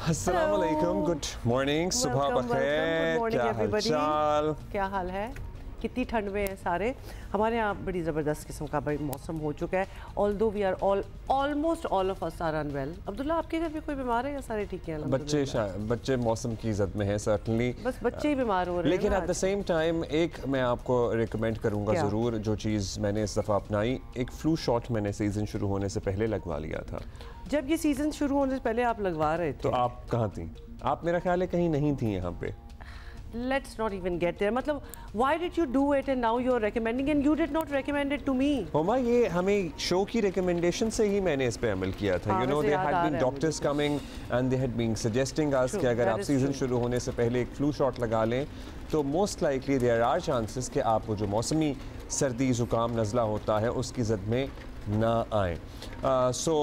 अस्सलाम वालेकुम, good morning, सुबह बखैर, क्या हालचाल? क्या हाल है? कितनी ठंड में है सारे। हमारे यहाँ बड़ी ज़बरदस्त किस्म का मौसम हो चुका है। Although we are almost all of us are unwell. Abdullah, आपके घर में कोई बीमार है या सारे ठीक हैं? बच्चे मौसम की इज़्ज़त में हैं सर्टनली, बस बच्चे ही बीमार हो रहे हैं। लेकिन एट द सेम टाइम एक मैं आपको रिकमेंड करूँगा ज़रूर, जो चीज़ मैंने इस दफ़ा अपनाई, एक फ्लू शॉट मैंने सीज़न शुरू होने से पहले लगवा लिया था। जब ये सीज़न शुरू होने से पहले आप लगवा रहे थे तो आप कहाँ थी? आप मेरा ख्याल है कहीं नहीं थी यहाँ पे। Let's not even get there. मतलब why did you do it and now you're recommending and you did not recommend it to me? Huma, ये हमें शो की रिकमेंडेशन से ही मैंने इस पे अमल किया था। You know, there had been doctors coming and they had been suggesting us कि अगर आप सीजन शुरू होने से पहले एक फ्लू शॉट लगा लें तो most likely there are chances कि आप वो जो मौसमी सर्दी ज़ुकाम नज़ला होता है उसकी जद में ना आए। सो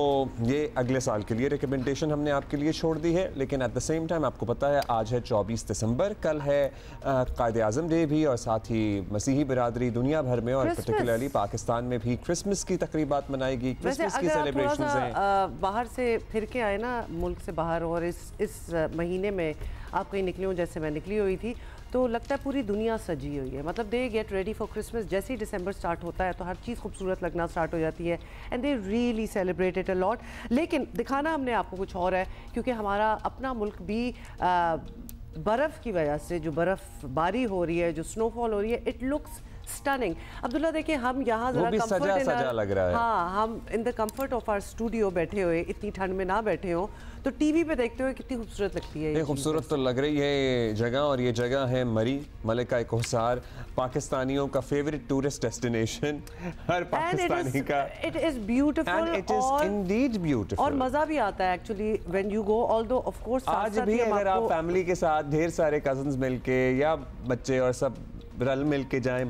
ये अगले साल के लिए रिकमेंडेशन हमने आपके लिए छोड़ दी है, लेकिन एट द सेम टाइम आपको पता है आज है 24 दिसंबर, कल है कायदे आज़म डे भी, और साथ ही मसीही बिरादरी दुनिया भर में और पर्टिकुलरली पाकिस्तान में भी क्रिसमस की तकरीबात मनाएगी, क्रिसमस की सेलिब्रेशंस हैं। बाहर से फिर के आए ना, मुल्क से बाहर, और इस महीने में आप कहीं निकली हो जैसे मैं निकली हुई थी, तो लगता है पूरी दुनिया सजी हुई है। मतलब they get ready for Christmas. जैसे ही दिसंबर स्टार्ट होता है तो हर चीज़ खूबसूरत लगना स्टार्ट हो जाती है and they really celebrate it a lot. लेकिन दिखाना हमने आपको कुछ और है, क्योंकि हमारा अपना मुल्क भी बर्फ़ की वजह से, जो बर्फ़बारी हो रही है, जो स्नोफॉल हो रही है, इट लुक्स स्टनिंग। अब्दुल्ला, देखिए हम यहाँ जरा सजा लग रहा है। हाँ, हम in the comfort of our studio बैठे हुए, इतनी ठंड में ना बैठे हो, तो टीवी पे देखते हुए कितनी खूबसूरत लगती है। खूबसूरत तो लग रही है ये जगह, और ये जगह है मरी, मलिका कोहसार, पाकिस्तानियों का फेवरेट टूरिस्ट डेस्टिनेशन, हर पाकिस्तानी का। It is beautiful, it is Indeed beautiful, और मजा भी आता है actually when you go. Although of course आज भी अगर आप फैमिली के साथ ढेर सारे कजन्स मिलके या बच्चे और सब रल मिल के जाएं,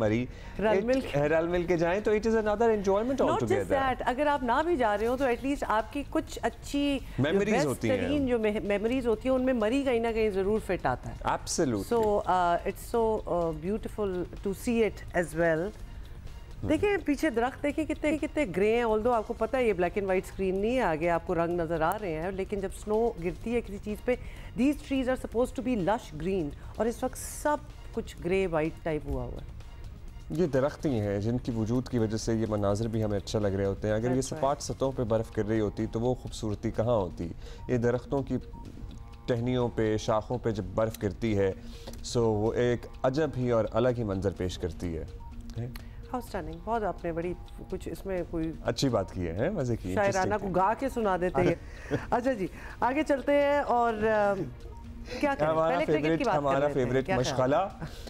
रल मिल के जाएं, तो it is another enjoyment all together. अगर आप ना भी जा रहे हो तो एटलीस्ट आपकी कुछ अच्छी मेमोरीज होती हैं, जो मेमोरीज होती हैं उनमें मरी कहीं ना कहीं जरूर फिट आता है। Absolutely. So it's so beautiful to see it as well. देखिए पीछे दरख्त, देखिए कितने कितने ग्रे हैं। ऑल्दो आपको पता है ये ब्लैक एंड वाइट स्क्रीन नहीं है, आगे आपको रंग नज़र आ रहे हैं, लेकिन जब स्नो गिरती है किसी चीज़ पे, these trees are suppose to be lush green, और इस वक्त सब कुछ ग्रे वाइट टाइप हुआ है। ये दरख्त ही हैं जिनकी वजूद की वजह से ये मनाजिर भी हमें अच्छा लग रहे होते हैं। अगर ये सपाट सतहों पे बर्फ़ गिर रही होती तो वो खूबसूरती कहाँ होती। ये दरख्तों की टहनियों पे, शाखों पे जब बर्फ़ गिरती है सो वो एक अजब ही और अलग ही मंजर पेश करती है। How stunning. बहुत आपने बड़ी कुछ इसमें कोई अच्छी बात की है, मज़े की, शायराना को गा के सुना देते हैं। अच्छा जी, आगे चलते हैं और क्या करें? हमारा फेवरेट मशगला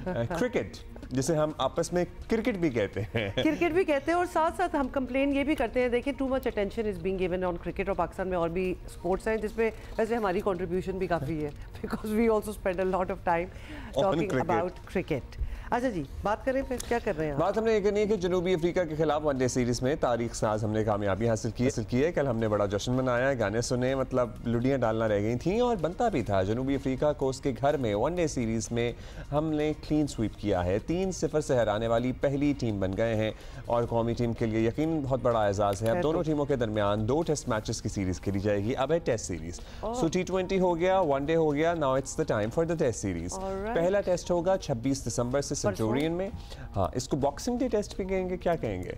क्रिकेट, जिसे हम आपस में क्रिकेट भी कहते हैं। और साथ साथ हम कंप्लेन ये भी करते हैं, देखिए too much attention is being given on cricket, और पाकिस्तान में और भी स्पोर्ट्स हैं जिसमें वैसे हमारी कंट्रीब्यूशन भी काफ़ी है, because we also spend a lot of time talking about cricket. अच्छा जी, बात करें फिर, क्या कर रहे हैं? बात हमने ये करनी है कि जनूबी अफ्रीका के खिलाफ वनडे सीरीज़ में तारीख साज हमने कामयाबी हासिल की है। कल हमने बड़ा जश्न मनाया, गाने सुने, मतलब लुडियाँ डालना रह गई थी, और बनता भी था। जनूबी अफ्रीका को उसके घर में वनडे सीरीज़ में हमने क्लीन स्वीप किया है, 3-0 से हराने वाली पहली टीम बन गए हैं, और कौमी टीम के लिए यकीन बहुत बड़ा एजाज़ है। अब दोनों टीमों के दरमियान 2 टेस्ट मैचेस की सीरीज़ खेली जाएगी। अब है टेस्ट सीरीज़, सो T20 हो गया, वनडे हो गया, now it's the time for the test series. पहला टेस्ट होगा 26 दिसंबर से सेंचुरियन में। हाँ, इसको बॉक्सिंग डे टेस्ट भी कहेंगे, क्या कहेंगे?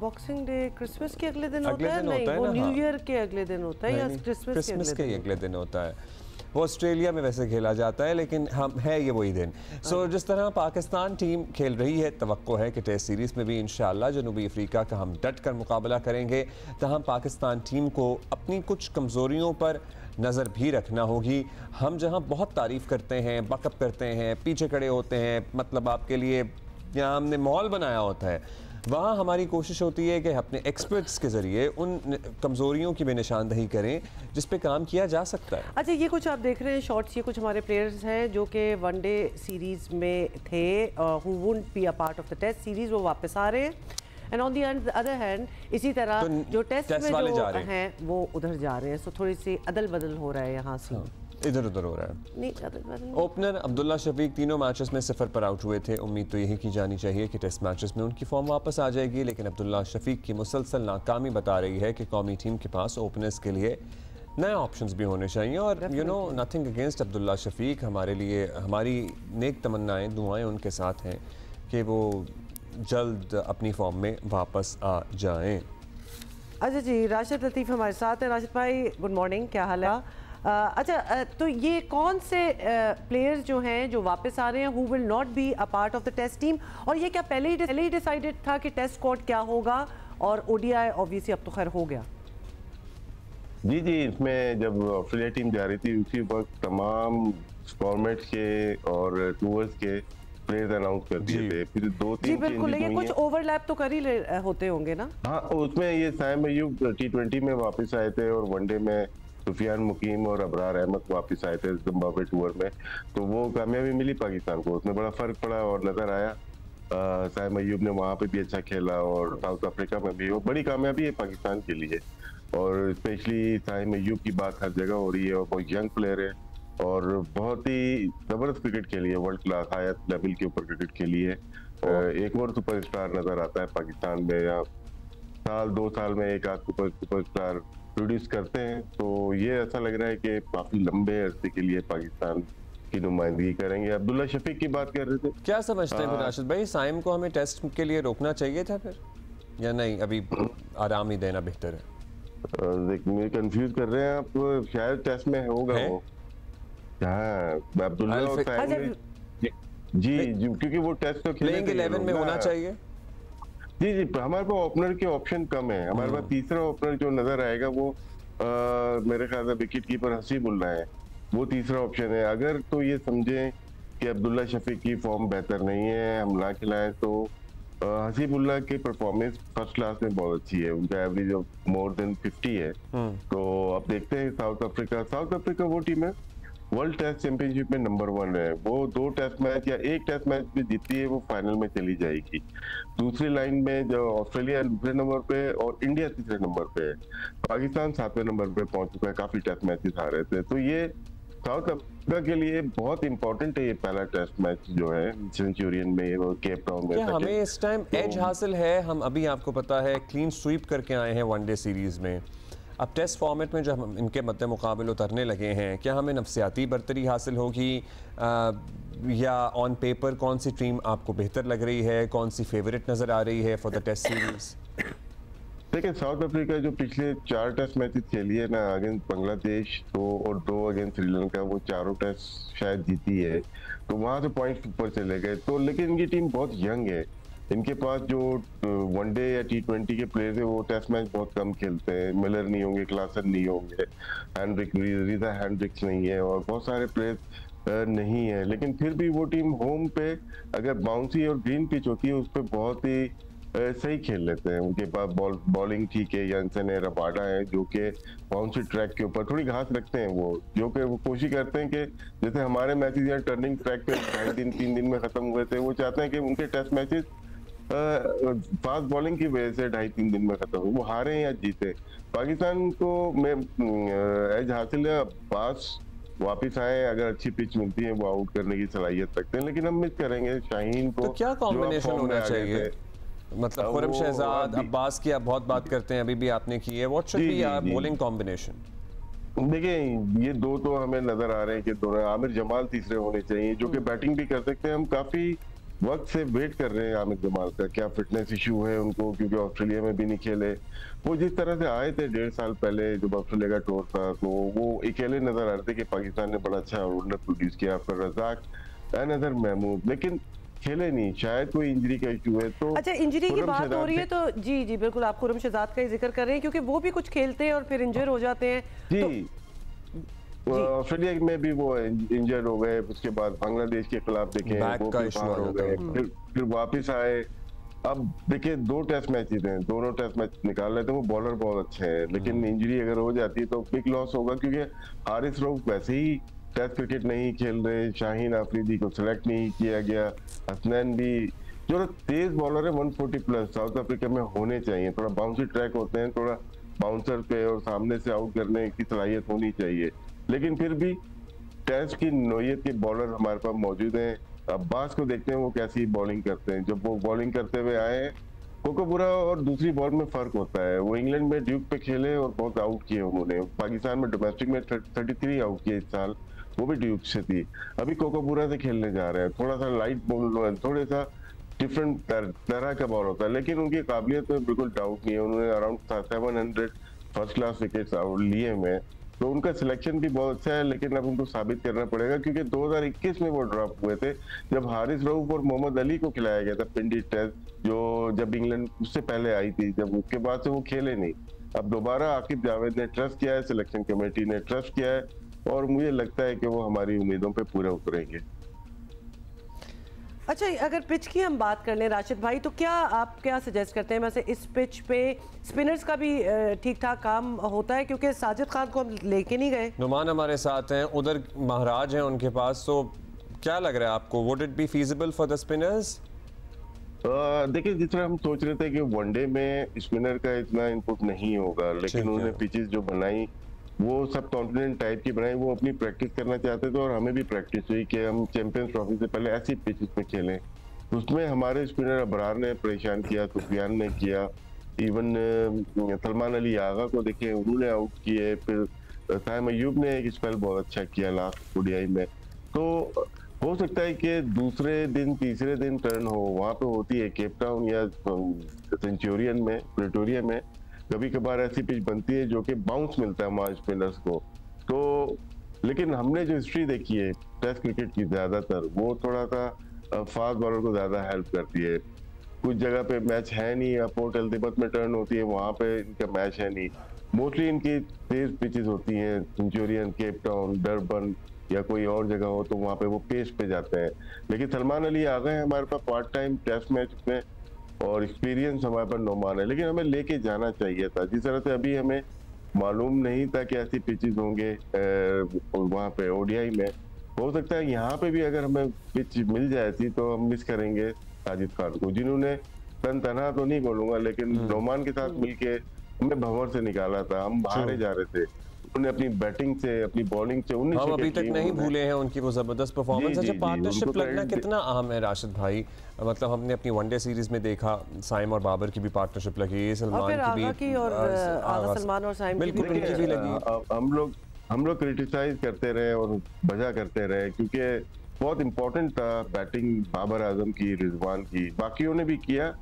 बॉक्सिंग डे क्रिसमस के अगले दिन होता है? नहीं, वो न्यू ईयर के अगले दिन होता है, या क्रिसमस के अगले दिन होता है। वो ऑस्ट्रेलिया में वैसे खेला जाता है, लेकिन हम है ये वही दिन। सो जिस तरह पाकिस्तान टीम खेल रही है, तवक्को है कि टेस्ट सीरीज़ में भी इंशाअल्लाह जनूबी अफ्रीका का हम डट कर मुकाबला करेंगे। तहम पाकिस्तान टीम को अपनी कुछ कमज़ोरियों पर नज़र भी रखना होगी। हम जहाँ बहुत तारीफ़ करते हैं, बकअप करते हैं, पीछे खड़े होते हैं, मतलब आपके लिए यहाँ हमने माहौल बनाया होता है, वहाँ हमारी कोशिश होती है कि अपने एक्सपर्ट्स के ज़रिए उन कमज़ोरियों की भी निशानदही करें जिस पे काम किया जा सकता है। अच्छा, ये कुछ आप देख रहे हैं शॉर्ट्स, ये कुछ हमारे प्लेयर्स हैं जो कि वनडे सीरीज़ में थे, who wouldn't be a part of the test series, वो वापस आ रहे हैं। And on the other hand इसी तरह तो जो टेस्ट में जो हैं वो उधर जा रहे हैं, सो थोड़ी सी अदल बदल हो रहा है यहाँ से। इधर उधर हो रहा है। ओपनर अब्दुल्ला शफीक तीनों मैचेस में 0 पर आउट हुए थे। उम्मीद तो यही की जानी चाहिए कि टेस्ट मैचेस में उनकी फॉर्म वापस आ जाएगी, लेकिन अब्दुल्ला शफीक की मुसलसल नाकामी बता रही है कि कौमी टीम के पास ओपनर्स के लिए नए ऑप्शंस भी होने चाहिए। और you know nothing against Abdullah Shafique, हमारे लिए हमारी नेक तमन्नाएं दुआएं उनके साथ हैं कि वो जल्द अपनी फॉर्म में वापस आ जाएं। अच्छा जी, राशिद लतीफ़ हमारे साथ हैं। राशिद भाई गुड मॉर्निंग, क्या हाल है? अच्छा, तो ये कौन से प्लेयर्स जो हैं जो वापस आ रहे हैं, who will not be a part of the test team, और ये क्या पहले ही डिसाइडेड था कि टेस्ट स्क्वाड क्या होगा, और ओडीआई ऑब्वियसली अब तो खैर हो गया? जी, इसमें जब ऑस्ट्रेलिया टीम जा रही थी उसी वक्त तमाम फॉर्मेट्स के और टूर्स के प्लेयर्स अनाउंस कर दिए थे। फिर 2-3 बिल्कुल, लेकिन कुछ ओवरलैप तो कर ही होते होंगे ना? हाँ, उसमें ये साइम अय्यूब T20 में वापस आए थे और वनडे में सुफियान मुकीम और अबरार अहमद वापस आए थे जिम्बाब्वे टूर में, तो वो कामयाबी मिली पाकिस्तान को, उसमें बड़ा फर्क पड़ा और नजर आया। साइम अय्यूब ने वहाँ पे भी अच्छा खेला और साउथ अफ्रीका में भी, वो बड़ी कामयाबी है पाकिस्तान के लिए। और स्पेशली साइम अय्यूब की बात हर जगह हो रही है और बहुत यंग प्लेयर है और बहुत ही जबरदस्त क्रिकेट खेली है, वर्ल्ड क्लास हाईएस्ट लेवल के ऊपर क्रिकेट खेली है। एक और सुपरस्टार नजर आता है पाकिस्तान में, या साल 2 साल में एक आध सुपरस्टार प्रोड्यूस करते हैं, तो ये ऐसा लग रहा है कि काफी लंबे अरसे के लिए पाकिस्तान की नुमाइंदगी करेंगे। अब्दुल्ला शफीक की बात कर रहे थे, क्या समझते हैं राशिद भाई, साइम को हमें टेस्ट के लिए रोकना चाहिए था फिर, या नहीं अभी आराम ही देना बेहतर है? मुझे कंफ्यूज कर रहे हैं आप, शायद टेस्ट में होगा वो। हाँ, अब्दुल्ला और साइम जी, क्योंकि वो टेस्ट तो प्लेइंग 11 में होना चाहिए। जी, हमारे पास ओपनर के ऑप्शन कम है। हमारे पास तीसरा ओपनर जो नजर आएगा वो मेरे ख्याल से विकेट कीपर हसीबुल्ला है, वो तीसरा ऑप्शन है। अगर तो ये समझें कि अब्दुल्ला शफीक की फॉर्म बेहतर नहीं है, हम ना खिलाएं, तो हसीबुल्ला की परफॉर्मेंस फर्स्ट क्लास में बहुत अच्छी है, उनका एवरेज ऑफ मोर देन 50 है। तो अब देखते हैं साउथ अफ्रीका वो टीम है वर्ल्ड टेस्ट चैंपियनशिप में नंबर 1 है, वो 2 टेस्ट मैच या 1 टेस्ट मैच भी जीती है, वो फाइनल में चली जाएगी। दूसरी लाइन में जो ऑस्ट्रेलिया दूसरे नंबर पे और इंडिया तीसरे नंबर पे है, पाकिस्तान 7वें नंबर पे पहुंच चुका है, काफी टेस्ट मैचेस हारे थे। तो ये साउथ अफ्रीका के लिए बहुत इंपॉर्टेंट है ये पहला टेस्ट मैच जो है सेंचुरियन में और केप टाउन में। हमें इस टाइम एज हासिल है, हम अभी आपको पता है क्लीन स्वीप करके आए हैं वनडे सीरीज में, अब टेस्ट फॉर्मेट में जब हम इनके मद्दे मुकाबले उतरने लगे हैं, क्या हमें नफसियाती बर्तरी हासिल होगी, या ऑन पेपर कौन सी टीम आपको बेहतर लग रही है, कौन सी फेवरेट नज़र आ रही है फॉर द टेस्ट सीरीज? देखिए, साउथ अफ्रीका जो पिछले 4 टेस्ट मैचेस खेली है ना, अगेंस्ट बांग्लादेश 2 और 2 अगेंस्ट श्रीलंका, वो चारों टेस्ट शायद जीती है, तो वहां से पॉइंट्स ऊपर चले गए। तो लेकिन इनकी टीम बहुत यंग है, इनके पास जो वनडे या T20 के प्लेयर्स है वो टेस्ट मैच बहुत कम खेलते हैं। मिलर नहीं होंगे, क्लासन नहीं होंगे, रीजा हैंड्रिक्स नहीं है और बहुत सारे प्लेयर्स नहीं है, लेकिन फिर भी वो टीम होम पे अगर बाउंसी और ग्रीन पिच होती है उस पर बहुत ही सही खेल लेते हैं। उनके पास बॉलिंग ठीक है, यानसन है, रबाडा है, जो कि बाउंसी ट्रैक के ऊपर थोड़ी घास रखते हैं, वो जो कि वो कोशिश करते हैं कि जैसे हमारे मैचेस या टर्निंग ट्रैक पे 3 दिन में खत्म हुए थे, वो चाहते हैं कि उनके टेस्ट मैचेस फास्ट बॉलिंग की वजह से 2.5-3 दिन में खत्म हुए, वो हारे या जीते। पाकिस्तान को एज हासिल है, पास वापिस आए, अगर अच्छी पिच मिलती है वो आउट करने की सलाहियत रखते हैं, लेकिन हम मिस करेंगे शाहीन को। तो क्या कॉम्बिनेशन होना चाहिए, मतलब खुरम शहजाद अब्बास की आप बहुत बात करते हैं, अभी भी आपने की है, what should be our bowling combination? देखिए, ये 2 तो हमें नजर आ रहे हैं कि दोनों आमिर जमाल तीसरे होने चाहिए, जो कि बैटिंग भी कर सकते हैं। हम काफी वक्त से वेट कर रहे हैं आमिर जमाल का, क्या फिटनेस इशू है उनको, क्योंकि ऑस्ट्रेलिया में भी नहीं खेले। वो जिस तरह से आए थे 1.5 साल पहले जब ऑस्ट्रेलिया का टूर था, तो वो अकेले नजर आ रहे थे कि पाकिस्तान ने बड़ा अच्छा ऑलराउंडर प्रोड्यूस किया, फिर रजाक अनदर महमूद, लेकिन खेले नहीं, शायद कोई इंजरी का इशू है। तो अच्छा, इंजरी की बात हो रही है तो जी बिल्कुल आप खुरम शहजाद का ही जिक्र कर रहे हैं, क्योंकि वो भी कुछ खेलते हैं और फिर इंजर हो जाते हैं। जी, ऑस्ट्रेलिया में भी वो इंजर्ड हो गए, उसके बाद बांग्लादेश के खिलाफ देखें वो बाहर हो गए, फिर वापस आए। अब देखिए, 2 टेस्ट मैचेस हैं, दोनों टेस्ट मैच निकाल रहे थे, वो बॉलर बहुत अच्छे हैं, लेकिन इंजरी अगर हो जाती है तो बिग लॉस होगा, क्योंकि हारिस रऊफ वैसे ही टेस्ट क्रिकेट नहीं खेल रहे, शाहीन आफरीदी को सिलेक्ट नहीं किया गया, हसनैन भी जो तेज बॉलर है 140 प्लस साउथ अफ्रीका में होने चाहिए, थोड़ा बाउंसी ट्रैक होते हैं, थोड़ा बाउंसर पे और सामने से आउट करने की सलाहियत होनी चाहिए, लेकिन फिर भी टेस्ट की नौयत के बॉलर हमारे पास मौजूद हैं। अब्बास को देखते हैं वो कैसी बॉलिंग करते हैं, जब वो बॉलिंग करते हुए आए कोकोपुरा और दूसरी बॉल में फर्क होता है। वो इंग्लैंड में ड्यूक पे खेले और बहुत आउट किए उन्होंने। पाकिस्तान में डोमेस्टिक में 33 आउट किए इस साल, वो भी ड्यूक से थी। अभी कोकोपुरा से खेलने जा रहे हैं, थोड़ा सा लाइट बॉल, थोड़ा सा डिफरेंट तरह का बॉल होता है, लेकिन उनकी काबिलियत में बिल्कुल डाउट नहीं है। उन्होंने अराउंड 700 फर्स्ट क्लास विकेट्स लिए हुए, तो उनका सिलेक्शन भी बहुत अच्छा है। लेकिन अब उनको साबित करना पड़ेगा, क्योंकि 2021 में वो ड्रॉप हुए थे जब हारिस रऊफ और मोहम्मद अली को खिलाया गया था पिंडी टेस्ट, जो जब इंग्लैंड उससे पहले आई थी, जब उसके बाद से वो खेले नहीं। अब दोबारा आकिब जावेद ने ट्रस्ट किया है, सिलेक्शन कमेटी ने ट्रस्ट किया है, और मुझे लगता है कि वो हमारी उम्मीदों पे पूरे उतरेंगे। अच्छा, अगर पिच की हम बात कर लें राशिद भाई, तो आप क्या सजेस्ट करते हैं? वैसे इस पिच पे स्पिनर्स का भी ठीक ठाक काम होता है, क्योंकि साजिद खान को हम लेके नहीं गए। नुमान हमारे साथ हैं, उधर महाराज हैं उनके पास, तो क्या लग रहा है आपको, would it be feasible for the spinners? देखिए, जिस तरह हम सोच रहे थे कि वनडे में स्पिनर का इतना इनपुट नहीं होगा, लेकिन उन्होंने पिचेस जो बनाई वो सब कॉन्फिडेंट टाइप की बनाई। वो अपनी प्रैक्टिस करना चाहते थे, और हमें भी प्रैक्टिस हुई कि हम चैंपियंस ट्रॉफी से पहले ऐसी पिचेस में खेलें। उसमें हमारे स्पिनर अबरार ने परेशान किया, सुफियान ने किया, इवन सलमान अली आगा को देखे, उन्होंने आउट किए। फिर साइम अयूब ने एक स्पेल बहुत अच्छा किया लास्ट ओडीआई में। तो हो सकता है कि दूसरे दिन तीसरे दिन टर्न हो, वहां पे होती है केप टाउन या सेंचुरियन में, प्रेटोरिया में कभी कभार ऐसी पिच बनती है जो कि बाउंस मिलता है हमारे स्पिनर्स को। तो लेकिन हमने जो हिस्ट्री देखी है टेस्ट क्रिकेट की, ज्यादातर वो थोड़ा सा फास्ट बॉलर को ज्यादा हेल्प करती है। कुछ जगह पे मैच है नहीं, या पोर्ट एलिजाबेथ में टर्न होती है, वहां पे इनका मैच है नहीं। मोस्टली इनकी तेज पिचेस होती हैं, सेंचुरियन, केप टाउन, डरबन या कोई और जगह हो, तो वहां पे वो पेस पे जाते हैं। लेकिन सलमान अली आ गए हमारे पास पार्ट टाइम टेस्ट मैच में, और एक्सपीरियंस हमारे पास नोमान है, लेकिन हमें लेके जाना चाहिए था। जिस तरह से अभी हमें मालूम नहीं था कि ऐसी पिचेस होंगे वहां पे ओडीआई में। हो सकता है यहाँ पे भी अगर हमें पिच मिल जाए थी तो हम मिस करेंगे साजिद खान को, जिन्होंने तनहा तो नहीं बोलूंगा, लेकिन नोमान के साथ मिलके हमें भंवर से निकाला था। हम बाहर जा रहे थे, उन्होंने अपनी बैटिंग से, अपनी बॉलिंग से, हम अभी तक नहीं भूले हैं उनकी वो जबरदस्त परफॉर्मेंस। अच्छा, पार्टनरशिप लगना कितना अहम है राशिद भाई? मतलब हमने अपनी वनडे सीरीज में देखा, साइम और बाबर की भी पार्टनरशिप लगी, सलमान की और आगा सलमान और साइम की भी लगी। हम लोग क्रिटिसाइज करते रहे और वजह करते रहे, क्योंकि बहुत इंपॉर्टेंट था बैटिंग बाबर आजम की, रिजवान की, बाकियों ने भी किया,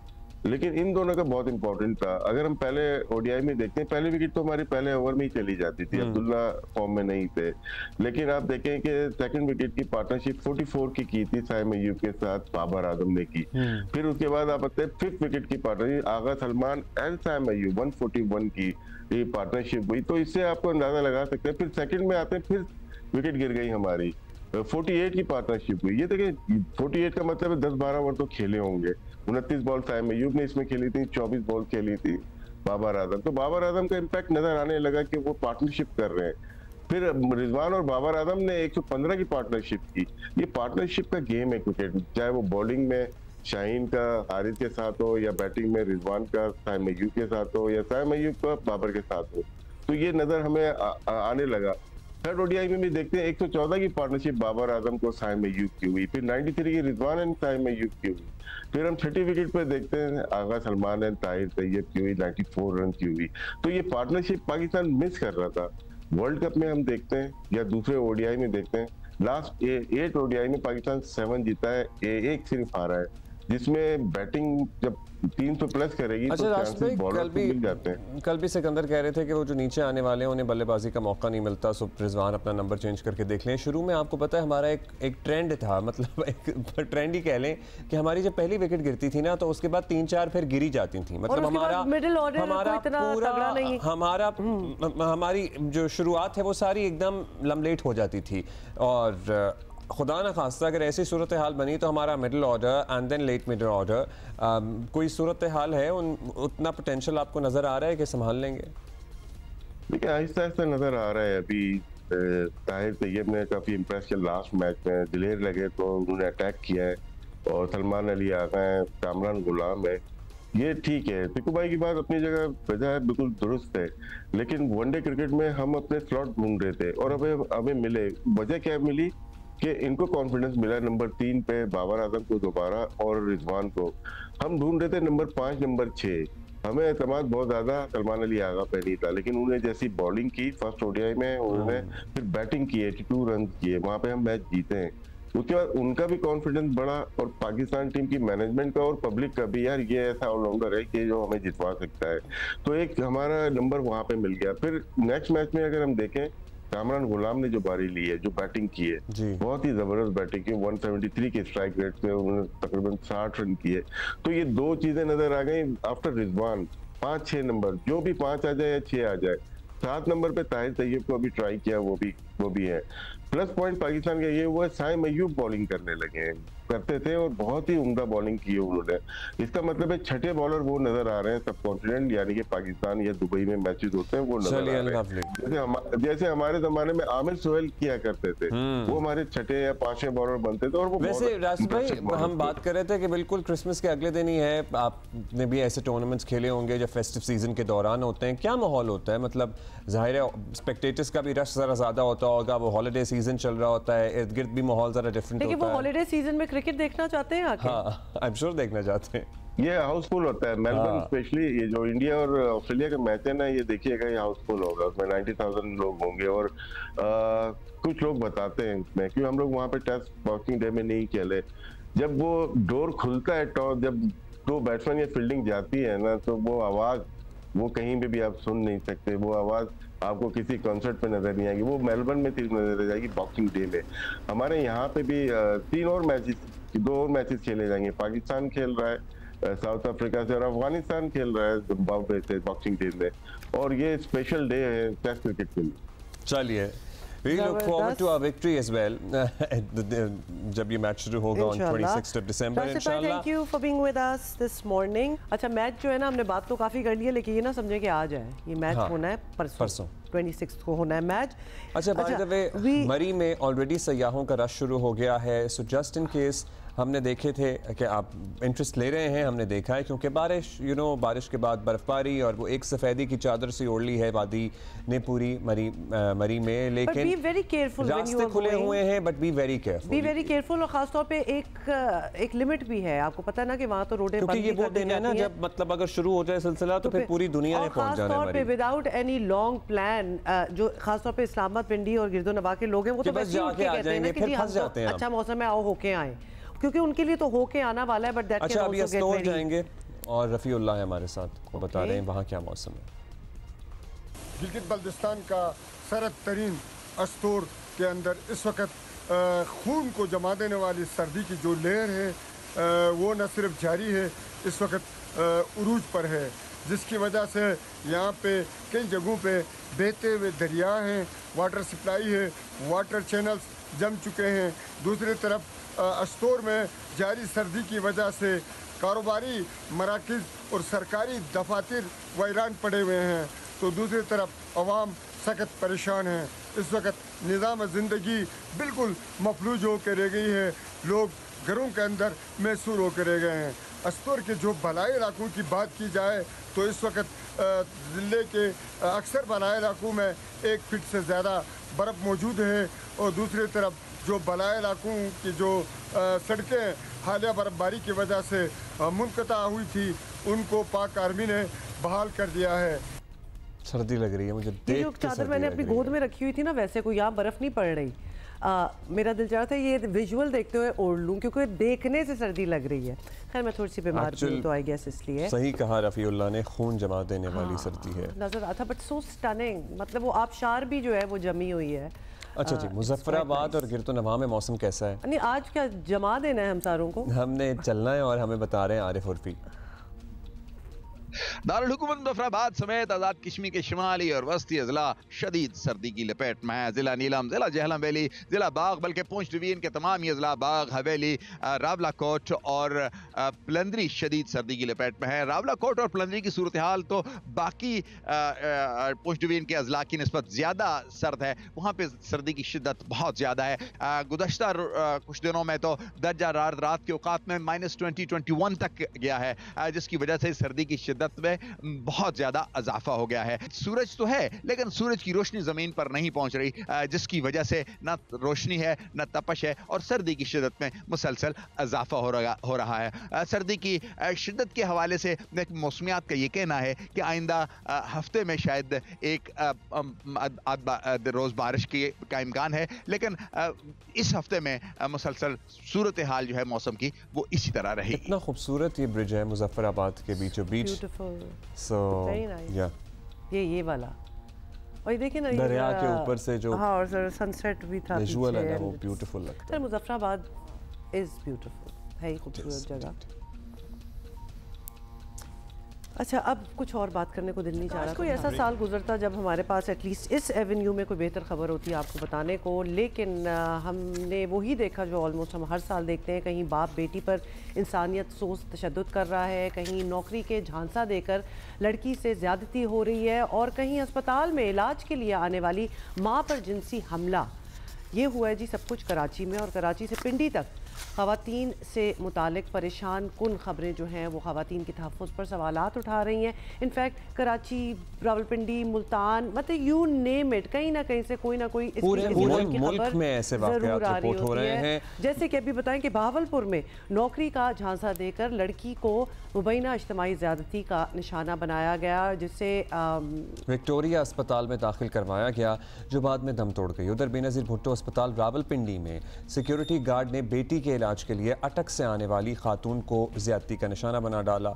लेकिन इन दोनों का बहुत इंपॉर्टेंट था। अगर हम पहले ओडीआई में देखते हैं, पहले विकेट तो हमारी पहले ओवर में ही चली जाती थी, अब्दुल्ला फॉर्म में नहीं थे। लेकिन आप देखें कि सेकंड विकेट की पार्टनरशिप 44 की थी साइम अयूब के साथ बाबर आजम ने की। फिर उसके बाद आप आते हैं फिफ्थ विकेट की पार्टनरशिप आगा सलमान एंड साइम अयूब 141 की ये पार्टनरशिप हुई। तो इससे आपको अंदाजा लगा सकते हैं। फिर सेकंड में आते हैं, फिर विकेट गिर गई हमारी, 48 की पार्टनरशिप हुई। ये देखिए 48 का मतलब है 10-12 ओवर तो खेले होंगे। 29 बॉल साइम अयूब ने इसमें खेली थी, 24 बॉल खेली थी बाबर आजम। तो बाबर आजम का इम्पैक्ट नजर आने लगा कि वो पार्टनरशिप कर रहे हैं। फिर रिजवान और बाबर आजम ने 115 की पार्टनरशिप की। ये पार्टनरशिप का गेम है क्रिकेट, चाहे वो बॉलिंग में शाहीन का हारिस के साथ हो, या बैटिंग में रिजवान का साइम अयूब के साथ हो, या साइम अयूब का बाबर के साथ हो। तो ये नजर हमें आने लगा। थर्ड ओडीआई में भी देखते हैं 114 की पार्टनरशिप बाबर आजम को साइम अयूब की हुई, फिर 93 की रिजवान एंड साइम अयूब की हुई। फिर हम 30 विकेट पे देखते हैं आगा सलमान एंड ताहिर तैयब की हुई, 94 रन की हुई। तो ये पार्टनरशिप पाकिस्तान मिस कर रहा था। वर्ल्ड कप में हम देखते हैं या दूसरे ओडीआई में देखते हैं, लास्ट 8 ओडीआई में पाकिस्तान 7 जीता है, एक सिर्फ हारा है, जिसमें बैटिंग जब 300 प्लस करेगी। अच्छा, तो चांसेस बॉलर को मिल जाते हैं। कल भी सिकंदर कह रहे थे कि वो जो नीचे आने वाले हैं उन्हें बल्लेबाजी का मौका नहीं मिलता, सो रिजवान अपना नंबर चेंज करके देख लें। शुरू में आपको पता है हमारा एक ट्रेंड था, मतलब एक ट्रेंड ही कह लें कि हमारी जब पहली विकेट गिरती थी ना, तो उसके बाद 3-4 फिर गिरी जाती थी। मतलब हमारी जो शुरुआत है वो सारी एकदम लमलेट हो जाती थी। और खुदा न खास्ता अगर ऐसी सूरत हाल बनी तो हमारा middle order and then late middle order, कोई सूरत हाल है, उतना पोटेंशियल आपको नज़र आ रहा है कि संभाल लेंगे? देखिए आहिस्ता आहिस्ता नज़र आ रहा है। अभी ताहिर तैयब ने काफ़ी इम्प्रेस किया लास्ट मैच में, दिलेर लगे तो उन्होंने अटैक किया है, और सलमान अली आ गए हैं, कामरान गुलाम है, ये ठीक है। टिकू भाई की बात अपनी जगह वजह है, बिल्कुल दुरुस्त है। लेकिन वनडे क्रिकेट में हम अपने स्लॉट ढूंढ रहे थे और हमें मिले। वजह क्या मिली कि इनको कॉन्फिडेंस मिला नंबर 3 पे बाबर आजम को दोबारा और रिजवान को। हम ढूंढ रहे थे नंबर 5, नंबर 6, हमें एतमाद बहुत ज्यादा सलमान अली आगा पे नहीं था, लेकिन उन्होंने जैसी बॉलिंग की फर्स्ट ओडीआई में, उन्होंने फिर बैटिंग की, 82 रन किए, वहां पे हम मैच जीते हैं। उसके बाद उनका भी कॉन्फिडेंस बढ़ा और पाकिस्तान टीम की मैनेजमेंट का और पब्लिक का भी, यार ये ऐसा ऑलराउंडर है कि जो हमें जितवा सकता है। तो एक हमारा नंबर वहां पे मिल गया। फिर नेक्स्ट मैच में अगर हम देखें, कामरान गुलाम ने जो बारी ली है, जो बैटिंग की है, बहुत ही जबरदस्त बैटिंग की, 173 के स्ट्राइक रेट पे उन्होंने तकरीबन 60 रन किए। तो ये दो चीजें नजर आ गई। आफ्टर रिजवान 5-6 नंबर, जो भी 5 आ जाए या 6 आ जाए, 7 नंबर पे ताहिर तैयब को अभी ट्राई किया, वो भी है। प्लस पॉइंट पाकिस्तान का ये हुआ, साइम अय्यूब बॉलिंग करने लगे, करते थे और बहुत ही उम्दा बॉलिंग की उन्होंने। इसका मतलब है छठे बॉलर वो नजर आ रहे हैं सब कॉन्टिनेंट, यानी कि पाकिस्तान या दुबई में मैचेस होते हैं वो नजर आ रहे हैं। जैसे हमारे जमाने में आमिर सोहेल किया करते थे, वो हमारे छठे या 5वें बॉलर बनते थे। और वो वैसे राशिद भाई, हम बात कर रहे थे कि बिल्कुल क्रिसमस के अगले दिन ही है, आपने भी ऐसे टूर्नामेंट्स खेले होंगे जो फेस्टिव सीजन के दौरान होते हैं, क्या माहौल होता है? मतलब जाहिर है स्पेक्टेटर्स का भी रश जरा ज्यादा होता होगा, वो हॉलिडे सीजन चल रहा होता है, इर्द गिर्द भी माहौल जरा डिफरेंट होता है। वो हॉलिडे सीजन में क्रिकेट देखना चाहते हैं आके? हाँ, आई एम श्योर देखना चाहते हैं। ये हाउसफुल होता है मेलबर्न, स्पेशली ये जो इंडिया और ऑस्ट्रेलिया का मैच है ना, ये देखिएगा, ये हाउसफुल होगा, उसमें 90,000 लोग होंगे। और कुछ लोग बताते हैं इसमें, क्योंकि हम लोग वहाँ पे टेस्ट बॉक्सिंग डे में नहीं खेले, जब वो डोर खुलता है, जब दो बैट्समैन या फील्डिंग जाती है ना, तो वो आवाज वो कहीं पे भी आप सुन नहीं सकते। वो आवाज आपको किसी कॉन्सर्ट पे नजर नहीं आएगी, वो मेलबर्न में सिर्फ नजर आ जाएगी बॉक्सिंग डे में। हमारे यहाँ पे भी 2 और मैचेस खेले जाएंगे। पाकिस्तान खेल रहा है साउथ अफ्रीका से और अफगानिस्तान खेल रहा है जिम्बाब्वे से बॉक्सिंग डे में, और ये स्पेशल डे है टेस्ट क्रिकेट के लिए। चलिए, we look forward to our victory as well जब ये मैच शुरू होगा on 26th of December इंशाल्लाह। Thank you for being with us this morning। अच्छा, मैच जो है ना, हमने बात तो काफी कर ली है, लेकिन ये ना समझे कि आज है ये मैच, होना है परसों 26 को होना है मैच। अच्छा, बाय द वे, मरी में ऑलरेडी सयाहों का रश शुरू हो गया है, सो जस्ट इन केस हमने देखे थे कि आप इंटरेस्ट ले रहे हैं, हमने देखा है क्योंकि बारिश बारिश के बाद बर्फबारी और वो एक सफ़ेदी की चादर सी ओढ़ ली है वादी ने पूरी मरी में, लेकिन रास्ते खुले हुए हैं, बट बी वेरी केयरफुल। और खासतौर पे एक लिमिट भी है, आपको पता ना कि वहाँ तो रोडें बंद ये वो दिन है ना जब मतलब अगर शुरू हो जाए सिलसिला तो फिर पूरी दुनिया ने पहुंच जाना है मरी। विदाउट एनी लॉन्ग प्लान, जो खासतौर पे इस्लामाबाद, पिंडी और गिरदोनवा के लोग हैं, वो तो बस जाके आ जाएंगे, फिर फंस जाते हैं। अच्छा मौसम में आओ होके आए, क्योंकि उनके लिए तो होके आना वाला है, बट दैट अच्छा, अभी अस्तोर जाएंगे और रफ़ीउल्लाह है हमारे साथ, वो बता रहे हैं वहाँ क्या मौसम है। गिलगित बल्तिस्तान का सरद तरीन अस्तोर के अंदर इस वक्त खून को जमा देने वाली सर्दी की जो लहर है, वो न सिर्फ जारी है, इस वक्त उरूज पर है, जिसकी वजह से यहाँ पे कई जगहों पे बहते हुए दरिया हैं, वाटर सप्लाई है, वाटर चैनल्स जम चुके हैं। दूसरी तरफ अस्तोर में जारी सर्दी की वजह से कारोबारी मराकज़ और सरकारी दफातर वैरान पड़े हुए हैं, तो दूसरी तरफ अवाम सख्त परेशान है। इस वक्त निज़ाम ज़िंदगी बिल्कुल मफलूज होकर रह गई है, लोग घरों के अंदर महसूर होकर रह गए हैं। अस्तोर के जो भलाई इलाकों की बात की जाए तो इस वक्त ज़िले के अक्सर भलाई इलाकों में 1 फीट से ज़्यादा बर्फ़ मौजूद है, और दूसरी तरफ जो भलाई इलाकों की जो सड़कें हालिया बर्फबारी की वजह से मुनक़ता हुई थी, उनको पाक आर्मी ने बहाल कर दिया है। सर्दी लग रही है मुझे देख के। चादर मैंने अपनी गोद में रखी हुई थी ना, वैसे कोई यहाँ बर्फ़ नहीं पड़ रही। मेरा दिल चाह था ये विजुअल देखते हुए ओढ़ लूं, क्योंकि देखने से सर्दी लग रही है। खैर मैं थोड़ी सी बीमार हूं तो आई गेस इसलिए। सही कहा रफ़ीउल्लाह ने, खून जमा देने वाली सर्दी है नजर आता, बट सो स्टनिंग, मतलब वो आबशार भी जो है वो जमी हुई है। अच्छा जी, मुजफ्फराबाद और गिरतुनवा में मौसम कैसा है? नहीं, आज क्या जमा देना है हम सारों को, हमने चलना है और हमें बता रहे हैं आरिफ उर्फी। दारुल हुकूमत मुजफ्फराबाद समेत आज़ाद कश्मीर के शुमाली और वस्ती अजला शदीद सर्दी की लपेट में है। जिला नीलम, जिला जहलम वैली, जिला बाग, बल्कि पूंछ डिवीजन के तमाम ये जिला बाग, हवेली, रावला कोट और पलंदरी शदीद सर्दी की लपेट में है। रावला कोट और पलंदरी की सूरत हाल तो बाकी पूंछ डिवीजन के अजला की निस्बत ज़्यादा सर्द है, वहाँ पर सर्दी की शिद्दत बहुत ज़्यादा है। गुज़श्ता कुछ दिनों में तो दर्जा रात के औकात में -20-21 तक गया है, जिसकी वजह से सर्दी की शिद्दत शिद्दत में बहुत ज्यादा इजाफा हो गया है। सूरज तो है लेकिन सूरज की रोशनी जमीन पर नहीं पहुंच रही, जिसकी वजह से न रोशनी है न तपश है और सर्दी की शिद्दत में मुसलसल इजाफा हो रहा है। सर्दी की शिद्दत के हवाले से मौसमियात का ये कहना है कि आइंदा हफ्ते में शायद एक रोज बारिश का इम्कान है, लेकिन इस हफ्ते में मुसलसल सूरत हाल जो है मौसम की वो इसी तरह रहेगी। इतना खूबसूरत ये ब्रिज है मुजफ्फराबाद के बीचों बीच, ये वाला, और देखिए ना दरिया के ऊपर से जो हाँ और सनसेट भी था विजुअल है ना, वो ब्यूटीफुल लगता है। मुजफ्फराबाद इज ब्यूटीफुल, है खूबसूरत जगह। अच्छा, अब कुछ और बात करने को दिल नहीं चाह रहा। कोई ऐसा साल गुजरता जब हमारे पास एटलीस्ट इस एवेन्यू में कोई बेहतर खबर होती है आपको बताने को, लेकिन हमने वही देखा जो ऑलमोस्ट हम हर साल देखते हैं। कहीं बाप बेटी पर इंसानियत सोच तशद्दुद कर रहा है, कहीं नौकरी के झांसा देकर लड़की से ज़्यादती हो रही है, और कहीं अस्पताल में इलाज के लिए आने वाली माँ पर जिनसी हमला। ये हुआ है जी सब कुछ कराची में, और कराची से पिंडी तक ख़वातीन से मुतालिक परेशान कुन ख़बरें जो हैं वो ख़वातीन के तहफ़्फ़ुज़ पर सवालात उठा रही हैं। इनफैक्ट कराची, रावलपिंडी, मुल्तान, मतलब यू नेम इट, कहीं ना कहीं से कोई ना कोई पूरे मुल्क में ऐसे वाक़यात रिपोर्ट हो रहे हैं। जैसे कि अभी बताएं कि बहावलपुर में नौकरी का झांसा देकर लड़की को मुबैना इज्तिमाई ज़्यादती का निशाना बनाया गया, जिसे विक्टोरिया अस्पताल में दाखिल करवाया गया, जो बाद में दम तोड़ गई। उधर बेनज़ीर भुट्टो अस्पताल रावलपिंडी में सिक्योरिटी गार्ड ने बेटी के इलाज के लिए अटक से आने वाली खातून को ज़्यादती का निशाना बना डाला।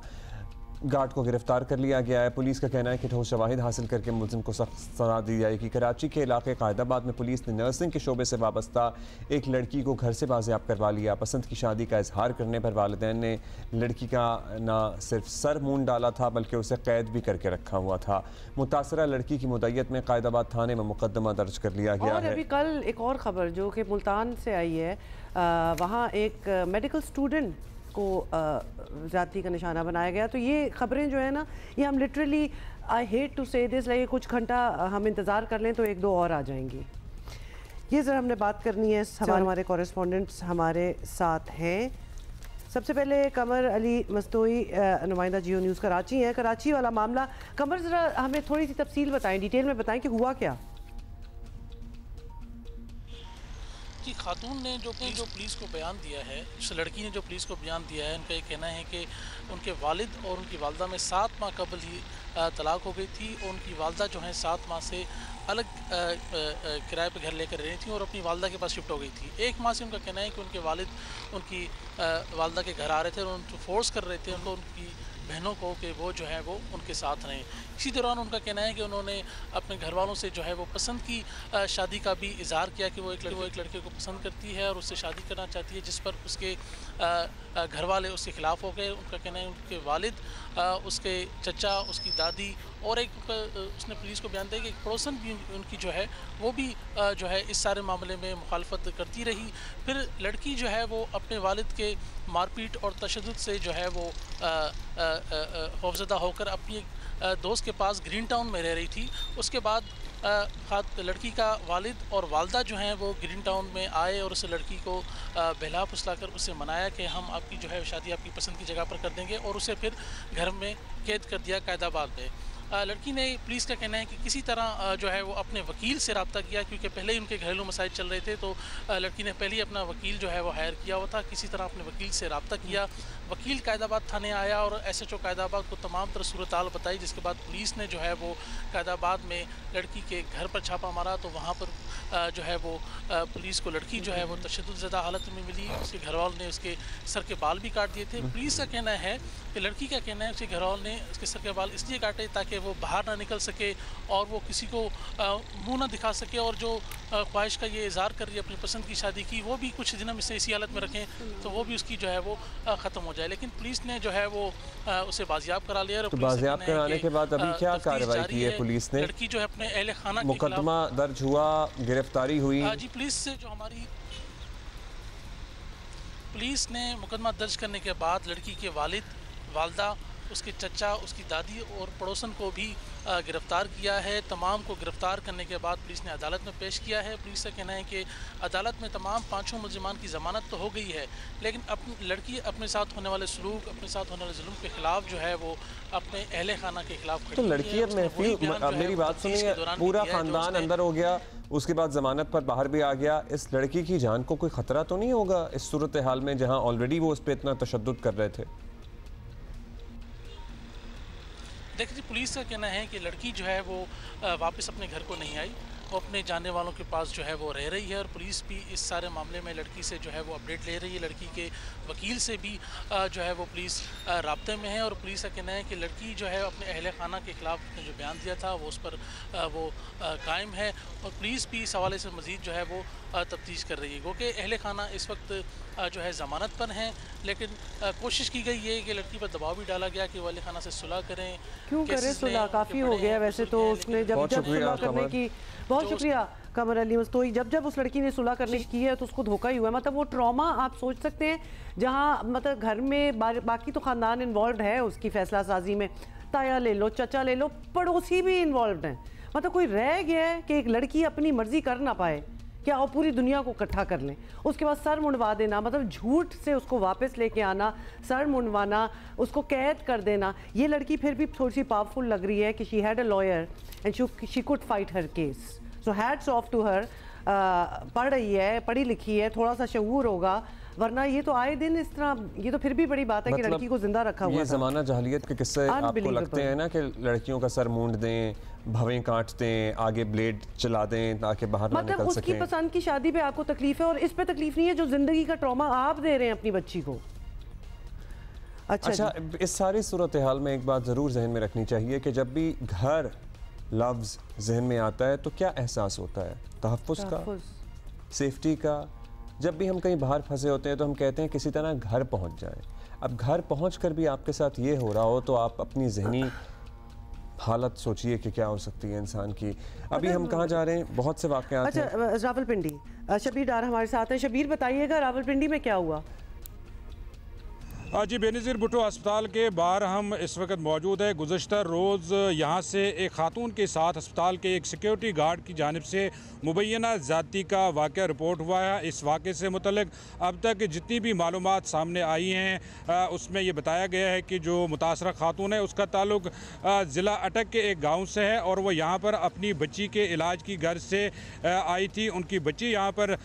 गार्ड को गिरफ्तार कर लिया गया है। पुलिस का कहना है कि ठोस शवाहिद हासिल करके मुलजिम को सख्त सज़ा दी जाएगी। कराची के इलाके कायदाबाद में पुलिस ने नर्सिंग के शोबे से वाबस्ता एक लड़की को घर से बाजियाब करवा लिया। पसंद की शादी का इजहार करने पर वालिदैन ने लड़की का ना सिर्फ सर मूंड डाला था बल्कि उसे कैद भी करके रखा हुआ था। मुतासरा लड़की की मुद्दत में कायदाबाद थाने में मुकदमा दर्ज कर लिया गया है। अभी कल एक और खबर जो कि मुल्तान से आई है, वहाँ एक मेडिकल स्टूडेंट को ज़्यादती का निशाना बनाया गया। तो ये खबरें जो है ना, ये हम लिटरली, आई हेट टू से दिस, लाइक कुछ घंटा हम इंतज़ार कर लें तो एक दो और आ जाएंगी। ये ज़रा हमने बात करनी है, हमारे कॉरेस्पॉन्डेंट्स हमारे साथ हैं। सबसे पहले कमर अली मस्तोई, नुमाइंदा जियो न्यूज़ कराची हैं। कराची वाला मामला, कमर ज़रा हमें थोड़ी सी तफसील बताएं, डिटेल में बताएं कि हुआ क्या। कि खातून ने जो पुलिस को बयान दिया है, उस लड़की ने जो पुलिस को बयान दिया है, उनका ये कहना है कि उनके वालिद और उनकी वालदा में 7 माह कबल ही तलाक हो गई थी, और उनकी वालदा जो है 7 माह से अलग किराए पर घर लेकर रही थी और अपनी वालदा के पास शिफ्ट हो गई थी। 1 माह से उनका कहना है कि उनके वालिद उनकी वालदा के घर आ रहे थे और उनको फोर्स कर रहे थे उनको, उनकी बहनों को, कि वो जो है वो उनके साथ रहें। इसी दौरान उनका कहना है कि उन्होंने अपने घर वालों से जो है वो पसंद की शादी का भी इजहार किया कि वो एक लड़के को पसंद करती है और उससे शादी करना चाहती है, जिस पर उसके घर वाले उसके ख़िलाफ़ हो गए। उनका कहना है उनके वालिद, उसके चचा, उसकी दादी और एक उसने पुलिस को बयान दिया कि एक पड़ोसन भी उनकी जो है वो भी जो है इस सारे मामले में मुखालफत करती रही। फिर लड़की जो है वो अपने वालिद के मारपीट और तशद्दुद से जो है वो खौफज़दा होकर अपनी दोस्त के पास ग्रीन टाउन में रह रही थी। उसके बाद लड़की का वालिद और वालदा जो हैं वो ग्रीन टाउन में आए और उस लड़की को बहला फुसला कर उससे मनाया कि हम आपकी जो है शादी आपकी पसंद की जगह पर कर देंगे, और उसे फिर घर में कैद कर दिया कायदाबाद में। लड़की ने, पुलिस का कहना है कि किसी तरह जो है वो अपने वकील से रब्ता किया, क्योंकि पहले ही उनके घरेलू मसाइल चल रहे थे, तो लड़की ने पहले ही अपना वकील जो है वो हायर किया हुआ था। किसी तरह अपने वकील से रब्ता किया, वकील कायदाबाद थाने आया और SHO कायदाबाद को तमाम तरह सूरत हाल बताई, जिसके बाद पुलिस ने जो है वो कायदाबाद में लड़की के घर पर छापा मारा। तो वहाँ पर जो है वो पुलिस को लड़की जो है वो तशद्दुद हालत में मिली। उसके घर वालों ने उसके सर के बाल भी काट दिए थे। पुलिस का कहना है कि लड़की का कहना है उसके घर वालों ने उसके सर के बाल इसलिए काटे ताकि वो बाहर ना निकल सके और वो किसी को मुँह ना दिखा सके, और जो ख्वाहिश का ये इजहार कर रही है अपनी पसंद की शादी की, वो भी कुछ दिन हम इसे इसी हालत में रखें तो वो भी उसकी जो है वो ख़त्म हो जाए। लेकिन पुलिस ने जो है वो उसे बाजियाब करा लिया। तो बाजियाब कराने के बाद अभी क्या कार्रवाई की है पुलिस ने? लड़की जो है अपने अहले खाना, मुकदमा दर्ज हुआ, गिरफ्तारी हुई? जी, पुलिस से जो हमारी पुलिस ने मुकदमा दर्ज करने के बाद लड़की के वालिद, वालदा उसके चचा, उसकी दादी और पड़ोसन को भी गिरफ्तार किया है। तमाम को गिरफ्तार करने के बाद पुलिस ने अदालत में पेश किया है। पुलिस का कहना है कि अदालत में तमाम 5 मुलजिमान की ज़मानत तो हो गई है, लेकिन लड़की अपने साथ होने वाले सलूक, अपने साथ होने वाले जुल्म के खिलाफ जो है वो अपने अहले खाना के खिलाफ तो लड़की अब महफूज, मेरी बात सुनिए, पूरा खानदान अंदर हो गया, उसके बाद जमानत पर बाहर भी आ गया, इस लड़की की जान को कोई खतरा तो नहीं होगा इस सूरत हाल में जहां ऑलरेडी वो उस पर इतना तशद्दुद कर रहे थे? देखिए, पुलिस का कहना है कि लड़की जो है वो वापस अपने घर को नहीं आई, वो अपने जानने वालों के पास जो है वो रह रही है और पुलिस भी इस सारे मामले में लड़की से जो है वो अपडेट ले रही है। लड़की के वकील से भी जो है वो पुलिस राब्ते में है और पुलिस का कहना है कि लड़की जो है अपने अहले खाना के खिलाफ जो बयान दिया था वो उस पर वो कायम है और पुलिस भी इस हवाले से मज़ीद जो है वो तफ्तीश कर रही है, क्योंकि अहले खाना इस वक्त जो है ज़मानत पर हैं, लेकिन कोशिश की गई है कि लड़की पर दबाव भी डाला गया कि वो अहले खाना से सुलह करें। क्यों करें सुलह? काफ़ी हो गया वैसे तो उसने जब सुलह करने की, बहुत शुक्रिया कमर अली मस्तोई, जब उस लड़की ने सुलह करने की है तो उसको धोखा ही हुआ। मतलब वो ट्रॉमा आप सोच सकते हैं जहाँ मतलब घर में बाकी तो ख़ानदान इन्वॉल्व है उसकी फैसला साजी में, ताया ले लो, चचा ले लो, पड़ोसी भी इन्वॉल्व हैं। मतलब कोई रह गया है कि एक लड़की अपनी मर्जी कर ना पाए, क्या वो पूरी दुनिया को इकट्ठा कर लें, उसके बाद सर मुंडवा देना, मतलब झूठ से उसको वापस लेके आना, सर मुंडवाना, उसको कैद कर देना। ये लड़की फिर भी थोड़ी सी पावरफुल लग रही है कि she had a lawyer and she could fight her case, so hats off to her. पढ़ रही है, पढ़ी लिखी है, थोड़ा सा शऊर होगा, वरना ये तो आए दिन इस तरह, ये तो फिर भी बड़ी बात है कि लड़की को जिंदा रखा हुआ। ये ज़माना जहालियत के किस्से आपको लगते हैं ना कि लड़कियों का सर मूंड दें, भवें काट दें, आगे ब्लेड चला दें ताकि बाहर ना निकल सकें। उसकी पसंद की शादी पे आपको तकलीफ है और इस पे तकलीफ नहीं है जो जिंदगी का ट्रॉमा आप दे रहे हैं अपनी बच्ची को। अच्छा, इस सारी सूरत हाल में एक बात ज़रूर जहन में रखनी चाहिए कि जब भी घर लफ्ज़ जहन में आता है तो क्या एहसास होता है? तहफ़्फ़ुज़ का, सेफ्टी का। जब भी हम कहीं बाहर फंसे होते हैं तो हम कहते हैं किसी तरह घर पहुंच जाए। अब घर पहुंच कर भी आपके साथ ये हो रहा हो तो आप अपनी जहनी हालत सोचिए कि क्या हो सकती है इंसान की। अभी हम कहाँ जा रहे हैं, बहुत से वाक़यात। अच्छा, रावलपिंडी शबीर डार हमारे साथ हैं। शबीर बताइएगा रावलपिंडी में क्या हुआ? जी, बेनज़ीर भुट्टो अस्पताल के बाहर हम इस वक्त मौजूद है। गुज़श्ता रोज़ यहाँ से एक खातून के साथ अस्पताल के एक सिक्योरिटी गार्ड की जानिब से मुबैना ज़्यादती का वाक़या रिपोर्ट हुआ है। इस वाक़े से मुतल्लिक़ अब तक जितनी भी मालूमात सामने आई हैं उसमें ये बताया गया है कि जो मुतासरा खातून है उसका ताल्लुक़ ज़िला अटक के एक गाँव से है और वो यहाँ पर अपनी बच्ची के इलाज की गर्ज से आई थी। उनकी बच्ची यहाँ पर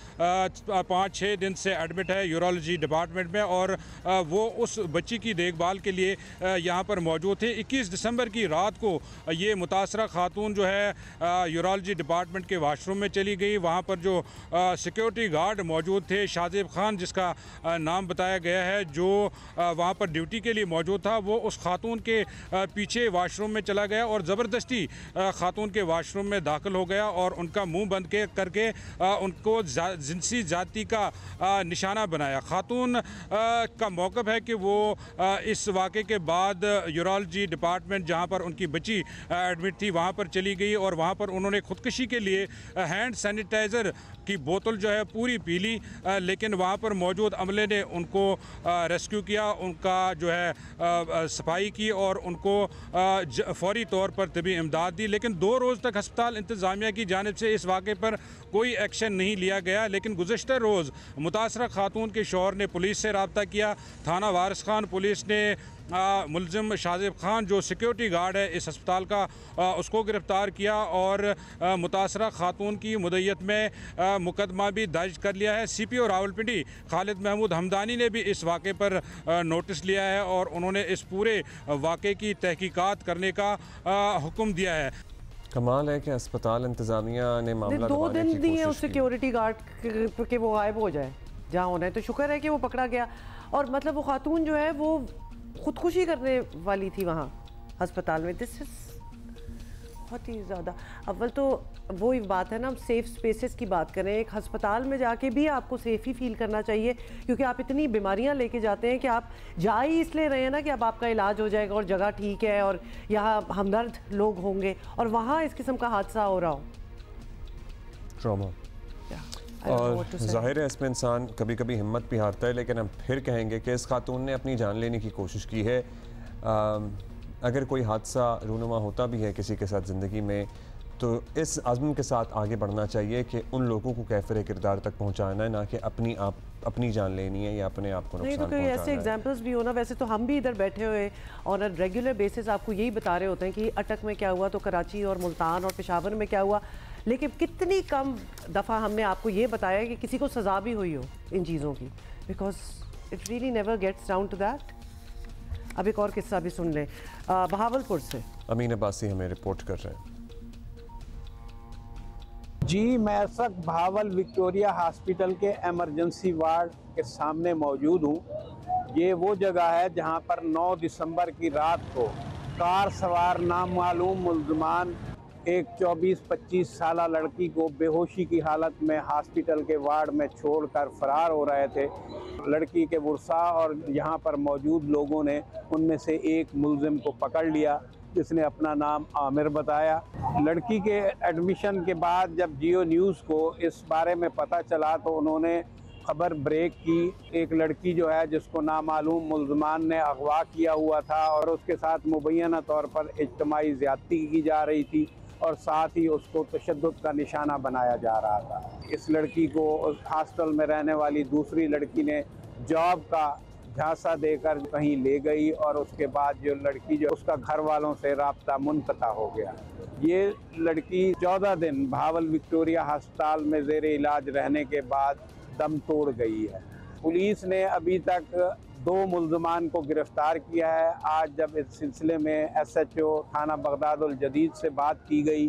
5-6 दिन से एडमिट है यूरोलॉजी डिपार्टमेंट में और वो उस बच्ची की देखभाल के लिए यहाँ पर मौजूद थे। 21 दिसंबर की रात को ये मुतासरा खातून जो है यूरोलॉजी डिपार्टमेंट के वाशरूम में चली गई। वहाँ पर जो सिक्योरिटी गार्ड मौजूद थे, शाजिब खान जिसका नाम बताया गया है, जो वहाँ पर ड्यूटी के लिए मौजूद था, वो उस खातून के पीछे वाशरूम में चला गया और ज़बरदस्ती खातून के वाशरूम में दाखिल हो गया और उनका मुँह बंद करके उनको जिनसी जाति का निशाना बनाया। खातून का मौक़िफ़ है कि वो इस वाक़े के बाद यूरोलॉजी डिपार्टमेंट जहाँ पर उनकी बच्ची एडमिट थी वहाँ पर चली गई और वहाँ पर उन्होंने ख़ुदकुशी के लिए हैंड सैनिटाइज़र की बोतल जो है पूरी पी ली, लेकिन वहाँ पर मौजूद अमले ने उनको रेस्क्यू किया, उनका जो है सफाई की और उनको फौरी तौर पर तबी इमदाद दी। लेकिन 2 रोज़ तक अस्पताल इंतज़ामिया की जानिब से इस वाक़े पर कोई एक्शन नहीं लिया गया। लेकिन गुज़श्ता रोज़ मुतासरा खातून के शौहर ने पुलिस से रब्ता किया। थाना वारिस खान पुलिस ने मुलजिम शाजिब खान जो सिक्योरिटी गार्ड है इस अस्पताल का उसको गिरफ़्तार किया और मुतासरा खातून की मुद्दत में मुकदमा भी दर्ज कर लिया है। CPO रावलपिंडी खालिद महमूद हमदानी ने भी इस वाक़े पर नोटिस लिया है और उन्होंने इस पूरे वाक़े की तहकीकात करने का हुक्म दिया है। कमाल है कि अस्पताल इंतज़ामिया ने मामला 2 दिन दिए उस सिक्योरिटी गार्ड के वो गायब हो जाए जहाँ होना है, तो शुक्र है कि वो पकड़ा गया। और मतलब वो खातून जो है वो खुदकुशी करने वाली थी वहाँ अस्पताल में। दिस इज़ बहुत ही ज़्यादा। अव्वल तो वो ही बात है ना, हम सेफ़ स्पेसेस की बात करें। एक अस्पताल में जाके भी आपको सेफ़ ही फील करना चाहिए, क्योंकि आप इतनी बीमारियां लेके जाते हैं कि आप जा ही इसलिए रहे हैं ना कि अब आपका इलाज हो जाएगा और जगह ठीक है और यहाँ हमदर्द लोग होंगे, और वहाँ इस किस्म का हादसा हो रहा हो। ट्रॉमा और ज़ाहिर है इसमें इंसान कभी कभी हिम्मत भी हारता है, लेकिन हम फिर कहेंगे कि इस खातून ने अपनी जान लेने की कोशिश की है। अगर कोई हादसा रूनुमा होता भी है किसी के साथ ज़िंदगी में, तो इस आज़म के साथ आगे बढ़ना चाहिए कि उन लोगों को कैफिर किरदार तक पहुंचाना है, ना कि अपनी जान लेनी है या अपने आप को नुकसान पहुंचाना है। नहीं तो कोई ऐसे एग्जांपल्स भी हो ना, वैसे तो हम भी इधर बैठे हुए ऑन अ रेगुलर बेसिस आपको यही बता रहे होते हैं कि अटक में क्या हुआ, तो कराची और मुल्तान और पेशावर में क्या हुआ, लेकिन कितनी कम दफ़ा हमने आपको ये बताया कि किसी को सज़ा भी हुई हो इन चीज़ों की, because it really never gets down to that. अब एक और किस्सा भी सुन लें बहावलपुर से। अमीन अब्बासी हमें रिपोर्ट कर रहे हैं। जी, मैं इस वक्त बहावल विक्टोरिया हॉस्पिटल के एमरजेंसी वार्ड के सामने मौजूद हूँ। ये वो जगह है जहाँ पर 9 दिसंबर की रात को कार सवार नामालूम मुल्ज़मान एक 24-25 साला लड़की को बेहोशी की हालत में हॉस्पिटल के वार्ड में छोड़कर फरार हो रहे थे। लड़की के वर्सा और यहाँ पर मौजूद लोगों ने उनमें से एक मुलजिम को पकड़ लिया, जिसने अपना नाम आमिर बताया। लड़की के एडमिशन के बाद जब जियो न्यूज़ को इस बारे में पता चला तो उन्होंने खबर ब्रेक की। एक लड़की जो है जिसको नामालूम मुल्ज़मान ने अगवा किया हुआ था और उसके साथ मुबैना तौर पर इज्तिमाई ज़्यादती की जा रही थी और साथ ही उसको तशद्दुद का निशाना बनाया जा रहा था। इस लड़की को उस हॉस्टल में रहने वाली दूसरी लड़की ने जॉब का झांसा देकर कहीं ले गई और उसके बाद जो लड़की जो उसका घर वालों से राब्ता मुनक़ता हो गया। ये लड़की 14 दिन बहावल विक्टोरिया अस्पताल में ज़ेर इलाज रहने के बाद दम तोड़ गई है। पुलिस ने अभी तक 2 मुल्ज़मान को गिरफ़्तार किया है। आज जब इस सिलसिले में SHO थाना बगदादुल जदीद से बात की गई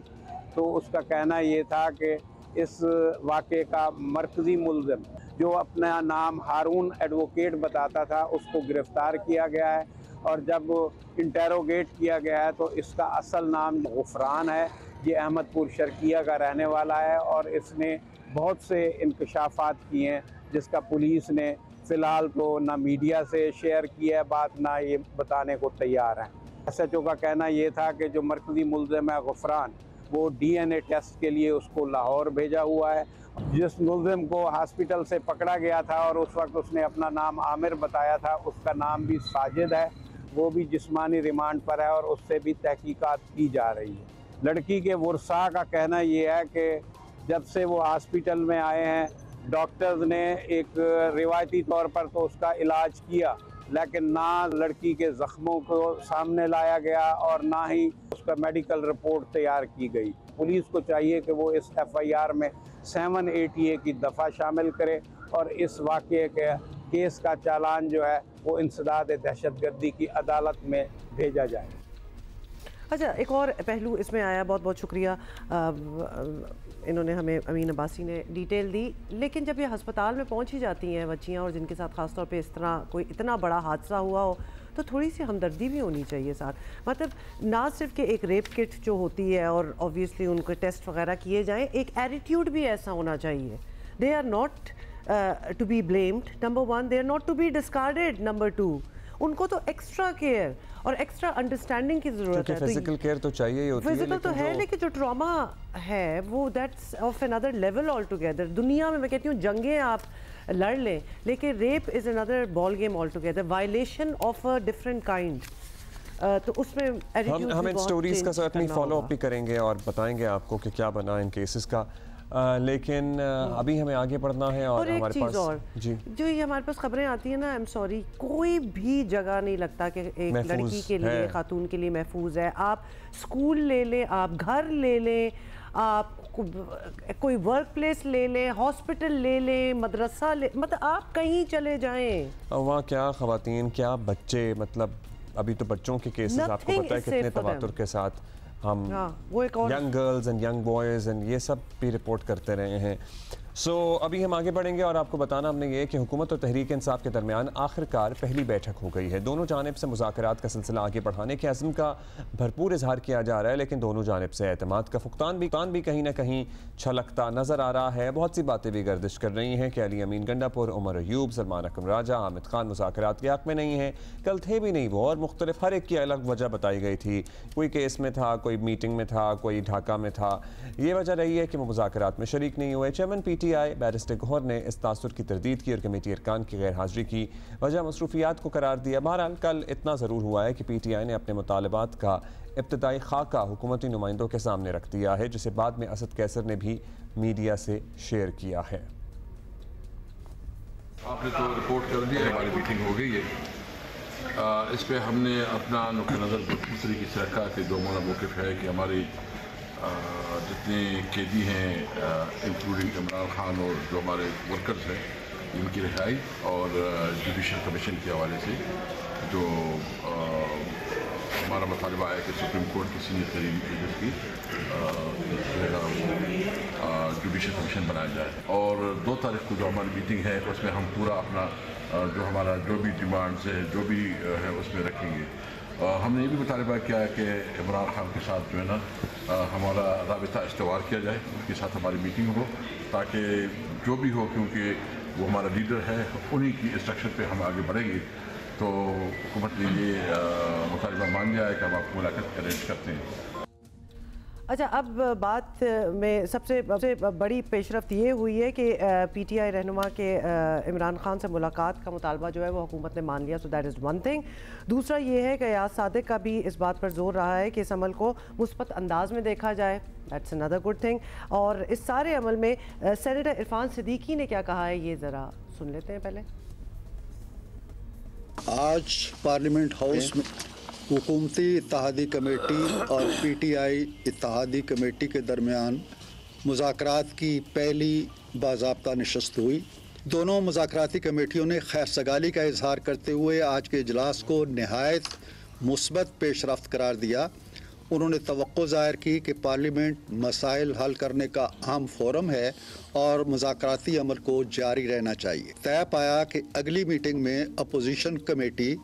तो उसका कहना ये था कि इस वाक़े का मरकज़ी मुल्ज़िम जो अपना नाम हारून एडवोकेट बताता था उसको गिरफ़्तार किया गया है और जब इंटेरोगेट किया गया है तो इसका असल नाम गुफरान है। ये अहमदपुर शर्किया का रहने वाला है और इसने बहुत से इंकशाफात किए हैं जिसका पुलिस ने फ़िलहाल तो ना मीडिया से शेयर किया है बात, ना ये बताने को तैयार हैं। SHO का कहना ये था कि जो मरकज़ी मुल्ज़िम है गुफरान, वो DNA टेस्ट के लिए उसको लाहौर भेजा हुआ है। जिस मुल्ज़िम को हॉस्पिटल से पकड़ा गया था और उस वक्त उसने अपना नाम आमिर बताया था, उसका नाम भी साजिद है। वो भी जिस्मानी रिमांड पर है और उससे भी तहकीकात की जा रही है। लड़की के वर्सा का कहना ये है कि जब से वो हॉस्पिटल में आए हैं डॉक्टर्स ने एक रिवायती तौर पर तो उसका इलाज किया, लेकिन ना लड़की के ज़ख्मों को सामने लाया गया और ना ही उसका मेडिकल रिपोर्ट तैयार की गई। पुलिस को चाहिए कि वो इस FIR में 780A की दफ़ा शामिल करे और इस वाक़े के केस का चालान जो है वो इंसदाद दहशतगर्दी की अदालत में भेजा जाए। अच्छा, एक और पहलू इसमें आया, बहुत बहुत शुक्रिया इन्होंने हमें अमीन अब्बासी ने डिटेल दी। लेकिन जब ये अस्पताल में पहुंच ही जाती हैं बच्चियां और जिनके साथ ख़ास तौर पे इस तरह कोई इतना बड़ा हादसा हुआ हो तो थोड़ी सी हमदर्दी भी होनी चाहिए साथ। मतलब ना सिर्फ कि एक रेप किट जो होती है और ऑब्वियसली उनके टेस्ट वगैरह किए जाएँ, एक एटीट्यूड भी ऐसा होना चाहिए। They are not to be blamed, number 1, they are not to be discarded, number 2, उनको तो एक्स्ट्रा केयर और एक्स्ट्रा अंडरस्टैंडिंग की ज़रूरत है। फिजिकल केयर तो चाहिए ही होती है, फिजिकल तो है, लेकिन जो ट्रॉमा है वो that's of another level all together. दुनिया में मैं कहती हूँ जंगें आप लड़ लें, लेकिन rape is another ball game all together, violation of a different kind. तो उसमें हम इन स्टोरीज़ का सर्टनली फॉलो अप भी करेंगे और बताएंगे आपको कि क्या बना इन केसेस का। लेकिन अभी हमें आगे बढ़ना है और हमारे पास और जी जो ये हमारे पास खबरें आती हैं ना, आई एम सॉरी, कोई भी जगह नहीं लगता कि एक लड़की के लिए, खातून के लिए महफूज है। आप स्कूल ले लें, आप घर ले लें, आप कोई वर्क प्लेस ले लें, हॉस्पिटल ले लें, मदरसा ले, मतलब आप कहीं चले जाएं, वहाँ क्या ख़वातीन क्या बच्चे, मतलब अभी तो बच्चों के केसेस आपको पता है कितने तवातुर के साथ हम young girls and young boys and ये सब भी रिपोर्ट करते रहे हैं। सो अभी हम आगे बढ़ेंगे और आपको बताना हमने ये कि हुकूमत और तहरीक इंसाफ के दरमियान आखिरकार पहली बैठक हो गई है। दोनों जानिब से मुज़ाकरात का सिलसिला आगे बढ़ाने के अज़्म का भरपूर इजहार किया जा रहा है, लेकिन दोनों जानिब से एतमाद का फुकतान भी कहीं ना कहीं छलकता नज़र आ रहा है। बहुत सी बातें भी गर्दिश कर रही हैं कि अली अमीन गंडापुर, उमर अयूब, सलमान अकरम राजा, हामिद खान मुज़ाकरात के हक़ में नहीं हैं, कल थे भी नहीं वो, और मुख्तलिफ हर एक की अलग वजह बताई गई थी। कोई केस में था, कोई मीटिंग में था, कोई ढाका में था। ये वजह रही है कि वो मुज़ाकरात में शरीक नहीं हुए। चेयरमैन PTI बैरिस्टर गौहर ने इस तासुर की तरदीद की और कमेटी अरकान की गैर हाजिरी की वजह मसरूफियात को करार दिया। बहरहाल कल इतना ज़रूर हुआ है कि PTI ने अपने मुतालबात का इब्तदाई खाका हुकूमती नुमाइंदों के सामने रख दिया है, जिसे बाद में असद कैसर ने भी मीडिया से शेयर किया है। आपने तो रिपोर्ट कर दी है, हमारी मीटिंग हो गई है। इस पे हमने अपना नुक्ता नज़र पूरी तरीके से रखा कि जो हमारा मौक़िफ़ है कि हमारे जितने कैदी हैं इंक्लूडिंग इमरान खान और जो हमारे वर्कर्स हैं इनकी रिहाई और जुडिशल कमीशन के हवाले से जो हमारा मुतालबा है कि सुप्रीम कोर्ट की सीनियर तरीन जज की जुडिशल कमीशन बनाया जाए। और 2 तारीख को जो हमारी मीटिंग है उसमें हम पूरा अपना जो हमारा जो भी डिमांड्स है जो भी है उसमें रखेंगे। हमने ये भी मुतालबा किया है कि इमरान खान के साथ जो है ना हमारा राबिता इस्तवार किया जाए, उनके साथ हमारी मीटिंग हो ताकि जो भी हो, क्योंकि वो हमारा लीडर है, उन्हीं की इंस्ट्रक्शन पे हम आगे बढ़ेंगे। तो हुकूमत ने ये मुतालबा मान लिया है कि हम आपको मुलाकात अरेंज करते हैं। अच्छा, अब बात में सबसे बड़ी पेशरफ्त ये हुई है कि PTI रहनुमा के इमरान खान से मुलाकात का मुतालबा जो है वो हुकूमत ने मान लिया, so that is one thing. दूसरा ये है कि याद सादिक का भी इस बात पर जोर रहा है कि इस अमल को मुस्बत अंदाज में देखा जाए, दैट्स अनदर गुड थिंग। और इस सारे अमल में सेनेटर इरफान सिद्दीकी ने क्या कहा है ये ज़रा सुन लेते हैं पहले। आज पार्लियामेंट हाउस में हुकूमती इत्तेहादी कमेटी और PTI इत्तेहादी कमेटी के दरमियान मुज़ाकरात की पहली बाज़ाब्ता नशस्त हुई। दोनों मुज़ाकराती कमेटियों ने खैरसगाली का इजहार करते हुए आज के इजलास को नहायत मुस्बत पेशरफ्त करार दिया। उन्होंने तवक्को ज़ाहिर की कि पार्लियामेंट मसाइल हल करने का अहम फोरम है और मुज़ाकराती अमल को जारी रहना चाहिए। तय पाया कि अगली मीटिंग में अपोजिशन कमेटी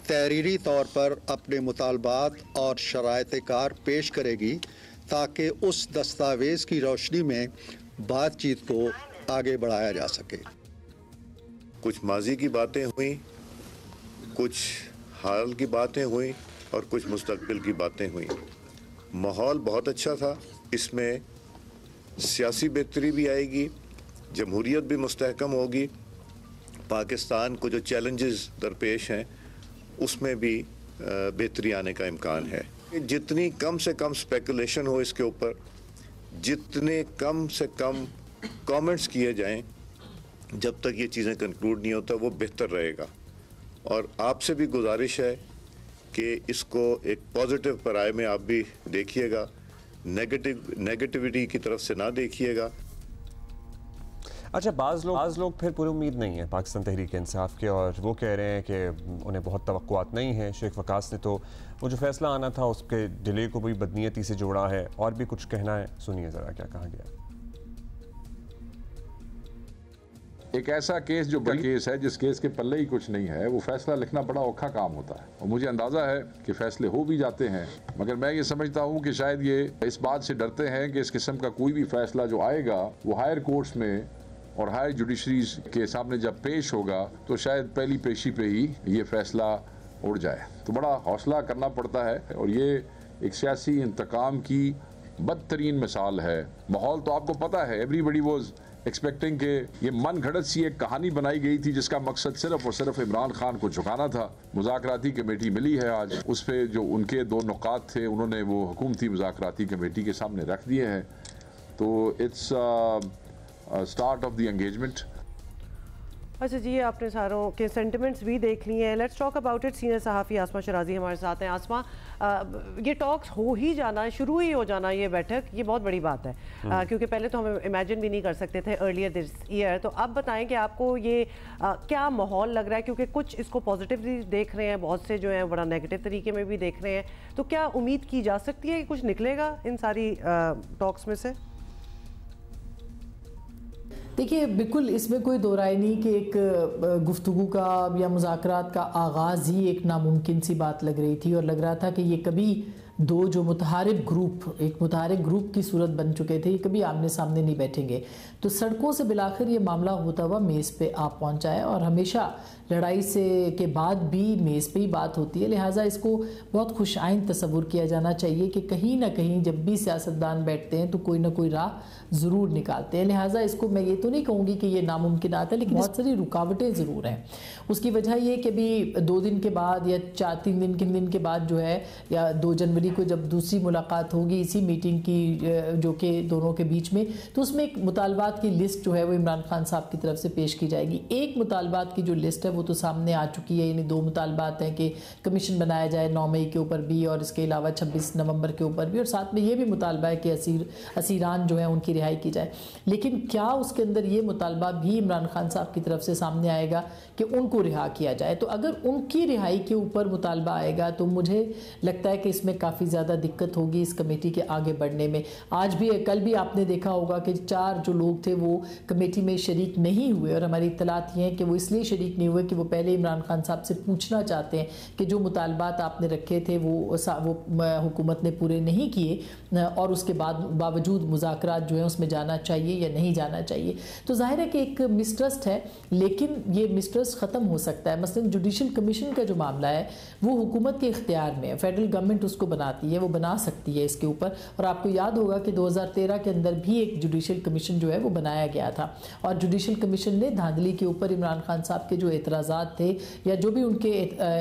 तहरीरी तौर पर अपने मुतालबात और शराइत कार पेश करेगी ताकि उस दस्तावेज़ की रोशनी में बातचीत को आगे बढ़ाया जा सके। कुछ माजी की बातें हुई, कुछ हाल की बातें हुई और कुछ मुस्तकबिल की बातें हुई। माहौल बहुत अच्छा था, इसमें सियासी बेहतरी भी आएगी, जमहूरियत भी मुस्तहकम होगी, पाकिस्तान को जो चैलेंजेस दरपेश हैं उसमें भी बेहतरी आने का इम्कान है। जितनी कम से कम स्पेकुलेशन हो इसके ऊपर, जितने कम से कम कमेंट्स किए जाएं जब तक ये चीज़ें कंक्लूड नहीं होता, वो बेहतर रहेगा। और आपसे भी गुजारिश है कि इसको एक पॉजिटिव पराए में आप भी देखिएगा, नेगेटिविटी की तरफ से ना देखिएगा। अच्छा, बाज़ लोग फिर पूरी उम्मीद नहीं है पाकिस्तान तहरीक इंसाफ के और वो कह रहे हैं कि उन्हें बहुत तवक्कुआत नहीं है। शेख वकास ने तो वो जो फैसला आना था उसके डिले को भी बदनीयती से जोड़ा है और भी कुछ कहना है, सुनिए ज़रा क्या कहा गया। एक ऐसा केस जो बड़ा केस है, जिस केस के पल्ले ही कुछ नहीं है, वो फैसला लिखना बड़ा औखा काम होता है और मुझे अंदाज़ा है कि फैसले हो भी जाते हैं, मगर मैं ये समझता हूँ कि शायद ये इस बात से डरते हैं कि इस किस्म का कोई भी फैसला जो आएगा वो हायर कोर्ट्स में और हायर जुडिशरीज के सामने जब पेश होगा तो शायद पहली पेशी पे ही ये फैसला उड़ जाए। तो बड़ा हौसला करना पड़ता है और ये एक सियासी इंतकाम की बदतरीन मिसाल है। माहौल तो आपको पता है, एवरीबडी वाज एक्सपेक्टिंग के ये मन घड़त सी एक कहानी बनाई गई थी जिसका मकसद सिर्फ और सिर्फ इमरान खान को झुकाना था। मुज़ाकराती कमेटी मिली है आज, उस पर जो उनके 2 नुकात थे उन्होंने वो हुकूमती मुज़ाकराती कमेटी के सामने रख दिए हैं। तो it's start of the engagement. अच्छा जी, आपने सारों के सेंटिमेंट्स भी देख लिए हैं। Let's talk about it. Senior सहाफ़ी आसमा शराजी हमारे साथ हैं। आसमा, ये टॉक्स हो ही जाना, शुरू ही हो जाना, ये बैठक, ये बहुत बड़ी बात है क्योंकि पहले तो हम इमेजिन भी नहीं कर सकते थे अर्लियर दिस ईयर। तो अब बताएं कि आपको ये क्या माहौल लग रहा है, क्योंकि कुछ इसको पॉजिटिवली देख रहे हैं, बहुत से जो हैं बड़ा नेगेटिव तरीके में भी देख रहे हैं। तो क्या उम्मीद की जा सकती है कि कुछ निकलेगा इन सारी टॉक्स में से? देखिए, बिल्कुल इसमें कोई दो राय नहीं कि एक गुफ्तगू का या मुज़ाकरात का आगाज़ ही एक नामुमकिन सी बात लग रही थी और लग रहा था कि ये कभी दो जो मुतहारिब ग्रुप, एक मुतहारिब ग्रुप की सूरत बन चुके थे, ये कभी आमने सामने नहीं बैठेंगे। तो सड़कों से बिलाखिर ये मामला होता हुआ मेज़ पे आ पहुंचा है और हमेशा लड़ाई से के बाद भी मेज़ पे ही बात होती है। लिहाजा इसको बहुत खुशाइंद तस्वुर किया जाना चाहिए कि कहीं ना कहीं जब भी सियासतदान बैठते हैं तो कोई ना कोई राह ज़रूर निकालते हैं। लिहाजा इसको मैं ये तो नहीं कहूँगी कि ये नामुमकिनात है, लेकिन बहुत सारी रुकावटें ज़रूर हैं। उसकी वजह ये कि अभी 2 दिन के बाद या 3 दिन के बाद जो है, या 2 जनवरी को जब दूसरी मुलाकात होगी इसी मीटिंग की जो कि दोनों के बीच में, तो उसमें एक मुतालबात की लिस्ट जो है वो इमरान खान साहब की तरफ से पेश की जाएगी। एक मुतालबात की जो लिस्ट है वो तो सामने आ चुकी है, यानी 2 मुतालबात हैं कि कमीशन बनाया जाए 9 मई के ऊपर भी और इसके अलावा 26 नवंबर के ऊपर भी, और साथ में ये भी मुतालबा है कि असीरान जो है उनकी रिहाई की जाए। लेकिन क्या उसके अंदर ये मुतालबा भी इमरान खान साहब की तरफ से सामने आएगा कि उनको रिहा किया जाए? तो अगर उनकी रिहाई के ऊपर मुतालबा आएगा तो मुझे लगता है कि इसमें काफ़ी ज़्यादा दिक्कत होगी इस कमेटी के आगे बढ़ने में। आज भी, कल भी आपने देखा होगा कि 4 जो लोग थे वो कमेटी में शरीक नहीं हुए, और हमारी इत्तलात ये हैं कि वो इसलिए शरीक नहीं हुए कि वो पहले इमरान खान साहब से पूछना चाहते हैं कि जो मुतालबात आपने रखे थे वो हुकूमत ने पूरे नहीं किए, और उसके बावजूद मुज़ाकरात जो है उसमें जाना चाहिए या नहीं जाना चाहिए। तो जाहिर है कि एक मिसट्रस्ट है, लेकिन ये मिसट्रस्ट ख़त्म हो सकता है। मसलन जुडिशल कमीशन का जो मामला है वो हुकूमत के इख्तियार में है, फेडरल गवर्नमेंट उसको बनाती है, वो बना सकती है इसके ऊपर। और आपको याद होगा कि 2013 के अंदर भी एक जुडिशल कमीशन जो है वो बनाया गया था, और जुडिशल कमीशन ने धांधली के ऊपर इमरान खान साहब के जो एतराज़ात थे या जो भी उनके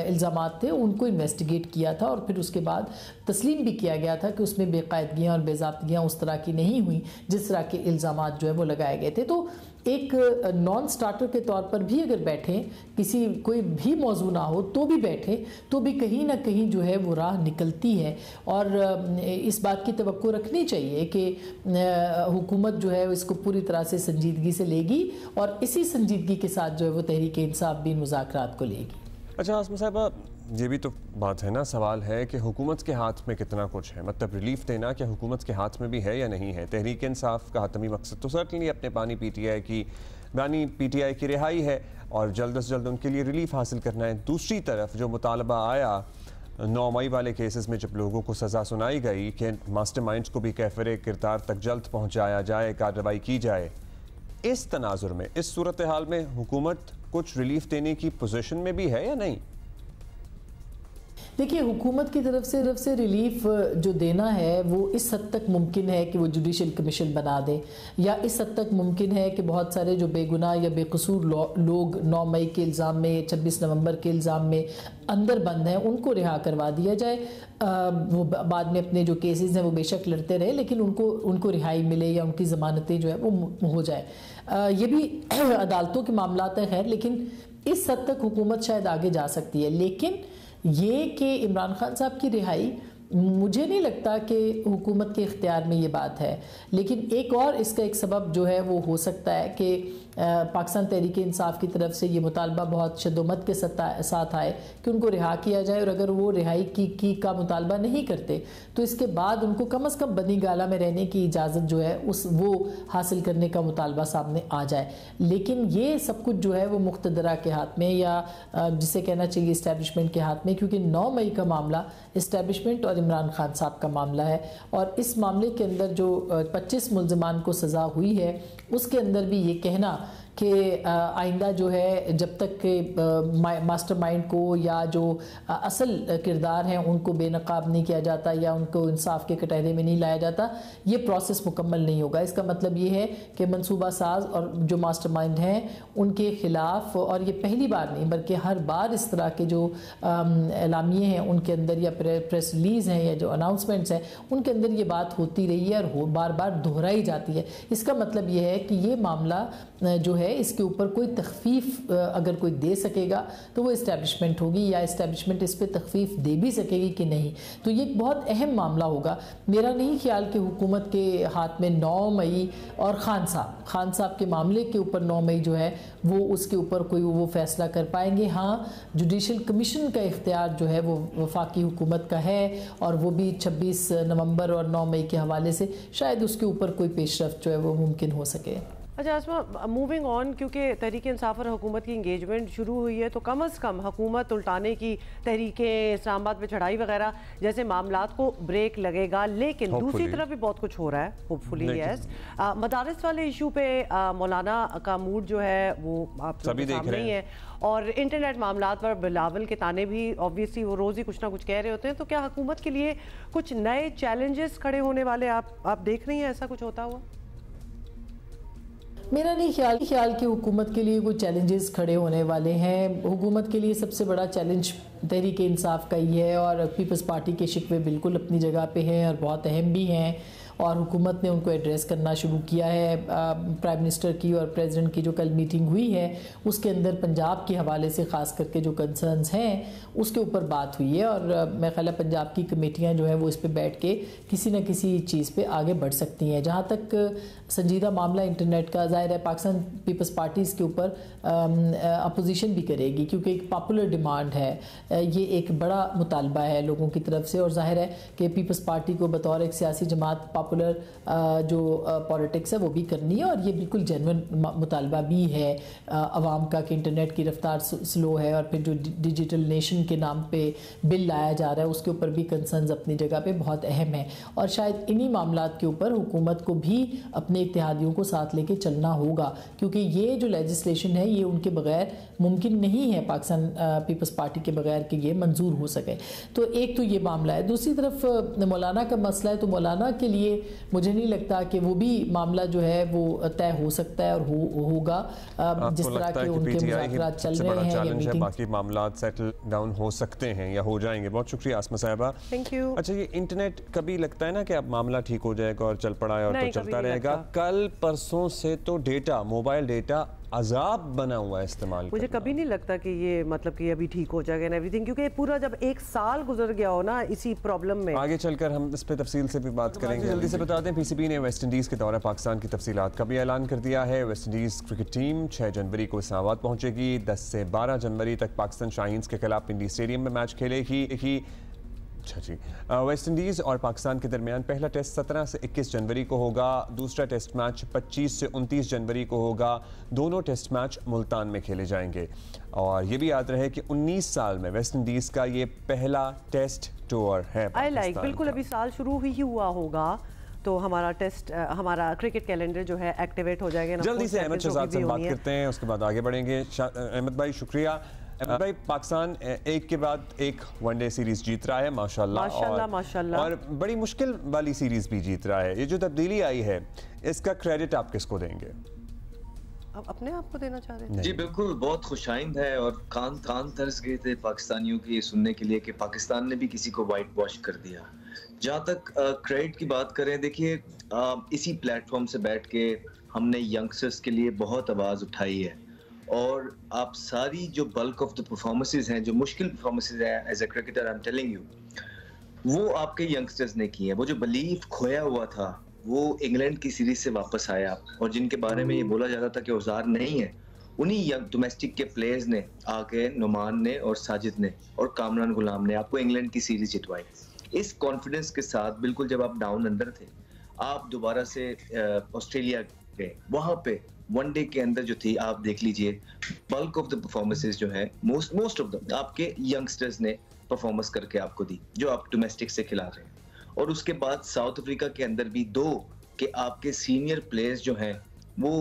इल्ज़ामात थे उनको इन्वेस्टिगेट किया था, और फिर उसके बाद तस्लीम भी किया गया था कि उसमें बेकायदगियाँ और बेज़ाब्तियाँ उस तरह की नहीं हुई जिस तरह के इल्ज़ामात जो है वो लगाए गए थे। तो एक नॉन स्टार्टर के तौर पर भी अगर बैठें, किसी कोई भी मौजू ना हो तो भी बैठें, तो भी कहीं ना कहीं जो है वो राह निकलती है। और इस बात की तवक्को रखनी चाहिए कि हुकूमत जो है इसको पूरी तरह से संजीदगी से लेगी, और इसी संजीदगी के साथ जो है वो तहरीक इंसाफ भी मुज़ाकरात को लेगी। अच्छा आसमा साहिबा, ये भी तो बात है ना, सवाल है कि हुकूमत के हाथ में कितना कुछ है, मतलब रिलीफ देना क्या हुकूमत के हाथ में भी है या नहीं है? तहरीक इंसाफ का हतमी मकसद तो सर्टनली अपने बानी पीटीआई की रिहाई है और जल्द से जल्द उनके लिए रिलीफ हासिल करना है। दूसरी तरफ जो मुतालबा आया 9 मई वाले केसेस में जब लोगों को सज़ा सुनाई गई कि मास्टरमाइंड्स को भी कैफरे किरदार तक जल्द पहुँचाया जाए, कार्रवाई की जाए, इस तनाजुर में, इस सूरत हाल में हुकूमत कुछ रिलीफ देने की पोजीशन में भी है या नहीं? देखिए, हुकूमत की तरफ से रिलीफ जो देना है वो इस हद तक मुमकिन है कि वो जुडिशल कमीशन बना दे, या इस हद तक मुमकिन है कि बहुत सारे जो बेगुनाह या बेकसूर लोग 9 मई के इल्ज़ाम में, 26 नवंबर के इल्ज़ाम में अंदर बंद हैं, उनको रिहा करवा दिया जाए। वो बाद में अपने जो केसेस हैं वो बेशक लड़ते रहे, लेकिन उनको रिहाई मिले या उनकी ज़मानतें जो है वो हो जाए। ये भी अदालतों के मामलात हैं खैर, लेकिन इस हद तक हुकूमत शायद आगे जा सकती है। लेकिन ये कि इमरान खान साहब की रिहाई, मुझे नहीं लगता कि हुकूमत के इख्तियार में ये बात है। लेकिन एक और इसका एक सबब जो है वो हो सकता है कि पाकिस्तान तहरीक इंसाफ की तरफ से ये मुतालबा बहुत शद्दोमत के साथ आए कि उनको रिहा किया जाए, और अगर वो रिहाई की का मुतालबा नहीं करते तो इसके बाद उनको कम अज़ कम बनी गाला में रहने की इजाज़त जो है वो हासिल करने का मुतालबा सामने आ जाए। लेकिन ये सब कुछ जो है वो मुक़्तदरा के हाथ में, या जिसे कहना चाहिए इस्टेब्लिशमेंट के हाथ में, क्योंकि 9 मई का मामला इस्टेब्लिशमेंट और इमरान खान साहब का मामला है। और इस मामले के अंदर जो 25 मुल्ज़िमान को सज़ा हुई है उसके अंदर भी ये कहना कि आइंदा जो है जब तक के मास्टरमाइंड को या जो असल किरदार हैं उनको बेनकाब नहीं किया जाता या उनको इंसाफ के कटहरे में नहीं लाया जाता, ये प्रोसेस मुकम्मल नहीं होगा। इसका मतलब ये है कि मंसूबा साज और जो मास्टरमाइंड हैं उनके ख़िलाफ़, और ये पहली बार नहीं बल्कि हर बार इस तरह के जो एलामिये हैं उनके अंदर या प्रेस रिलीज़ हैं या जो अनाउंसमेंट्स हैं उनके अंदर ये बात होती रही है और बार बार दोहराई जाती है। इसका मतलब ये है कि ये मामला जो है इसके ऊपर कोई तखफीफ अगर कोई दे सकेगा तो वो इस्टेब्लिशमेंट होगी, या इस्टेब्लिशमेंट इस पर तखफीफ दे भी सकेगी कि नहीं। तो ये एक बहुत अहम मामला होगा। मेरा नहीं ख्याल कि हुकूमत के हाथ में 9 मई और खान साहब के मामले के ऊपर 9 मई जो है वो उसके ऊपर कोई वो फैसला कर पाएंगे। हाँ, जुडिशल कमीशन का इख्तियार जो है वो वफाकी हुकूमत का है, और वो भी 26 नवंबर और 9 मई के हवाले से शायद उसके ऊपर कोई पेशरफ्त जो है वो मुमकिन हो सके। अच्छा आसमा, मूविंग ऑन, क्योंकि तहरीक इंसाफ और हुकूमत की इंगेजमेंट शुरू हुई है तो कम अज़ कम हुकूमत उल्टाने की तहरीकें, इस्लामाबाद पे चढ़ाई वगैरह जैसे मामलात को ब्रेक लगेगा, लेकिन दूसरी तरफ भी बहुत कुछ हो रहा है, होपफुली यस। मदारिस वाले इशू पे मौलाना का मूड जो है वो आप सभी सामने ही है, और इंटरनेट मामलात पर बिलावल के ताने भी ऑब्वियसली वो रोज़ ही कुछ ना कुछ कह रहे होते हैं, तो क्या हुकूमत के लिए कुछ नए चैलेंजेस खड़े होने वाले आप देख रही हैं ऐसा कुछ होता हुआ? मेरा नहीं ख्याल कि हुकूमत के लिए कोई चैलेंजेस खड़े होने वाले हैं। हुकूमत के लिए सबसे बड़ा चैलेंज तहरीक इंसाफ का ही है, और पीपल्स पार्टी के शिकवे बिल्कुल अपनी जगह पे हैं और बहुत अहम भी हैं, और हुकूमत ने उनको एड्रेस करना शुरू किया है। प्राइम मिनिस्टर की और प्रेसिडेंट की जो कल मीटिंग हुई है उसके अंदर पंजाब के हवाले से ख़ास करके जो कंसर्न्स हैं उसके ऊपर बात हुई है, और मैं ख्याल है पंजाब की कमेटियां जो हैं वो इस पे बैठ के किसी न किसी चीज़ पे आगे बढ़ सकती हैं। जहाँ तक संजीदा मामला इंटरनेट का, ज़ाहिर है पाकिस्तान पीपल्स पार्टी इसके ऊपर अपोजिशन भी करेगी, क्योंकि एक पॉपुलर डिमांड है, ये एक बड़ा मुतालबा है लोगों की तरफ से, और ज़ाहिर है कि पीपल्स पार्टी को बतौर एक सियासी जमात पॉपुलर जो पॉलिटिक्स है वो भी करनी है, और ये बिल्कुल जेन्युइन मुतालबा भी है अवाम का कि इंटरनेट की रफ्तार स्लो है, और फिर जो डिजिटल नेशन के नाम पे बिल लाया जा रहा है उसके ऊपर भी कंसर्न्स अपनी जगह पे बहुत अहम है, और शायद इन्हीं मामलात के ऊपर हुकूमत को भी अपने इत्तेहादियों को साथ लेके चलना होगा, क्योंकि ये जो लेजिस्लेशन है ये उनके बगैर मुमकिन नहीं है, पाकिस्तान पीपल्स पार्टी के बगैर कि ये मंजूर हो सके। तो एक तो ये मामला है। दूसरी तरफ मौलाना का मसला है, तो मौलाना के लिए मुझे नहीं लगता कि वो भी मामला जो है वो तय हो सकता है और होगा, जिस तरह के उनके मुज़ाकरात चल रहे हैं या मीटिंग, बाकी मामलात सेटल डाउन हो सकते हैं या हो जाएंगे। बहुत शुक्रिया आसमा साहिबा, थैंक यू। अच्छा, ये इंटरनेट कभी लगता है ना कि अब मामला ठीक हो जाएगा और चल पड़ा है और तो चलता रहेगा, कल परसों से तो डेटा, मोबाइल डेटा अजाब बना हुआ है इस्तेमाल। मुझे कभी नहीं लगता कि ये मतलब कि अभी ठीक हो जाएगा एवरीथिंग, क्योंकि पूरा जब एक साल गुजर गया हो ना इसी प्रॉब्लम में। आगे चलकर हम इस पे तफसील से भी बात करेंगे। जल्दी से बता दें, पीसीबी ने वेस्ट इंडीज़ के दौरे पाकिस्तान की तफसीलात का भी ऐलान कर दिया है। वेस्ट इंडीज़ क्रिकेट टीम 6 जनवरी को इस्लामाबाद पहुंचेगी। 10 से 12 जनवरी तक पाकिस्तान शाहीन्स के खिलाफ पिंडी स्टेडियम में मैच खेलेगी। अच्छा जी, वेस्ट इंडीज़ और पाकिस्तान के दरमियान पहला टेस्ट 17 से 21 जनवरी को होगा। दूसरा टेस्ट मैच 25 से 29 जनवरी को होगा। दोनों टेस्ट मैच मुल्तान में खेले जाएंगे। और ये भी याद रहे कि 19 साल में वेस्ट इंडीज़ का ये पहला टेस्ट टूर है। बिल्कुल अभी साल शुरू ही हुआ होगा तो हमारा टेस्ट, हमारा क्रिकेट कैलेंडर जो है एक्टिवेट हो जाएगा। जल्दी से अहमद शहजाद से बात करते हैं, उसके बाद आगे बढ़ेंगे। अहमद भाई शुक्रिया। भाई, पाकिस्तान एक के बाद एक वनडे सीरीज जीत रहा है माशाल्लाह, और बड़ी मुश्किल वाली सीरीज भी जीत रहा है। ये जो तब्दीली आई है इसका क्रेडिट आप किसको देंगे? अब अपने आप को देना चाह रहे हैं? जी बिल्कुल, बहुत खुशाइंद है और कान तरस गए थे पाकिस्तानियों के ये सुनने के लिए कि पाकिस्तान ने भी किसी को वाइट वॉश कर दिया। जहाँ तक क्रेडिट की बात करें, देखिए इसी प्लेटफॉर्म से बैठ के हमने यंगस्टर्स के लिए बहुत आवाज़ उठाई है, और आप सारी जो बल्क ऑफ द परफॉर्मेंसेस हैं, जो मुश्किल परफॉर्मेंसेस हैं as a cricketer, I am telling you, वो आपके यंगस्टर्स ने की है। वो जो बिलीफ खोया हुआ था वो इंग्लैंड की सीरीज से वापस आया, और जिनके बारे में ये बोला जाता था कि औजार नहीं है, उन्हीं यंग डोमेस्टिक के प्लेयर्स ने आके, नुमान ने और साजिद ने और कामरान गुलाम ने आपको इंग्लैंड की सीरीज जितवाई। इस कॉन्फिडेंस के साथ बिल्कुल जब आप डाउन अंदर थे, आप दोबारा से ऑस्ट्रेलिया गए, वहां पे वनडे के अंदर जो थी, आप देख लीजिए बल्क ऑफ द परफॉर्मेंसेस जो है मोस्ट ऑफ द आपके यंगस्टर्स ने परफॉर्मेंस करके आपको दी, जो आप डोमेस्टिक से खिला रहे हैं। और उसके बाद साउथ अफ्रीका के अंदर भी 2 के आपके सीनियर प्लेयर्स जो हैं वो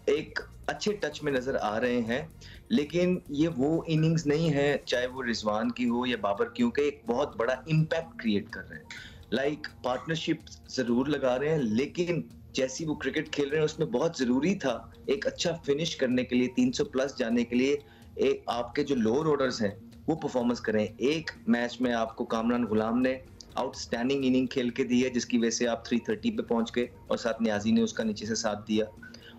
एक अच्छे टच में नजर आ रहे हैं, लेकिन ये वो इनिंग्स नहीं है, चाहे वो रिजवान की हो या बाबर की हो, कि एक बहुत बड़ा इम्पैक्ट क्रिएट कर रहे हैं। लाइक पार्टनरशिप जरूर लगा रहे हैं, लेकिन जैसी वो क्रिकेट खेल रहे हैं उसमें बहुत जरूरी था एक अच्छा फिनिश करने के लिए, 300 प्लस जाने के लिए, एक आपके जो लोअर ऑर्डर्स हैं वो परफॉर्मेंस करें। एक मैच में आपको कामरान गुलाम ने आउटस्टैंडिंग इनिंग खेल के दी है, जिसकी वजह से आप 330 पे पहुंच गए, और साथ न्याजी ने उसका नीचे से साथ दिया।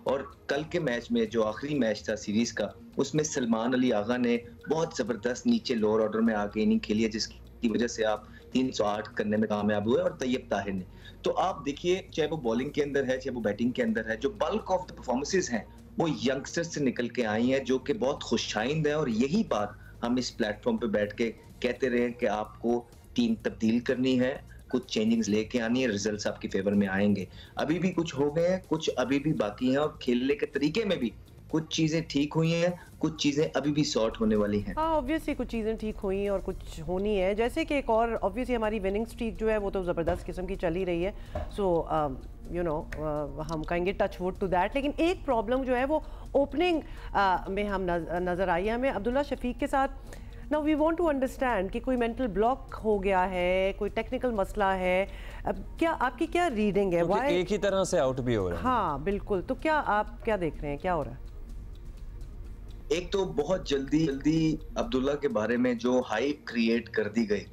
और कल के मैच में जो आखिरी मैच था सीरीज का, उसमें सलमान अली आगा ने बहुत जबरदस्त नीचे लोअर ऑर्डर में आके इनिंग खेली है, जिसकी वजह से आप 308 करने में कामयाब हुए, और तैयब ताहिर ने। तो आप देखिए, चाहे वो बॉलिंग के अंदर है चाहे वो बैटिंग के अंदर है, जो बल्क ऑफ द परफॉर्मेंसेस हैं वो यंगस्टर्स से निकल के आई हैं, जो कि बहुत खुशाइंद है। और यही बात हम इस प्लेटफॉर्म पे बैठ के कहते रहे कि आपको टीम तब्दील करनी है, कुछ चेंजिंग्स लेके आनी है, रिजल्ट्स आपकी फेवर में आएंगे। अभी भी कुछ हो गए हैं, कुछ अभी भी बाकी हैं, और खेलने के तरीके में भी कुछ चीजें ठीक हुई हैं, कुछ चीजें अभी भी सॉर्ट होने वाली हैं। हाँ, ऑब्वियसली कुछ चीज़ें ठीक हुई और कुछ होनी है। जैसे कि एक और ऑब्वियसली हमारी विनिंग स्ट्रीक जो है वो तो ज़बरदस्त किस्म की चली रही है। सो यू नो हम कहेंगे टच वुड टू दैट। लेकिन एक प्रॉब्लम जो है वो ओपनिंग में हम नज़र आई है हमें अब्दुल्ला शफीक के साथ। Now we want to understand कि कोई मेंटल ब्लॉक हो गया है, कोई टेक्निकल मसला है, क्या आपकी क्या रीडिंग है? तो एक ही तरह से आउट भी हो रहा है। हाँ बिल्कुल, तो क्या आप क्या देख रहे हैं, क्या हो रहा है? एक तो बहुत जल्दी अब्दुल्ला के बारे में जो हाइप क्रिएट कर दी गई,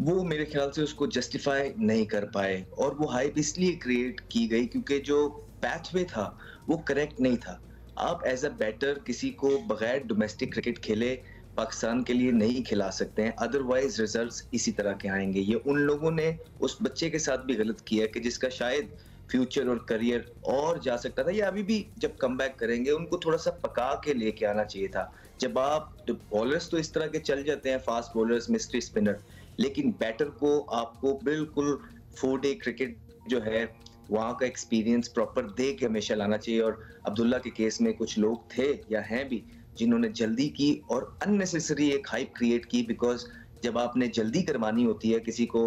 वो मेरे ख्याल से उसको जस्टिफाई नहीं कर पाए। और वो हाइप इसलिए क्रिएट की गई क्योंकि जो पैथवे था वो करेक्ट नहीं था। आप एज अ बैटर किसी को बगैर डोमेस्टिक क्रिकेट खेले पाकिस्तान के लिए नहीं खिला सकते हैं, अदरवाइज रिजल्ट्स इसी तरह के आएंगे। ये उन लोगों ने उस बच्चे के साथ भी गलत किया कि जिसका शायद फ्यूचर और करियर और जा सकता था, या अभी भी जब कम बैक करेंगे उनको थोड़ा सा पका के लेके आना चाहिए था। जब आप बॉलर्स तो इस तरह के चल जाते हैं, फास्ट बॉलर्स, मिस्ट्री स्पिनर, लेकिन बैटर को आपको बिल्कुल 4 डे क्रिकेट जो है वहाँ का एक्सपीरियंस प्रॉपर दे के हमेशा लाना चाहिए। और अब्दुल्ला के केस में कुछ लोग थे या हैं भी जिन्होंने जल्दी की और अननेसेसरी एक हाइप क्रिएट की, बिकॉज जब आपने जल्दी करवानी होती है, किसी को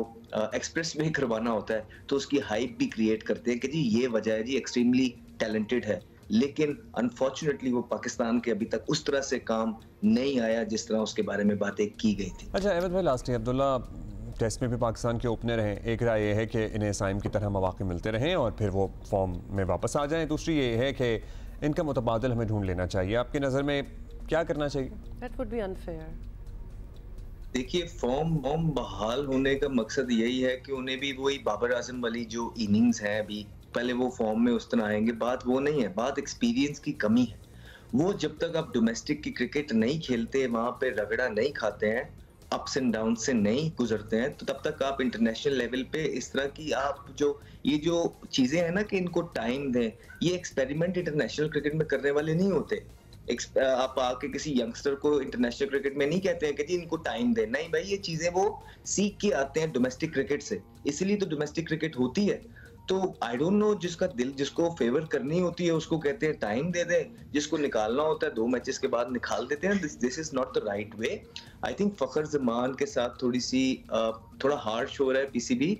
एक्सप्रेस में करवाना होता है, तो उसकी हाइप भी क्रिएट करते हैं कि जी ये वजह है, जी एक्सट्रीमली टैलेंटेड है। लेकिन अनफॉर्चुनेटली वो पाकिस्तान के अभी तक उस तरह से काम नहीं आया जिस तरह उसके बारे में बातें की गई थी। अच्छा अहमद भाई, लास्ट अब्दुल्ला टेस्ट में भी पाकिस्तान के ओपनर हैं। एक राय ये है कि इन्हें साइम की तरह मौके मिलते रहें और फिर वो फॉर्म में वापस आ जाएं। दूसरी ये है कि इनका मुतबादल हमें ढूंढ लेना चाहिए। आपकी नज़र में क्या करना चाहिए? That would be unfair. देखिए, फॉर्म बहाल होने का मकसद यही है कि उन्हें भी वही बाबर आजम वाली जो इनिंग्स है, अभी पहले वो फॉर्म में उस तरह आएंगे। बात वो नहीं है, बात एक्सपीरियंस की कमी है। वो जब तक आप डोमेस्टिक की क्रिकेट नहीं खेलते, वहां पे रगड़ा नहीं खाते हैं, अप्स एंड डाउन से नहीं गुजरते हैं, तो तब तक आप इंटरनेशनल लेवल पे इस तरह की आप ये जो चीजें हैं ना कि इनको टाइम दें, ये एक्सपेरिमेंट इंटरनेशनल क्रिकेट में करने वाले नहीं होते। आप आके किसी यंगस्टर को इंटरनेशनल क्रिकेट में नहीं कहते हैं कि जी इनको टाइम दें, नहीं भाई, ये चीजें वो सीख के आते हैं डोमेस्टिक क्रिकेट से, इसलिए तो डोमेस्टिक क्रिकेट होती है। तो आई डोंट नो, जिसका दिल जिसको फेवर करनी होती है उसको कहते हैं टाइम दे दे, जिसको निकालना होता है 2 मैचेस के बाद निकाल देते हैं। This is not the right way. I think Fakhar Zaman के साथ थोड़ा हार्श हो रहा है पीसीबी,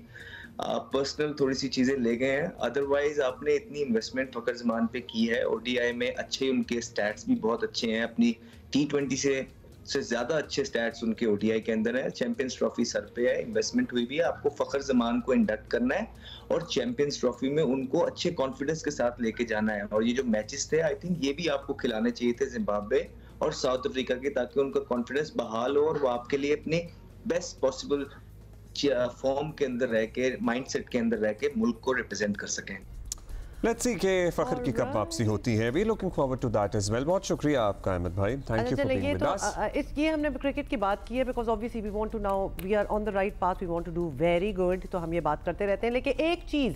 पर्सनल थोड़ी सी चीजें ले गए हैं। अदरवाइज आपने इतनी इन्वेस्टमेंट फखर जमान पे की है, ओडीआई में अच्छे उनके स्टैट्स भी बहुत अच्छे हैं, अपनी T20 से ज्यादा अच्छे स्टैट्स उनके ओडीआई के अंदर है। चैंपियंस ट्रॉफी सर पे है, इन्वेस्टमेंट हुई भी है। आपको फखर जमान को इंडक्ट करना है और चैंपियंस ट्रॉफी में उनको अच्छे कॉन्फिडेंस के साथ लेके जाना है। और ये जो मैचेस थे, आई थिंक ये भी आपको खिलाने चाहिए थे जिम्बाब्वे और साउथ अफ्रीका के, ताकि उनका कॉन्फिडेंस बहाल हो और वो आपके लिए अपनी बेस्ट पॉसिबल फॉर्म के अंदर रह के, माइंडसेट के अंदर रह के मुल्क को रिप्रेजेंट कर सकें। लेट्स सी कि फखर की कब वापसी होती है। We looking forward to that as well. बहुत शुक्रिया आपका अहमद भाई, thank you for being with us. ये हमने क्रिकेट की बात की है because obviously we want to now, we are on the right path, we want to do very good, तो हम ये बात करते रहते हैं। लेकिन एक चीज़,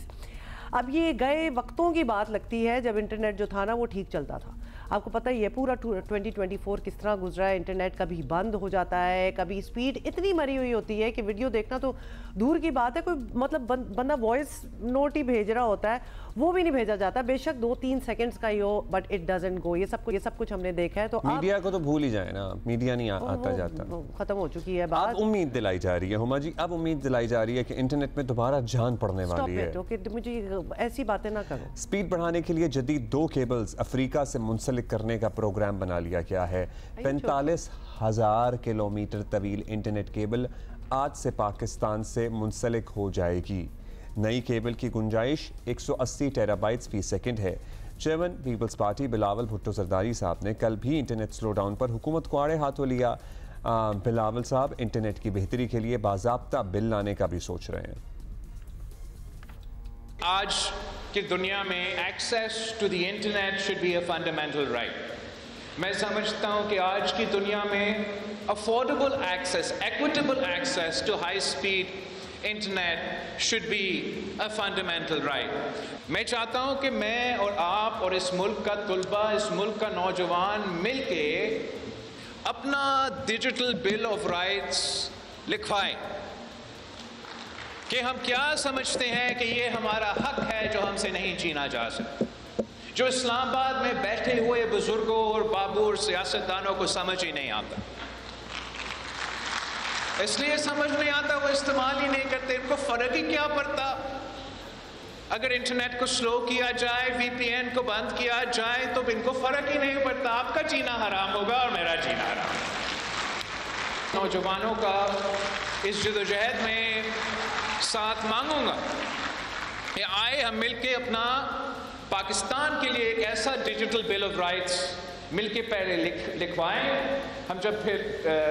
अब ये गए वक्तों की बात लगती है जब इंटरनेट जो था ना वो ठीक चलता था। आपको पता ही है पूरा 2024 किस तरह गुजरा है। इंटरनेट कभी बंद हो जाता है, कभी स्पीड इतनी मरी हुई होती है कि वीडियो देखना तो दूर की बात है, कोई मतलब बंदा वॉइस नोट ही भेज रहा होता है, वो भी नहीं भेजा जाता, बेशक 2-3 सेकंड्स का ही हो, बट इट डजंट गो। ये सब कुछ हमने देखा है। तो मीडिया को तो भूल ही जाए ना, मीडिया नहीं आता जाता, खत्म हो चुकी है बात। अब उम्मीद दिलाई जा रही है हुमा जी, अब उम्मीद दिलाई जा रही है कि इंटरनेट में दोबारा जान पड़ने वाली है। मुझे ऐसी बातें ना करो। स्पीड बढ़ाने के लिए जदीद 2 केबल्स अफ्रीका से मुंसलिक करने का प्रोग्राम बना लिया गया है। 45,000 किलोमीटर तवील इंटरनेट केबल आज से पाकिस्तान से मुंसलिक हो जाएगी। नई केबल की गुंजाइश 180 टेराबाइट्स फी सेकंड है। Chairman peoples party Bilawal Bhutto Zardari साहब ने कल भी इंटरनेट स्लो डाउन पर हुकूमत को आड़े हाथों लिया। बिलावल साहब इंटरनेट की बेहतरी के लिए बाज़ाब्ता बिल लाने का भी सोच रहे हैं। आज की दुनिया में access to the internet should be a fundamental right. मैं समझता हूं कि आज की दुनिया में affordable access, equitable access to high speed internet should be a fundamental right. मैं चाहता हूं कि मैं और आप और इस मुल्क का तुलबा, इस मुल्क का नौजवान मिलके अपना डिजिटल बिल ऑफ राइट्स लिखवाएं। कि हम क्या समझते हैं कि ये हमारा हक है जो हमसे नहीं छीना जा सकता, जो इस्लामाबाद में बैठे हुए बुजुर्गों और बाबू और सियासतदानों को समझ ही नहीं आता। इसलिए समझ नहीं आता, वो इस्तेमाल ही नहीं करते, इनको फर्क ही क्या पड़ता। अगर इंटरनेट को स्लो किया जाए, वीपीएन को बंद किया जाए, तो इनको फर्क ही नहीं पड़ता। आपका जीना हराम होगा और मेरा जीना हराम। नौजवानों का इस जदोजहद में साथ मांगूंगा कि आए हम मिलके अपना पाकिस्तान के लिए एक ऐसा डिजिटल बिल ऑफ राइट्स मिलके पहले लिखवाएं। हम जब फिर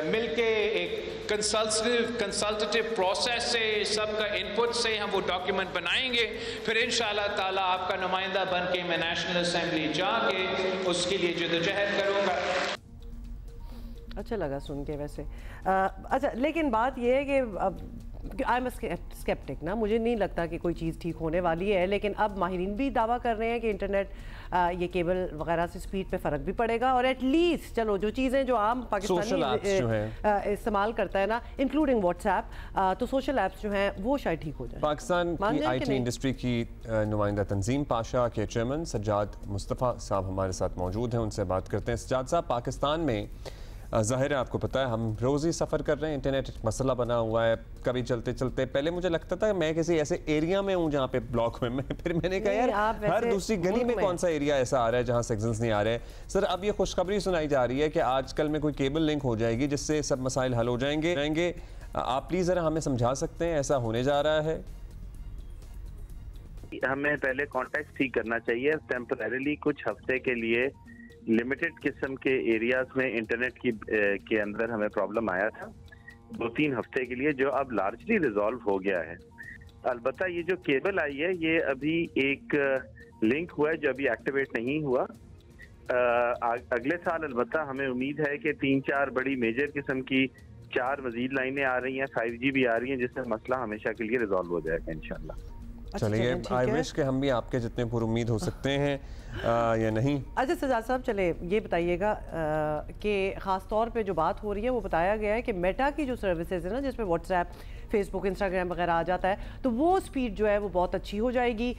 मिलके एक कंसल्टेटिव प्रोसेस से, सबका इनपुट से हम वो डॉक्यूमेंट बनाएंगे, फिर इंशाअल्लाह ताला आपका नुमाइंदा बन के मैं नेशनल असेंबली जाके उसके लिए जदोजहद करूँगा। अच्छा लगा सुन के वैसे। अच्छा, लेकिन बात यह है कि आई एम स्केप्टिक ना, मुझे नहीं लगता कि कोई चीज़ ठीक होने वाली है। लेकिन अब माहिरीन भी दावा कर रहे हैं कि इंटरनेट ये केबल वगैरह से स्पीड पे फ़र्क भी पड़ेगा, और एटलीस्ट चलो जो चीज़ें जो आम पाकिस्तानी इस्तेमाल करता है ना, इंक्लूडिंग व्हाट्सएप, तो सोशल ऐप्स जो हैं वो शायद ठीक हो जाए। पाकिस्तान की IT इंडस्ट्री की नुमाइंदा तंजीम पाशा के चेयरमैन सज्जाद मुस्तफ़ा साहब हमारे साथ मौजूद हैं, उनसे बात करते हैं। सज्जाद साहब, पाकिस्तान में ज़ाहिर है आपको पता है हम रोज़ ही सफ़र कर रहे हैं, इंटरनेट एक मसला बना हुआ है। कभी चलते चलते पहले मुझे लगता था मैं किसी ऐसे एरिया में हूँ जहाँ पे ब्लॉक में फिर मैंने कहा यार हर दूसरी गली में कौन सा एरिया ऐसा आ रहा है जहाँ सिग्नल्स नहीं आ रहे। सर, अब ये खुशखबरी सुनाई जा रही है कि आजकल में कोई केबल लिंक हो जाएगी जिससे सब मसाइल हल हो जाएंगे। आप प्लीज़ ज़रा हमें समझा सकते हैं ऐसा होने जा रहा है? हमें पहले कॉन्टेक्स्ट ठीक करना चाहिए। टेम्परेरीली कुछ हफ्ते के लिए लिमिटेड किस्म के एरियाज में इंटरनेट के अंदर हमें प्रॉब्लम आया था 2-3 हफ्ते के लिए, जो अब लार्जली रिजॉल्व हो गया है। अलबत्ता ये जो केबल आई है ये अभी एक लिंक हुआ है जो अभी एक्टिवेट नहीं हुआ। अगले साल अलबत्ता हमें उम्मीद है कि 3-4 बड़ी मेजर किस्म की 4 मजीद लाइनें आ रही हैं, 5G भी आ रही हैं, जिससे मसला हमेशा के लिए रिजॉल्व हो जाएगा इंशाल्लाह। चलिए, आई विश कि हम भी आपके जितने पुरुम्मीद हो सकते हैं या नहीं। अच्छा सज्जाद साहब, चले ये बताइएगा कि ख़ास तौर पे जो बात हो रही है वो बताया गया है कि मेटा की जो सर्विसेज है ना, जिसमें व्हाट्सएप, फेसबुक, इंस्टाग्राम वगैरह आ जाता है, तो वो स्पीड जो है वो बहुत अच्छी हो जाएगी।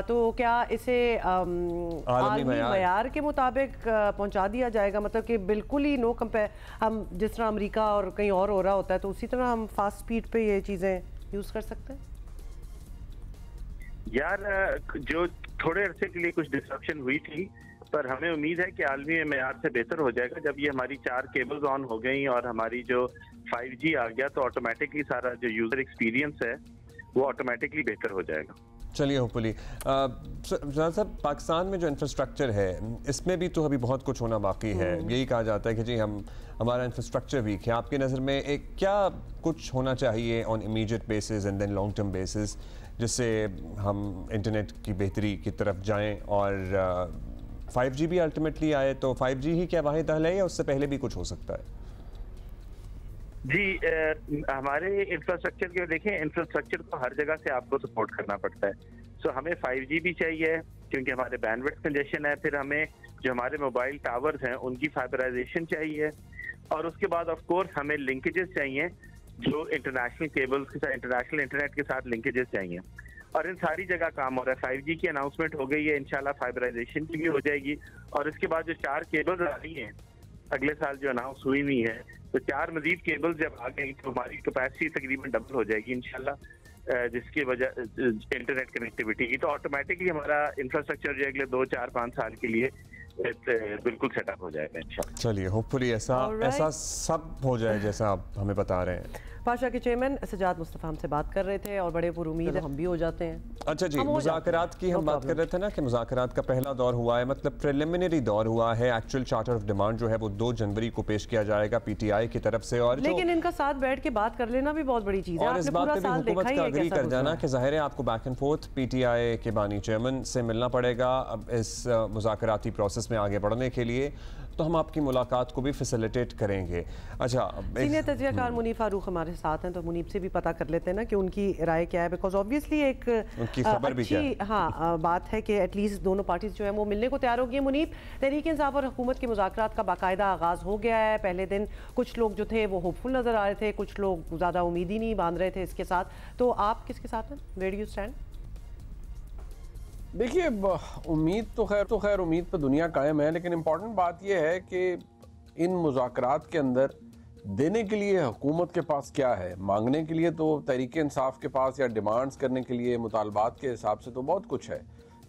तो क्या इसे आलमी मयार के मुताबिक पहुंचा दिया जाएगा? मतलब कि बिल्कुल ही नो कंपेयर, हम जिस तरह अमेरिका और कहीं और हो रहा होता है तो उसी तरह हम फास्ट स्पीड पे ये चीज़ें यूज़ कर सकते हैं? यार, जो थोड़े अरसे के लिए कुछ डिस्ट्रप्शन हुई थी, पर हमें उम्मीद है कि आलमी मेयार से बेहतर हो जाएगा। जब ये हमारी 4 केबल्स ऑन हो गई और हमारी जो 5G आ गया, तो ऑटोमेटिकली सारा जो यूजर एक्सपीरियंस है वो ऑटोमेटिकली बेहतर हो जाएगा। चलिए, होपफुली साहब, पाकिस्तान में जो इंफ्रास्ट्रक्चर है इसमें भी तो अभी बहुत कुछ होना बाकी है। यही कहा जाता है कि जी हमारा इंफ्रास्ट्रक्चर वीक है। आपकी नज़र में एक क्या कुछ होना चाहिए on immediate basis and then long term basis, जिससे हम इंटरनेट की बेहतरी की तरफ जाएं और 5G भी अल्टीमेटली आए? तो 5G ही क्या वाहिद हल है या उससे पहले भी कुछ हो सकता है? जी, हमारे इंफ्रास्ट्रक्चर के देखें, इंफ्रास्ट्रक्चर को हर जगह से आपको सपोर्ट करना पड़ता है। सो हमें 5G भी चाहिए क्योंकि हमारे बैंडविड्थ कंजेशन है। फिर हमें जो हमारे मोबाइल टावर्स हैं उनकी फाइबराइजेशन चाहिए, और उसके बाद ऑफ कोर्स हमें लिंकेजेस चाहिए जो इंटरनेशनल केबल्स के साथ, इंटरनेशनल इंटरनेट के साथ लिंकेजेस चाहिए, और इन सारी जगह काम हो रहा है। 5G की अनाउंसमेंट हो गई है, इंशाल्लाह फाइबराइजेशन की भी हो जाएगी, और इसके बाद जो 4 केबल्स आ रही हैं अगले साल जो अनाउंस हुई हुई है, तो 4 मजीद केबल्स जब आ गई तो हमारी कैपेसिटी तकरीबन डबल हो जाएगी इंशाल्लाह, जिसकी वजह इंटरनेट कनेक्टिविटी की। तो ऑटोमेटिकली हमारा इंफ्रास्ट्रक्चर जो अगले 2, 4, 5 साल के लिए बिल्कुल सेटअप हो जाएगा इंशाल्लाह। चलिए, होपफुली ऐसा सब हो जाए जैसा आप हमें बता रहे हैं। पाशा के चेयरमैन सज्जाद मुस्तफ़ा हमसे बात कर रहे थे और बड़े पुरुमीद हम भी हो जाते हैं। अच्छा जी, मुज़ाकरात की हम बात कर रहे थे ना कि मुज़ाकरात का पहला दौर हुआ है, मतलब प्रिलिमिनरी दौर हुआ है। एक्चुअल चार्टर ऑफ डिमांड जो है वो 2 जनवरी को पेश किया जाएगा PTI की तरफ से, और लेकिन इनका साथ बैठ के बात कर लेना भी बहुत बड़ी चीज़ है। और इस बात पे भी हुकूमत का अग्री कर जाना कि ज़ाहिर है आपको बैक एंड फोर्थ PTI के बानी चेयरमैन से मिलना पड़ेगा अब इस मुज़ाकराती प्रोसेस में आगे बढ़ने के लिए। तो हम आपकी मुलाकात को भी फैसिलिटेट करेंगे। अच्छा, सीनियर तजज़ियाकार मुनीब फारूक हमारे साथ हैं, तो मुनीब से भी पता कर लेते हैं ना कि उनकी राय क्या है, बिकॉज ऑब्वियसली एक उनकी खबर भी क्या है। हाँ बात है कि एटलीस्ट दोनों पार्टीज जो है वो मिलने को तैयार हो गई है। मुनीब, तहरीक इंसाफ और हुकूमत के मुज़ाकरात का बाकायदा आगाज़ हो गया है। पहले दिन कुछ लोग जो थे वो होपफुल नज़र आ रहे थे, कुछ लोग ज़्यादा उम्मीद ही नहीं बांध रहे थे इसके साथ, तो आप किसके साथ हैं? Where do you stand? देखिए, उम्मीद तो खैर उम्मीद पर दुनिया कायम है, लेकिन इम्पॉर्टेंट बात यह है कि इन मुज़ाकरात के अंदर देने के लिए हुकूमत के पास क्या है। मांगने के लिए तो तहरीक इंसाफ के पास या डिमांड्स करने के लिए मुतालबात के हिसाब से तो बहुत कुछ है,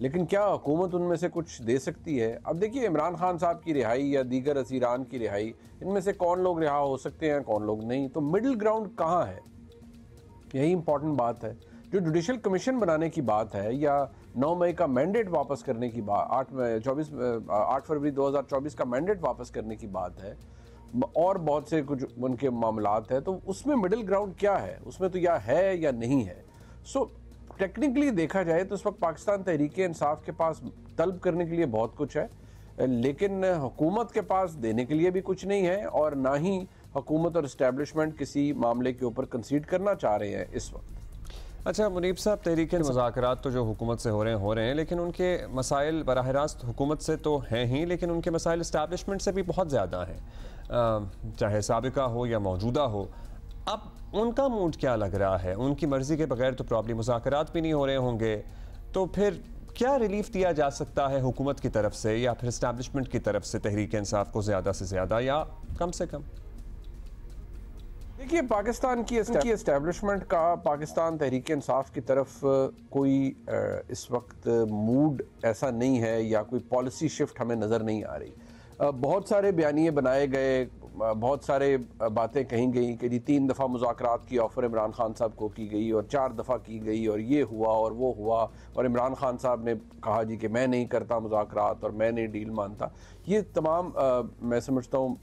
लेकिन क्या हुकूमत उनमें से कुछ दे सकती है? अब देखिए, इमरान खान साहब की रिहाई या दीगर असीरान की रिहाई, इनमें से कौन लोग रिहा हो सकते हैं, कौन लोग नहीं, तो मिडिल ग्राउंड कहाँ है, यही इंपॉर्टेंट बात है। जो जुडिशल कमीशन बनाने की बात है या 9 मई का मैंडेट वापस करने की बात, 8 फरवरी 2024 का मैंडेट वापस करने की बात है, और बहुत से कुछ उनके मामलात है, तो उसमें मिडिल ग्राउंड क्या है? उसमें तो या है या नहीं है। सो टेक्निकली देखा जाए तो इस वक्त पाकिस्तान तहरीक इंसाफ के पास तलब करने के लिए बहुत कुछ है, लेकिन हुकूमत के पास देने के लिए भी कुछ नहीं है, और ना ही हुकूमत और इस्टेब्लिशमेंट किसी मामले के ऊपर कंसीड करना चाह रहे हैं इस वक्त। अच्छा मुनीब साहब, तहरीक मुज़ाकरात तो जो हुकूमत से हो रहे हैं, लेकिन उनके मसाइल बराह रास्त हुकूमत से तो हैं ही, लेकिन उनके मसाइल इस्टेब्लिशमेंट से भी बहुत ज़्यादा हैं, चाहे साबिका हो या मौजूदा हो। अब उनका मूड क्या लग रहा है? उनकी मर्ज़ी के बगैर तो प्रॉब्लम मुज़ाकरात भी नहीं हो रहे होंगे, तो फिर क्या रिलीफ दिया जा सकता है हुकूमत की तरफ से या फिर इस्टेब्लिशमेंट की तरफ से तहरीक इंसाफ को ज़्यादा से ज़्यादा या कम से कम? देखिए, पाकिस्तान की एस्टेब्लिशमेंट का पाकिस्तान तहरीक इंसाफ की तरफ कोई इस वक्त मूड ऐसा नहीं है या कोई पॉलिसी शिफ्ट हमें नज़र नहीं आ रही। बहुत सारे बयानिए बनाए गए, बहुत सारे बातें कही गई कि जी 3 दफ़ा मुज़ाकरात की ऑफ़र इमरान खान साहब को की गई और 4 दफ़ा की गई और ये हुआ और वो हुआ, और इमरान खान साहब ने कहा जी कि मैं नहीं करता मुज़ाकरात और मैं नहीं डील मानता। ये तमाम मैं समझता हूँ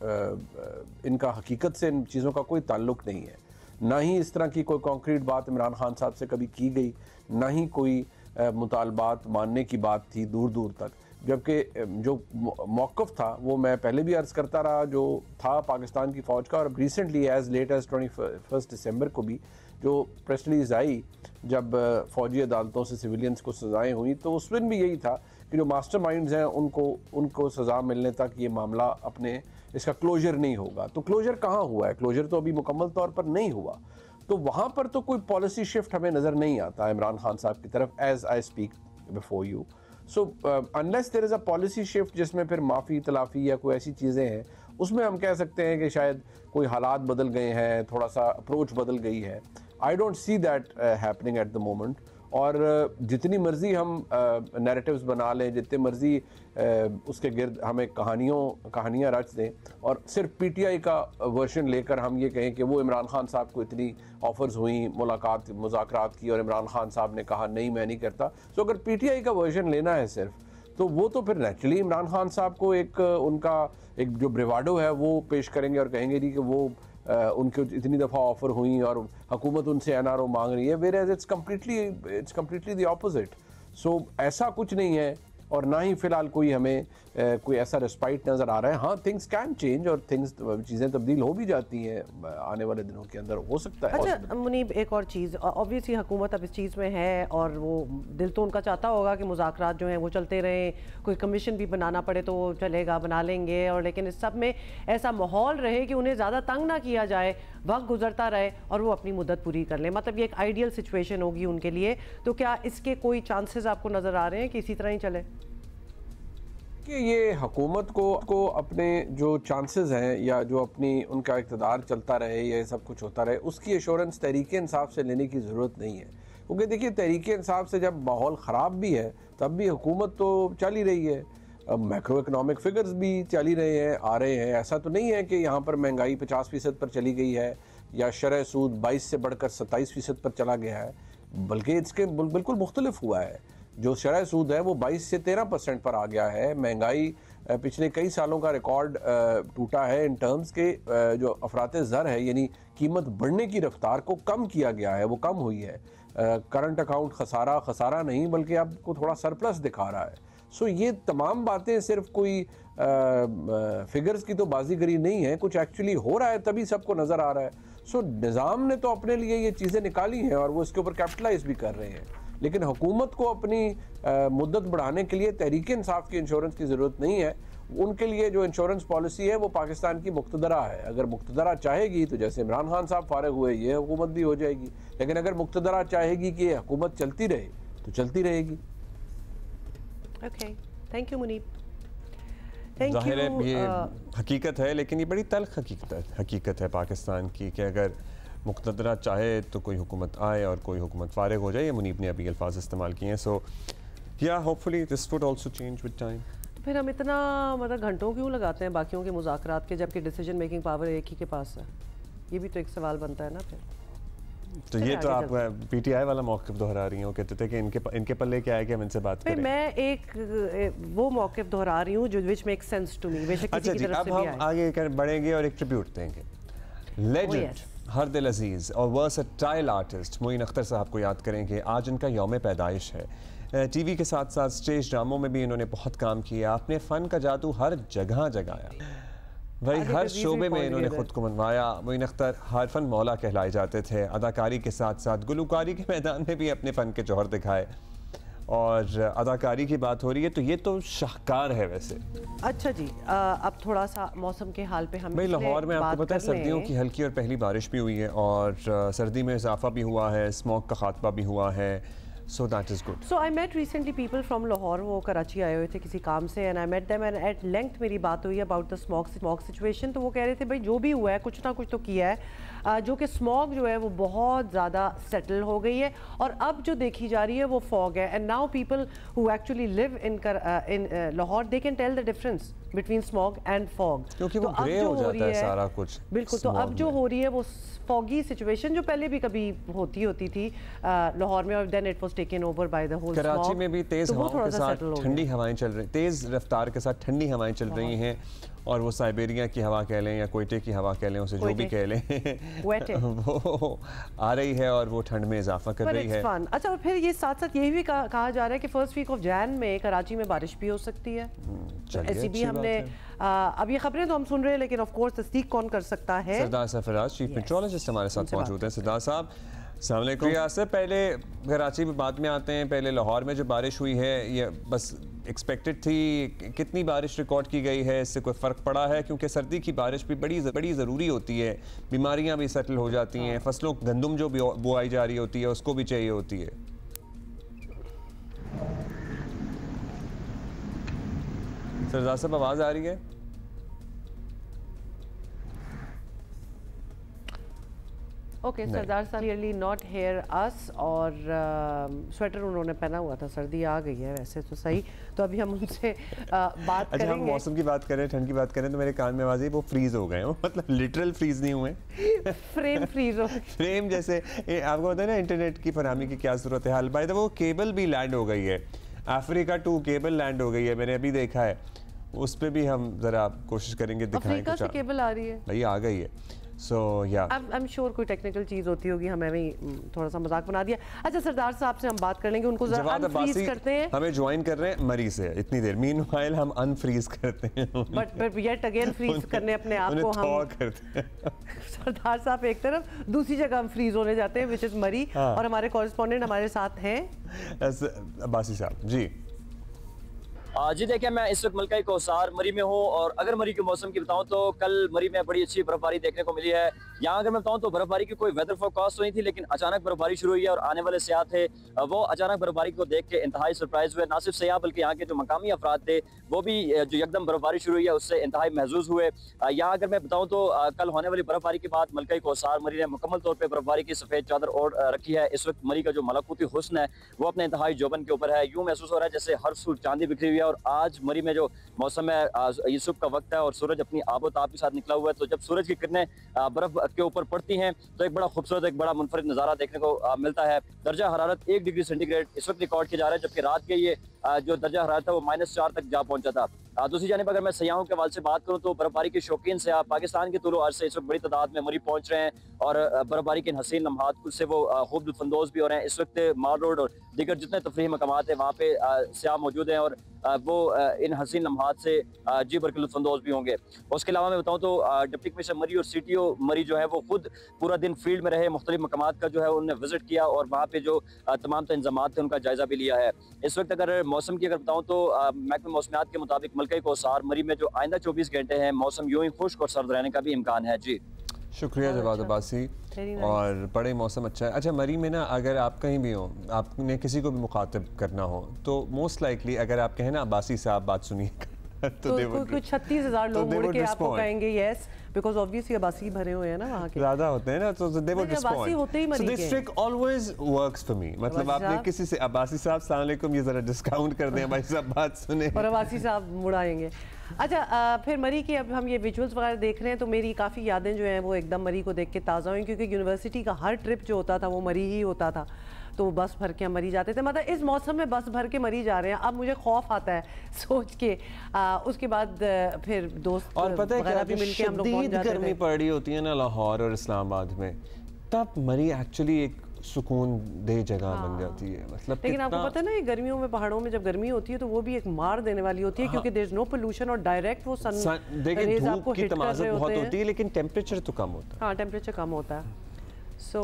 इनका हकीकत से इन चीज़ों का कोई ताल्लुक़ नहीं है। ना ही इस तरह की कोई कॉन्क्रीट बात इमरान खान साहब से कभी की गई, ना ही कोई मुतालबात मानने की बात थी दूर दूर तक। जबकि जो मौक़िफ़ था वो मैं पहले भी अर्ज़ करता रहा, जो था पाकिस्तान की फ़ौज का, और रिसेंटली एज़ लेट एज़ 21 दिसंबर को भी जो प्रेस रिलीज़ आई जब फ़ौजी अदालतों से सिविलियंस को सज़ाएँ हुई, तो उसमें भी यही था कि जो मास्टरमाइंड्स हैं उनको सज़ा मिलने तक ये मामला अपने इसका क्लोजर नहीं होगा। तो क्लोजर कहाँ हुआ है? क्लोजर तो अभी मुकम्मल तौर पर नहीं हुआ, तो वहाँ पर तो कोई पॉलिसी शिफ्ट हमें नज़र नहीं आता इमरान खान साहब की तरफ as I speak before you. So unless there is a policy shift जिसमें फिर माफ़ी तलाफ़ी या कोई ऐसी चीज़ें हैं, उसमें हम कह सकते हैं कि शायद कोई हालात बदल गए हैं, थोड़ा सा अप्रोच बदल गई है। I don't see that happening at the moment. और जितनी मर्ज़ी हम नैरेटिव्स बना लें, जितने मर्ज़ी उसके गिर्द हमें कहानियाँ रच दें, और सिर्फ पीटीआई का वर्जन लेकर हम ये कहें कि वो इमरान खान साहब को इतनी ऑफ़र्स हुई मुज़ाकरात की और इमरान खान साहब ने कहा नहीं मैं नहीं करता। तो अगर पीटीआई का वर्जन लेना है सिर्फ, तो वो तो फिर नेचुरली इमरान खान साहब को उनका एक जो ब्रेवाडो है वो पेश करेंगे और कहेंगे जी कि वो उनके इतनी दफ़ा ऑफ़र हुई और हुकूमत उनसे एनआरओ मांग रही है, where it's completely the opposite. So ऐसा कुछ नहीं है, और ना ही फ़िलहाल कोई हमें कोई ऐसा रिस्पाइट नज़र आ रहा है। हाँ, थिंग्स कैन चेंज और चीज़ें तब्दील हो भी जाती हैं आने वाले दिनों के अंदर, हो सकता है। अच्छा मुनीब, एक और चीज़, ऑब्वियसली हुकूमत अब इस चीज़ में है और वो दिल तो उनका चाहता होगा कि मुज़ाकरात जो हैं वो चलते रहें, कोई कमीशन भी बनाना पड़े तो वो चलेगा, बना लेंगे, और लेकिन इस सब में ऐसा माहौल रहे कि उन्हें ज़्यादा तंग ना किया जाए, वक्त गुजरता रहे और वो अपनी मुद्दत पूरी कर लें। मतलब ये एक आइडियल सिचुएशन होगी उनके लिए। तो क्या इसके कोई चांसेस आपको नज़र आ रहे हैं कि इसी तरह ही चले? कि ये हुकूमत को अपने जो चांसेस हैं या जो अपनी उनका इक़्तिदार चलता रहे, ये सब कुछ होता रहे, उसकी एश्योरेंस तहरीक इंसाफ से लेने की ज़रूरत नहीं है। क्योंकि देखिए, तहरीक इंसाफ से जब माहौल ख़राब भी है तब भी हुकूमत तो चल ही रही है, मैक्रो इकनॉमिक फिगर्स भी चल ही रहे हैं, आ रहे हैं। ऐसा तो नहीं है कि यहाँ पर महंगाई 50% पर चली गई है या शरह सूद 22 से बढ़कर 27% पर चला गया है, बल्कि इसके बिल्कुल मुख्तलिफ हुआ है। जो शरह सूद है वो 22 से 13% पर आ गया है। महंगाई पिछले कई सालों का रिकॉर्ड टूटा है इन टर्म्स के जो अफराते ज़र है, यानी कीमत बढ़ने की रफ्तार को कम किया गया है, वो कम हुई है। करंट अकाउंट खसारा नहीं बल्कि आपको थोड़ा सरप्लस दिखा रहा है। सो ये तमाम बातें सिर्फ कोई फिगर्स की तो बाजीगरी नहीं है, कुछ एक्चुअली हो रहा है तभी सबको नज़र आ रहा है। सो निज़ाम ने तो अपने लिए ये चीज़ें निकाली हैं और वो इसके ऊपर कैपिटलाइज भी कर रहे हैं, लेकिन हुकूमत को अपनी मुद्दत बढ़ाने के लिए तहरीक इंसाफ की इंश्योरेंस की ज़रूरत नहीं है। उनके लिए जो इंश्योरेंस पॉलिसी है वो पाकिस्तान की मुक्तदरा है। अगर मुक्तदरा चाहेगी तो जैसे इमरान खान साहब फारिग हुए ये हुकूमत भी हो जाएगी, लेकिन अगर मुक्तदरा चाहेगी कि ये हुकूमत चलती रहे तो चलती रहेगी। Okay, thank you Muneeb. ज़ाहिर है ये हकीकत है, लेकिन ये बड़ी तल्ख हकीकत है पाकिस्तान की कि अगर मुक्तदरा चाहे तो कोई हुकूमत आए और कोई हुकूमत फारिग हो जाए। ये मुनीब ने अभी अल्फाज इस्तेमाल किए हैं। सो या hopefully this would also change with time. फिर हम इतना मतलब घंटों क्यों लगाते हैं बाकियों के मुज़ाकरात के, जबकि डिसीजन मेकिंग पावर एक ही के पास है? ये भी तो एक सवाल बनता है ना फिर। तो ये तो आप पीटीआई वाला मौक़िफ़ दोहरा रही हूँ, कहते थे कि इनके पल्ले क्या है कि हम इनसे बात करें। मैं एक वो मौक़िफ़ दोहरा रही हूँ जो which make sense to me. अच्छा जी, अब हम आगे बढ़ेंगे और एक ट्रिब्यूट देंगे। लेजेंड हरदिल अजीज़ और वर्सटाइल आर्टिस्ट मोइन अख्तर साहब को याद करेंगे। आज इनका यौम पैदाइश है। टीवी के साथ साथ स्टेज ड्रामों में भी इन्होंने बहुत काम किया। आपने फ़न का जादू हर जगह जगाया, वही हर शोबे में इन्होंने खुद को मनवाया। मोइन अख्तर हरफन मौला कहलाए जाते थे। अदाकारी के साथ साथ गुलकारी के मैदान में भी अपने फ़न के जौहर दिखाए। और अदाकारी की बात हो रही है तो ये तो शाहकार है वैसे। अच्छा जी, अब थोड़ा सा मौसम के हाल पे हम भाई लाहौर में आपको पता है सर्दियों की हल्की और पहली बारिश भी हुई है और सर्दी में इजाफा भी हुआ है, स्मॉग का खात्मा भी हुआ है। So that is good. So I met recently people from Lahore, वो कराची आए हुए थे किसी काम से, and I met them and at length मेरी बात हुई about the smog situation। तो वो कह रहे थे भाई जो भी हुआ है कुछ ना कुछ तो किया है, जो कि स्मॉग जो है वो बहुत ज़्यादा सेटल हो गई है और अब जो देखी जा रही है वो फॉग है। And now people who actually live in Lahore they can tell the difference between smog and fog, क्योंकि वो ग्रे हो जाता है सारा कुछ। बिल्कुल, तो अब जो हो रही है वो फॉगी सिचुएशन जो पहले भी कभी होती थी लाहौर में, और then it was taken over by the whole. Karachi में भी तेज हवाओं के साथ ठंडी हवाएं चल रही, तेज रफ्तार के साथ ठंडी हवाएं चल रही हैं और वो साइबेरिया की हवा कह लें या कोयटे की हवा कह लें, उसे जो भी कह लें वो आ रही है और वो ठंड में इजाफा कर रही है। अच्छा, और फिर ये साथ साथ यही भी कहा जा रहा है कि फर्स्ट वीक ऑफ जैन में कराची में बारिश भी हो सकती है। ऐसी भी हमने अब ये खबरें तो हम सुन रहे हैं, लेकिन ऑफ कोर्स तस्दीक कौन कर सकता है। सरदार सरफराज चीफ मेट्रोलॉजिस्ट हमारे साथ मौजूद हैं। सरदार साहब अस्सलाम वालेकुम। से पहले कराची में बाद में आते हैं, पहले लाहौर में जो बारिश हुई है ये बस एक्सपेक्टेड थी? कितनी बारिश रिकॉर्ड की गई है, इससे कोई फ़र्क पड़ा है? क्योंकि सर्दी की बारिश भी बड़ी ज़रूरी होती है, बीमारियां भी सेटल हो जाती हैं, फसलों गंदम जो बुआई जा रही होती है उसको भी चाहिए होती है। सरदार साहब आवाज़ आ रही है? ओके, सरदार साहब क्लियरली नॉट हेयर अस, और स्वेटर उन्होंने पहना हुआ था, सर्दी आ गई है वैसे तो सही। तो अभी हम उनसे बात करेंगे। हम मौसम की बात करें, ठंड की बात करें, तो मेरे कान में आवाज़ आई वो फ्रीज हो गए, मतलब लिटरल फ्रीज नहीं हुए, फ्रेम फ्रीज हो फ्रेम जैसे आपको पता है ना इंटरनेट की फरहमी की क्या जरूरत है। हाल बाय द वो केबल भी लैंड हो गई है, अफ्रीका 2 केबल लैंड हो गई है, मैंने अभी देखा है। उस पर भी हम जरा कोशिश करेंगे दिखाएं। अफ्रीका से केबल आ रही है भाई, आ गई है। So, yeah. I am sure कोई टेक्निकल चीज़ होती होगी, हमें भी थोड़ा सा मजाक बना दिया। अच्छा, सरदार साहब से हम बात कर लेंगे, उनको जरा अनफ्रीज करते हैं। हमें ज्वाइन कर रहे हैं मरी से इतनी देर, मीनवाइल हम अनफ्रीज करते हैं, बट येट अगेन फ्रीज करने अपने आप को हम करते हैं। सरदार साहब एक तरफ, दूसरी जगह हम फ्रीज होने जाते हैं, विच इज़ मरी। और हमारे कॉरेस्पॉन्डेंट हमारे साथ हैं अब्बासी साहब। जी जी देखिए, मैं इस वक्त मलका कौसार मरी में हूँ, और अगर मरी के मौसम की बताऊँ तो कल मरी में बड़ी अच्छी बर्फबारी देखने को मिली है। यहाँ अगर मैं बताऊँ तो बर्फबारी की कोई वेदर फोरकास्ट नहीं थी, लेकिन अचानक बर्फबारी शुरू हुई है और आने वाले सयाह थे वो अचानक बर्फबारी को देख के इंतहाई सरप्राइज हुए। ना सिर्फ सयाह बल्कि यहाँ के जो मकामी अफराद थे वो भी जो एकदम बर्फबारी शुरू हुई है उससे इंतहाई महजूज हुए। यहाँ अगर मैं बताऊँ तो कल होने वाली बर्फबारी के बाद मलका कौसार मरी ने मुकम्मल तौर पर बर्फबारी की सफ़ेद चादर ओढ़ रखी है। इस वक्त मरी का जो मलकूती हुस्न है वो अपने इंतहाई जोबन के ऊपर है। यूँ महसूस हो रहा है जैसे हर सूर चांदी बिखरी हुई है। और आज मरी में जो मौसम है, ये सुबह का वक्त है और सूरज अपनी आबोताब के साथ निकला हुआ है, तो जब सूरज की किरणें बर्फ के ऊपर पड़ती हैं तो एक बड़ा खूबसूरत, एक बड़ा मुनफरिद नज़ारा देखने को मिलता है। दर्जा हरारत 1 डिग्री सेंटीग्रेड इस वक्त रिकॉर्ड किया जा रहा है, जबकि रात के ये जो दर्जा हरारत था वो -4 तक जा पहुंचा था। दूसरी जानिब अगर मैं सयाहों के हवाले से बात करूं तो बर्फबारी के शौकीन सयाह पाकिस्तान के तुलो अर्ज से इस वक्त बड़ी तादाद में मरी पहुंच रहे हैं और बर्फबारी के इन हसीन लम्हात से वो खूब लुत्फानंदोज़ भी हो रहे हैं। इस वक्त माल रोड और दीगर जितने तफरीही मकामात हैं वहाँ पे सयाह मौजूद हैं और वो इन हसीन लम्हात से जी भर के लुत्फानंदोज़ भी होंगे। उसके अलावा मैं बताऊँ तो डिप्टी कमिश्नर मरी और CTO मरी जो है वो खुद पूरा दिन फील्ड में रहे, मुख्तलिफ मकामात का जो है उन्होंने विजिट किया और वहाँ पे जो तमाम इंतजामात थे उनका जायजा भी लिया है। इस वक्त अगर मौसम की अगर बताऊँ तो महकमा मौसमियात के मुताबिक मलकई कोसार मरी में जो आइंदा 24 घंटे हैं मौसम यूं ही खुश्क और सर्द रहने का भी इम्कान है। जी शुक्रिया जवाद अब्बासी। और बड़े मौसम अच्छा है। अच्छा मरी में ना अगर आप कहीं भी हो, आपने किसी को भी मुखातिब करना हो तो मोस्ट लाइकली अगर आप कहें ना अब्बासी साहब बात सुनिए तो कुछ 36,000 लोग मुड़ के आपको कहेंगे यस, बिकॉज़ ऑब्वियसली अब्बासी भरे हुए हैं ना वहाँ के, ज़्यादा होते हैं ना, तो दे वुड रिस्पोंड। होते ही मरी के। This trick always works for me. मतलब आपने किसी से अब्बासी साहब अस्सलाम वालेकुम ये ज़रा डिस्काउंट कर दें, भाई साहब बात सुने और अब्बासी साहब मुड़ाएंगे। अच्छा फिर मरी की अब हम ये विजुअल्स वगैरह देख रहे हैं तो मेरी काफ़ी यादें जो हैं वो एकदम मरी को देख के ताज़ा हुई, क्योंकि यूनिवर्सिटी का हर ट्रिप जो होता था वो मरी ही होता था, तो बस भर के हम मरी जाते थे। मतलब इस मौसम में बस भर के मरी जा रहे हैं, अब मुझे खौफ आता है सोच के। उसके बाद फिर दोस्त और पता है क्या, भी मिलके हम लोग शदीद गर्मी पड़ रही होती है ना लाहौर और इस्लामाबाद में, तब मरी एक्चुअली एक सुकून दे जगह बन जाती है। मतलब लेकिन आपको पता है ना ये गर्मियों में पहाड़ों में जब गर्मी होती है तो वो भी एक मार देने वाली होती है, क्योंकि देयर इज नो पोल्यूशन और डायरेक्ट वो सन देखिए धूप की तमाज़त बहुत होती है लेकिन टेम्परेचर तो कम होता है। हाँ टेम्परेचर कम होता है। सो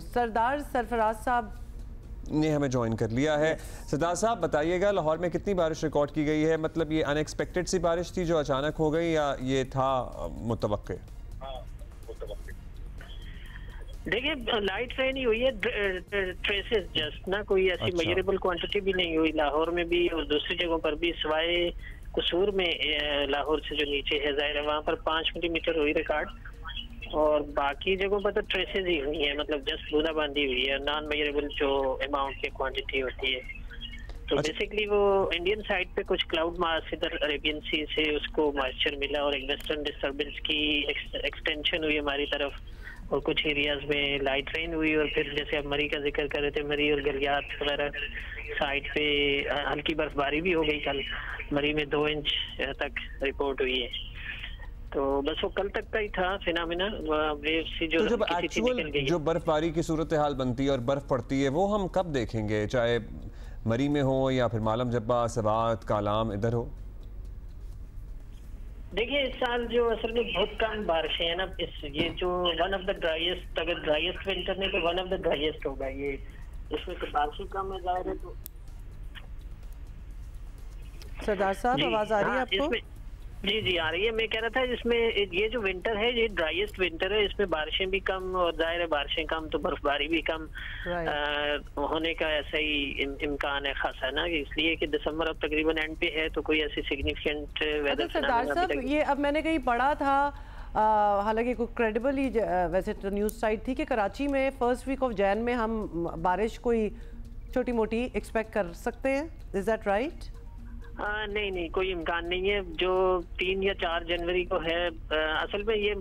सरदार सरफराज साहब ने हमें ज्वाइन कर लिया है। सरदार साहब बताइएगा लाहौर में कितनी बारिश रिकॉर्ड की गई है? मतलब ये अनएक्सपेक्टेड सी बारिश थी जो अचानक हो गई या ये था मुतवक्के? देखिए लाइट रेन ही हुई है, ट्रेसेस जस्ट ना, कोई ऐसी मेजरेबल क्वांटिटी भी नहीं हुई लाहौर में भी और दूसरी जगहों पर भी, सिवाय कसूर में लाहौर से जो नीचे है ज़ाहिर है वहाँ पर 5 मिलीमीटर हुई रिकॉर्ड, और बाकी जगहों पर तो ट्रेसेस ही हुई है, मतलब जस्ट बूंदाबांदी हुई है, नॉन मेजरेबल जो अमाउंट की क्वांटिटी होती है। तो बेसिकली वो इंडियन साइड पे कुछ क्लाउड मास इधर अरेबियन सी से उसको मॉइस्चर मिला और एक वेस्टर्न डिस्टर्बेंस की एक्सटेंशन हुई हमारी तरफ, और कुछ एरियाज में लाइट रेन हुई, और फिर जैसे अब मरी का जिक्र कर रहे थे, मरी और गलियात वगैरह साइड पे हल्की बर्फबारी भी हो गई। कल मरी में 2 इंच तक रिपोर्ट हुई है, तो बस वो कल तक का ही था फिनोमेना वेव सी जो तो जब एक्चुअल जो बर्फबारी की सूरत हाल बनती है और बर्फ पड़ती है वो हम कब देखेंगे, चाहे मरी में हो या फिर मालम जब्बा, सबात, कालाम इधर हो? देखिए इस साल जो असल में बहुत कम बारिशें हैं ना, ये जो वन ऑफ द ड्राइएस्ट, अगर ड्राइएस्ट विंटर ने तो वन ऑफ द ड्राइएस्ट होगा ये, इसमें तो बारिशें कम है ज़ाहिर है। तो सरदार साहब आवाज आ रही है आपको? जी आ रही है। मैं कह रहा था इसमें ये जो विंटर है ये ड्राइएस्ट विंटर है, इसमें बारिशें भी कम और जाहिर है बारिशें कम तो बर्फबारी भी कम होने का ऐसा ही इम्कान है खासा ना, इसलिए कि दिसंबर अब तकरीबन एंड पे है तो कोई ऐसी सिग्निफिकेंट वेदर सरदार साहब ये अब मैंने कहीं पढ़ा था, हालांकि कोई क्रेडिबल ही वैसे तो न्यूज़ साइट थी कि कराची में फर्स्ट वीक ऑफ जैन में हम बारिश कोई छोटी मोटी एक्सपेक्ट कर सकते हैं, इज दैट राइट? नहीं कोई इम्कान नहीं है। जो 3 या 4 जनवरी को है, असल में ये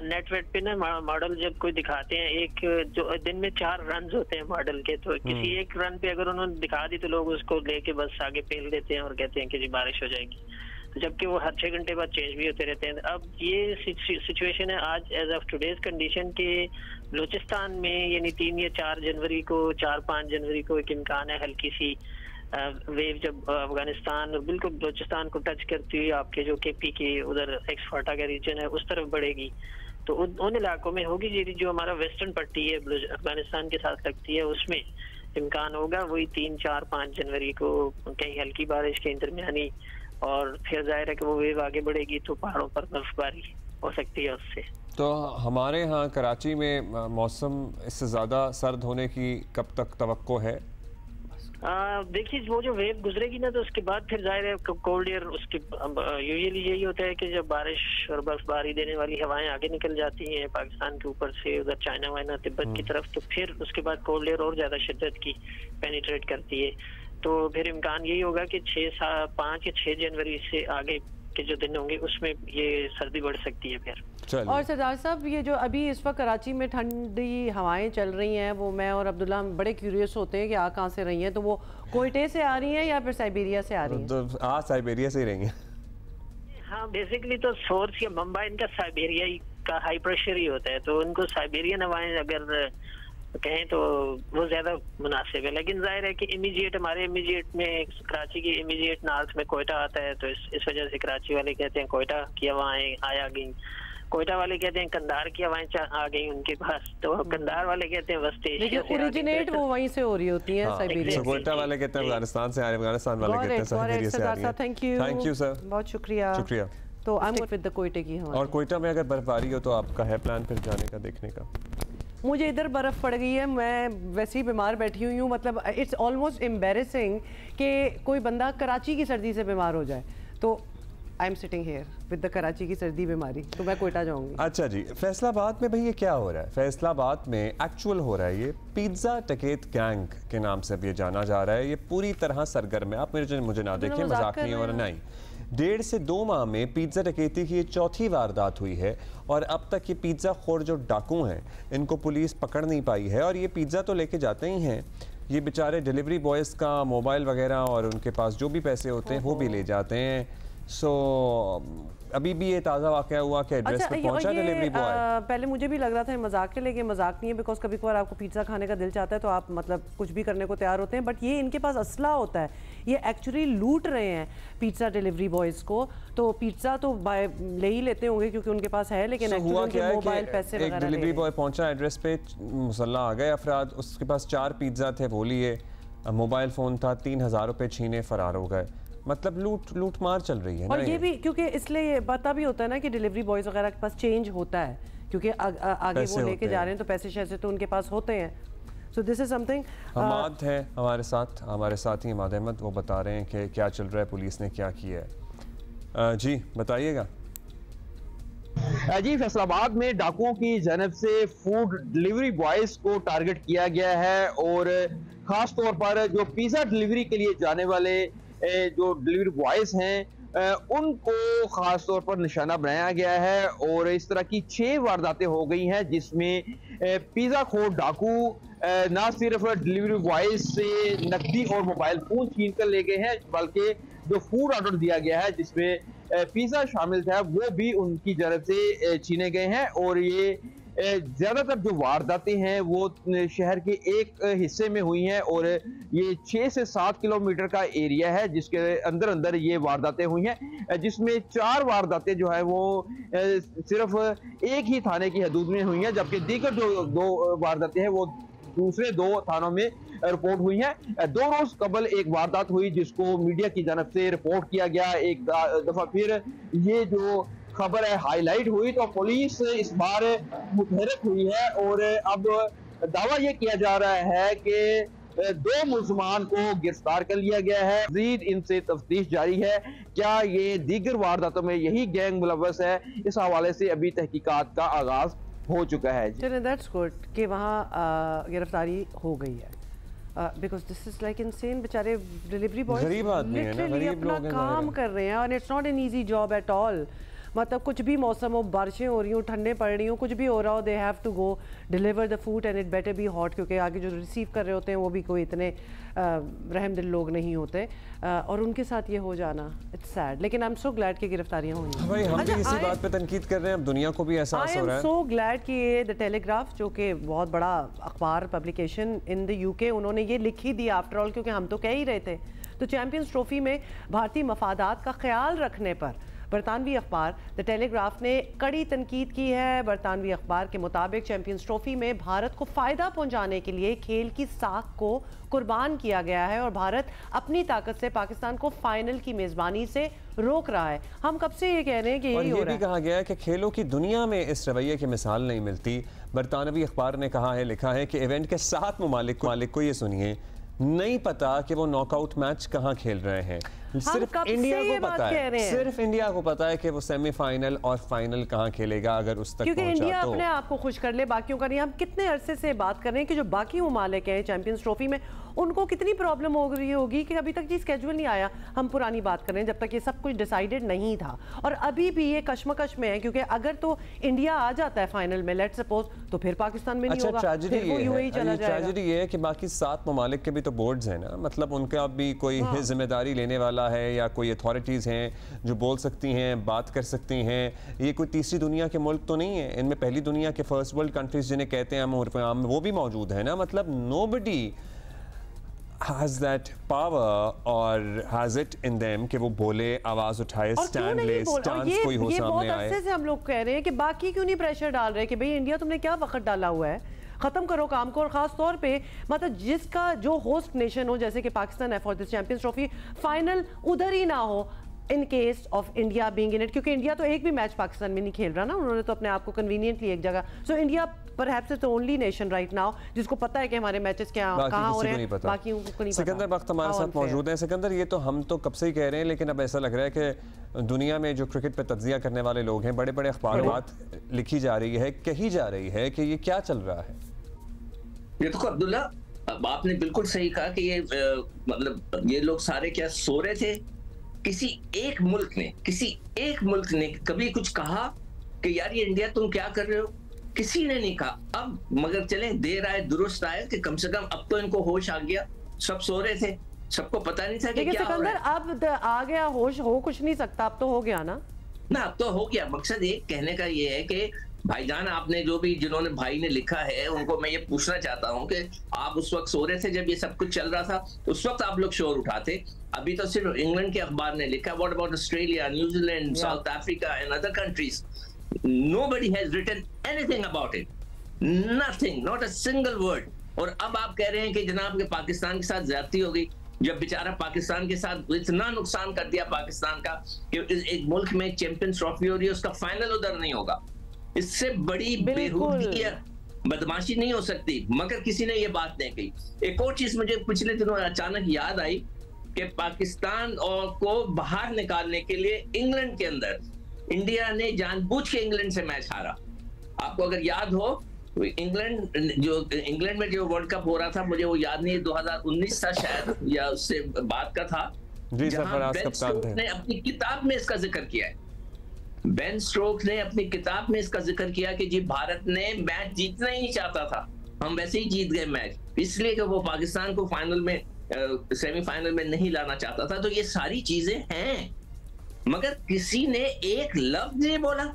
नेटवेट पे ना मॉडल जब कोई दिखाते हैं, एक जो दिन में 4 रन होते हैं मॉडल के, तो किसी एक रन पे अगर उन्होंने दिखा दी तो लोग उसको लेके बस आगे पेल देते हैं और कहते हैं कि जी बारिश हो जाएगी, तो जबकि वो हर 6 घंटे बाद चेंज भी होते रहते हैं। अब ये सिचुएशन है आज एज ऑफ टुडेज कंडीशन के बलूचिस्तान में, यानी 3 या 4 जनवरी को, 4-5 जनवरी को एक इम्कान है हल्की सी वेव जब अफगानिस्तान और बिल्कुल बलूचिस्तान को टच करती हुई आपके जो केपी के उधर एक्सफाटा का रीजन है उस तरफ बढ़ेगी, तो उन इलाकों में होगी। जो हमारा वेस्टर्न पट्टी है अफगानिस्तान के साथ लगती है उसमें इम्कान होगा वही 3, 4, 5 जनवरी को कहीं हल्की बारिश के दरमियानी, और फिर जाहिर है कि वो वेव आगे बढ़ेगी तो पहाड़ों पर बर्फबारी हो सकती है उससे। तो हमारे यहाँ कराची में मौसम इससे ज़्यादा सर्द होने की कब तक तवक्को है? देखिए वो जो वेव गुजरेगी ना तो उसके बाद फिर जाहिर है कोल्ड एयर, उसके यूजुअली यही होता है कि जब बारिश और बर्फबारी देने वाली हवाएं आगे निकल जाती हैं पाकिस्तान के ऊपर से उधर चाइना वाइना तिब्बत की तरफ, तो फिर उसके बाद कोल्ड एयर और ज्यादा शिद्दत की पेनिट्रेट करती है, तो फिर इम्कान यही होगा कि 5 या 6 जनवरी से आगे के जो दिन होंगे उसमें ये सर्दी बढ़ सकती है फिर। और सरदार साहब, ये जो अभी इस वक्त कराची में ठंडी हवाएं चल रही हैं, वो मैं और अब्दुल्ला हम बड़े क्यूरियस होते हैं कि आ कहाँ से रही हैं, तो वो कोयटे से आ रही हैं या फिर साइबेरिया से आ रही हैं? तो साइबेरिया से ही रही हैं। हाँ, बेसिकली तो सोर्स या मुंबई इनका साइबेरिया का हाई प्रेशर ही होता है, तो उनको साइबेरियन हवाएं अगर कहें तो वो ज्यादा मुनासिब है। लेकिन जाहिर है कि इमीडिएट हमारे इमीडिएट में कराची की इमीडिएट नॉर्थ में कोयटा आता है, तो इस वजह से कराची वाले कहते हैं कोयटा की हवाएं आ गई, कोयटा वाले कहते हैं कंधार की हवाएं आ गई उनके पास, तो कंधार वाले कहते हैं वेस्ट एशिया से ओरिजिनेट वो वहीं से हो रही होती है साइबेरिया। कोयटा वाले कहते हैं अफगानिस्तान से आ रहे हैं, अफगानिस्तान वाले कहते हैं साइबेरिया से आ रही है। थैंक यू सर, बहुत शुक्रिया। तो आई एम विद द कोयटे की हवा। और कोयटा में अगर बर्फबारी हो तो आपका है प्लान फिर जाने का, देखने का? मुझे इधर बर्फ़ पड़ गई है, मैं वैसे ही बीमार बैठी हुई हूँ। मतलब इट्स ऑलमोस्ट एम्बेरसिंग कि कोई बंदा कराची की सर्दी से बीमार हो जाए, तो I am sitting here with the Karachi की सर्दी बीमारी, तो मैं कोयटा जाऊंगी। अच्छा जी, फैसलाबाद में भाई ये क्या हो रहा है? फैसलाबाद में एक्चुअल हो रहा है ये पिज्जा टकेत गैंग के नाम से अब ये जाना जा रहा है। ये पूरी तरह सरगर्म है। आप मुझे ना देखिए, मजाक नहीं हो रहा, नहीं। 1.5 से 2 माह में पिज्जा डकैती की ये चौथी वारदात हुई है और अब तक ये पिज्जा खोर जो डाकू हैं इनको पुलिस पकड़ नहीं पाई है। और ये पिज्जा तो लेके जाते ही हैं, ये बेचारे डिलीवरी बॉयज़ का मोबाइल वगैरह और उनके पास जो भी पैसे होते हैं वो भी ले जाते हैं। सो अभी भी ये ताज़ा वाक़या हुआ कि एड्रेस पे पहुंचा डिलीवरी बॉय। पहले मुझे भी लग रहा था मजाक के, लेकिन मजाक नहीं है, बिकॉज कभी कभार आपको पिज्ज़ा खाने का दिल चाहता है तो आप मतलब कुछ भी करने को तैयार होते हैं। बट ये इनके पास असला होता है, ये एक्चुअली लूट रहे हैं पिज्ज़ा डिलीवरी बॉयज़ को। तो पिज्ज़ा तो ले ही लेते होंगे क्योंकि उनके पास है, लेकिन हुआ क्या है मोबाइल पैसे एक डिलीवरी बॉय पहुंचा एड्रेस पे, मुसल्ला आ गए अफराद, उसके पास 4 पिज्ज़ा थे वो लिए, मोबाइल फ़ोन था, 3000 रुपये छीने फरार हो गए। मतलब लूट मार चल रही है। और ये भी क्योंकि इसलिए ये पता भी होता है ना कि डिलीवरी बॉयज़ वगैरह के पास चेंज होता है, क्योंकि आगे वो लेके जा रहे हैं तो पैसे शैसे तो उनके पास होते हैं। So this is something. Hammad है हमारे साथ ही हमाद अहमद, वो बता रहे हैं कि क्या चल रहा है, पुलिस ने क्या किया है। जी बताइएगा। जी, फैसलाबाद में डाकुओं की जानब से फूड डिलीवरी बॉयज़ को टारगेट किया गया है और ख़ास तौर पर जो पिज़्ज़ा डिलीवरी के लिए जाने वाले जो डिलीवरी बॉयज़ हैं उनको ख़ास तौर पर निशाना बनाया गया है। और इस तरह की 6 वारदातें हो गई हैं जिसमें पिज़्ज़ा खोर डाकू ना सिर्फ डिलीवरी बॉयज़ से नकदी और मोबाइल फ़ोन छीन कर ले गए हैं, बल्कि जो फूड ऑर्डर दिया गया है जिसमें पिज़्ज़ा शामिल था वो भी उनकी जानब से छीने गए हैं। और ये ज़्यादातर जो वारदातें हैं वो शहर के एक हिस्से में हुई हैं और ये 6 से 7 किलोमीटर का एरिया है जिसके अंदर ये वारदातें हुई हैं, जिसमें 4 वारदातें जो है वो सिर्फ एक ही थाने की हदूद में हुई हैं, जबकि दीगर जो 2 वारदातें हैं वो दूसरे 2 थानों में रिपोर्ट हुई हैं। 2 रोज कबल एक वारदात हुई जिसको मीडिया की जानब से रिपोर्ट किया गया, एक दफा फिर ये जो खबर है हाईलाइट हुई तो पुलिस इस बार मुतहरक हुई है और अब दावा ये किया जा रहा है कि 2 मुलजमान को गिरफ्तार कर लिया गया है। मज़ीद इनसे तफ्तीश जारी है, क्या ये दीगर वारदातों में यही गैंग मुलव्वस है, इस हवाले से अभी तहकीकात का आगाज हो चुका है। चलिए दैट्स गुड कि वहाँ गिरफ्तारी हो गई है, because this is like insane. बेचारे डिलीवरी बॉयज गरीब आदमी है ना, गरीब अपना काम कर रहे हैं और it's not an easy job at all. मतलब कुछ भी मौसम हो, बारिशें हो रही हो, ठंडे पड़ रही हो, कुछ भी हो रहा हो, they have to go deliver the food and it better be hot, क्योंकि आगे जो रिसीव कर रहे होते हैं वो भी कोई इतने रहम दिल लोग नहीं होते और उनके साथ ये हो जाना इट्स सैड। लेकिन आई एम सो ग्लैड की गिरफ्तारियां हुई। भाई हम भी इसी बात पे तनकीद कर रहे हैं, अब दुनिया को भी एहसास हो रहा है। आई एम सो ग्लैड कि ये द टेलीग्राफ जो कि बहुत बड़ा अखबार पब्लिकेशन इन द यूके, उन्होंने ये लिख ही दिया आफ्टर ऑल, क्योंकि हम तो कह ही रहे थे। तो चैंपियंस ट्रॉफी में भारतीय मफादात का ख्याल रखने पर बरतानवी अखबार द टेलीग्राफ ने कड़ी तनकीद की है। बरतानवी अखबार के मुताबिक चैंपियंस ट्रॉफी में भारत को फ़ायदा पहुंचाने के लिए खेल की साख को कुर्बान किया गया है और भारत अपनी ताकत से पाकिस्तान को फाइनल की मेज़बानी से रोक रहा है। हम कब से ये कह रहे हैं कि यही हो रहा है। भी कहा गया है कि खेलों की दुनिया में इस रवैये की मिसाल नहीं मिलती। बरतानवी अखबार ने कहा है, लिखा है कि इवेंट के 7 ममालिक को ये सुनिए, नहीं पता कि वो नॉकआउट मैच कहाँ खेल रहे हैं। सिर्फ इंडिया को पता है, सिर्फ इंडिया को पता है कि वो सेमीफाइनल और फाइनल कहाँ खेलेगा अगर उस तक क्योंकि इंडिया तो। अपने आप को खुश कर ले, बाकियों का नहीं। हम कितने अरसे से बात कर रहे हैं कि जो बाकी ममालिक हैं चैंपियंस ट्रॉफी में, उनको कितनी प्रॉब्लम हो रही होगी कि अभी तक जी स्केड्यूल नहीं आया। हम पुरानी बात कर रहे हैं जब तक ये सब कुछ डिसाइडेड नहीं था, और अभी भी ये कश्मकश में है, क्योंकि अगर तो इंडिया आ जाता है फाइनल में, लेट्स सपोज, तो फिर पाकिस्तान में नहीं होगा, फिर वो यूएई चला जाएगा। ट्रेजेडी ये है कि बाकी 7 ममालिक के भी तो बोर्ड्स हैं ना, मतलब उनका भी कोई जिम्मेदारी लेने वाला है या कोई अथॉरिटीज़ हैं जो बोल सकती हैं, बात कर सकती हैं। ये कोई तीसरी दुनिया के मुल्क तो नहीं है, इनमें पहली दुनिया के फर्स्ट वर्ल्ड कंट्रीज जिन्हें कहते हैं हम, वो भी मौजूद है ना। मतलब nobody has that power or has it in them कि वो बोले, आवाज उठाए, स्टैंड ले, स्टांस कोई हो सामने आए। बहुत से हम लोग कह रहे हैं कि बाकी क्यों नहीं प्रेशर डाल रहे कि भाई इंडिया तुमने क्या वक्त डाला हुआ है, खत्म करो काम को। और खास तौर पे मतलब जिसका जो होस्ट नेशन हो, जैसे कि पाकिस्तान है for this champions trophy, final उधर ही ना हो in case of India being in it, क्योंकि इंडिया तो एक भी मैच पाकिस्तान में नहीं खेल रहा ना, उन्होंने तो अपने आप को कन्वीनियंटली एक जगह। So India perhaps is the only nation right now जिसको पता है कि हमारे मैचेस कहाँ हो रहे हैं, बाकी को नहीं पता। सिकंदर बख्त हमारे साथ मौजूद हैं। सिकंदर, ये तो हम तो कब से ही कह रहे हैं, लेकिन अब ऐसा लग रहा है कि दुनिया में जो क्रिकेट पे तज्जिया करने वाले लोग हैं, बड़े बड़े अखबारात लिखी जा रही है, कही जा रही है कि ये क्या चल रहा है। ये तो अब्दुल्ला, अब आपने बिल्कुल सही कहा कि ये मतलब ये लोग सारे क्या सो रहे थे। किसी एक मुल्क ने कभी कुछ कहा कि यार ये इंडिया तुम क्या कर रहे हो? किसी ने नहीं कहा। अब मगर चले देर आए दुरुस्त आए कि कम से कम अब तो इनको होश आ गया। सब सो रहे थे, सबको पता नहीं था कि क्या हो रहा है। अब आ गया होश, हो कुछ नहीं सकता, अब तो हो गया ना। अब तो हो गया। मकसद एक कहने का ये है कि भाईजान, आपने जो भी जिन्होंने भाई ने लिखा है उनको मैं ये पूछना चाहता हूँ कि आप उस वक्त सो रहे थे जब ये सब कुछ चल रहा था, उस वक्त आप लोग शोर उठाते। अभी तो सिर्फ इंग्लैंड के अखबार ने लिखा, what about Australia, New Zealand, south Africa and other countries? Nobody has written anything about it. Nothing, not a single word. और अब आप कह रहे हैं कि जनाब के पाकिस्तान के साथ ज्यादती हो गई, जब बेचारा पाकिस्तान के साथ इतना नुकसान कर दिया पाकिस्तान का कि एक मुल्क में चैंपियंस ट्रॉफी हो रही है, उसका फाइनल उधर नहीं होगा। इससे बड़ी बेहूदी बदमाशी नहीं हो सकती, मगर किसी ने ये बात नहीं कही। एक और चीज मुझे पिछले दिनों अचानक याद आई कि पाकिस्तान और को बाहर निकालने के लिए इंग्लैंड के अंदर इंडिया ने जानबूझ के इंग्लैंड से मैच हारा। आपको अगर याद हो, इंग्लैंड में जो वर्ल्ड कप हो रहा था, मुझे वो याद नहीं, 2019 था शायद या उससे बाद का था, जहां बेन स्टोक्स ने अपनी किताब में इसका जिक्र किया है। बेन स्टोक्स ने अपनी किताब में इसका जिक्र किया कि जी भारत ने मैच जीतना ही नहीं चाहता था, हम वैसे ही जीत गए मैच, इसलिए कि वो पाकिस्तान को फाइनल में सेमीफाइनल में नहीं लाना चाहता था। तो ये सारी चीजें हैं, मगर किसी ने एक लफ्ज नहीं बोला।